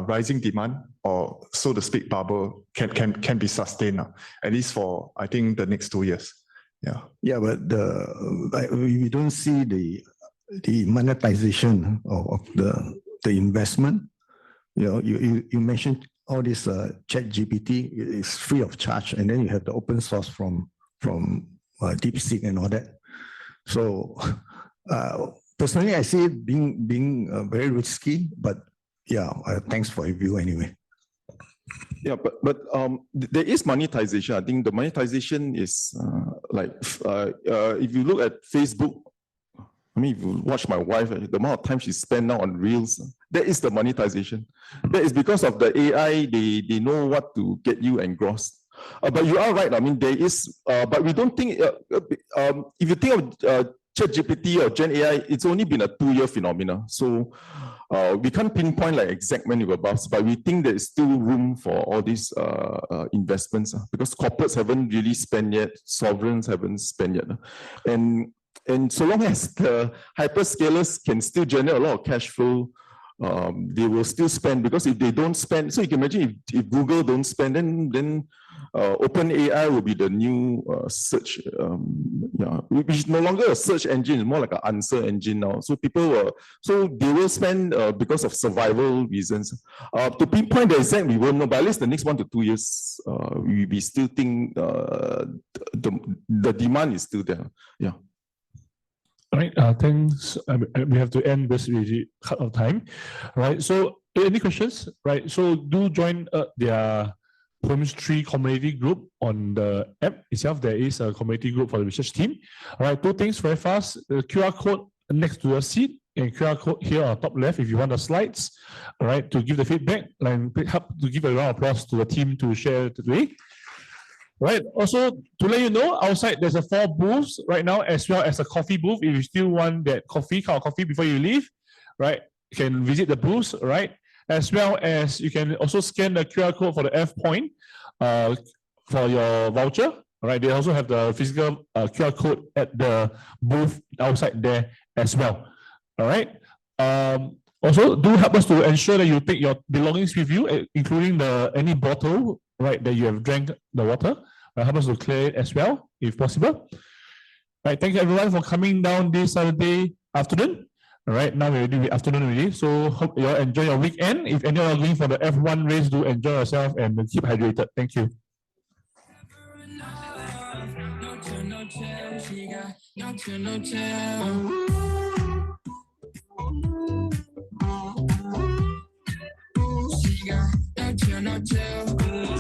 rising demand, or so to speak, bubble can be sustained, at least for I think the next 2 years. Yeah. Yeah, but we don't see the monetization of the investment. You know, you mentioned all this ChatGPT is free of charge, and then you have the open source from DeepSeek and all that. So personally, I see it being very risky, but yeah, thanks for your view anyway. Yeah, but there is monetization. I think the monetization is if you look at Facebook, I mean, if you watch my wife, the amount of time she spends now on Reels, that is the monetization. That is because of the AI, they know what to get you engrossed. But you are right. I mean, there is, but we don't think, if you think of ChatGPT or Gen AI, it's only been a 2-year phenomenon. So we can't pinpoint like exact when it will bust, but we think there is still room for all these investments because corporates haven't really spent yet, sovereigns haven't spent yet. And so long as the hyperscalers can still generate a lot of cash flow, they will still spend, because if they don't spend, so you can imagine if Google don't spend, then OpenAI will be the new search, which is no longer a search engine, it's more like an answer engine now. So they will spend because of survival reasons. To pinpoint the exact, we won't know, but at least the next 1 to 2 years, we still think the demand is still there. Yeah. All right, thanks. We have to end this really cut of time. Right, so any questions? Right, so do join their chemistry community group on the app itself. There is a community group for the research team. All right, 2 things very fast. The QR code next to your seat and QR code here on top left if you want the slides. All right, to give the feedback and help to give a round of applause to the team to share today. Right. Also, to let you know, outside there's a 4 booths right now, as well as a coffee booth. If you still want that cup of coffee before you leave, right, you can visit the booths, right? As well as you can also scan the QR code for the F point for your voucher. Right. They also have the physical QR code at the booth outside there as well. All right. Also, do help us to ensure that you take your belongings with you, including any bottle, right, that you have drank the water. Help us to clear it as well, if possible. Right, thank you everyone for coming down this Saturday afternoon. All right, now we're already afternoon already, so hope you all enjoy your weekend. If any of you are going for the F1 race, do enjoy yourself and keep hydrated. Thank you. She got no chill.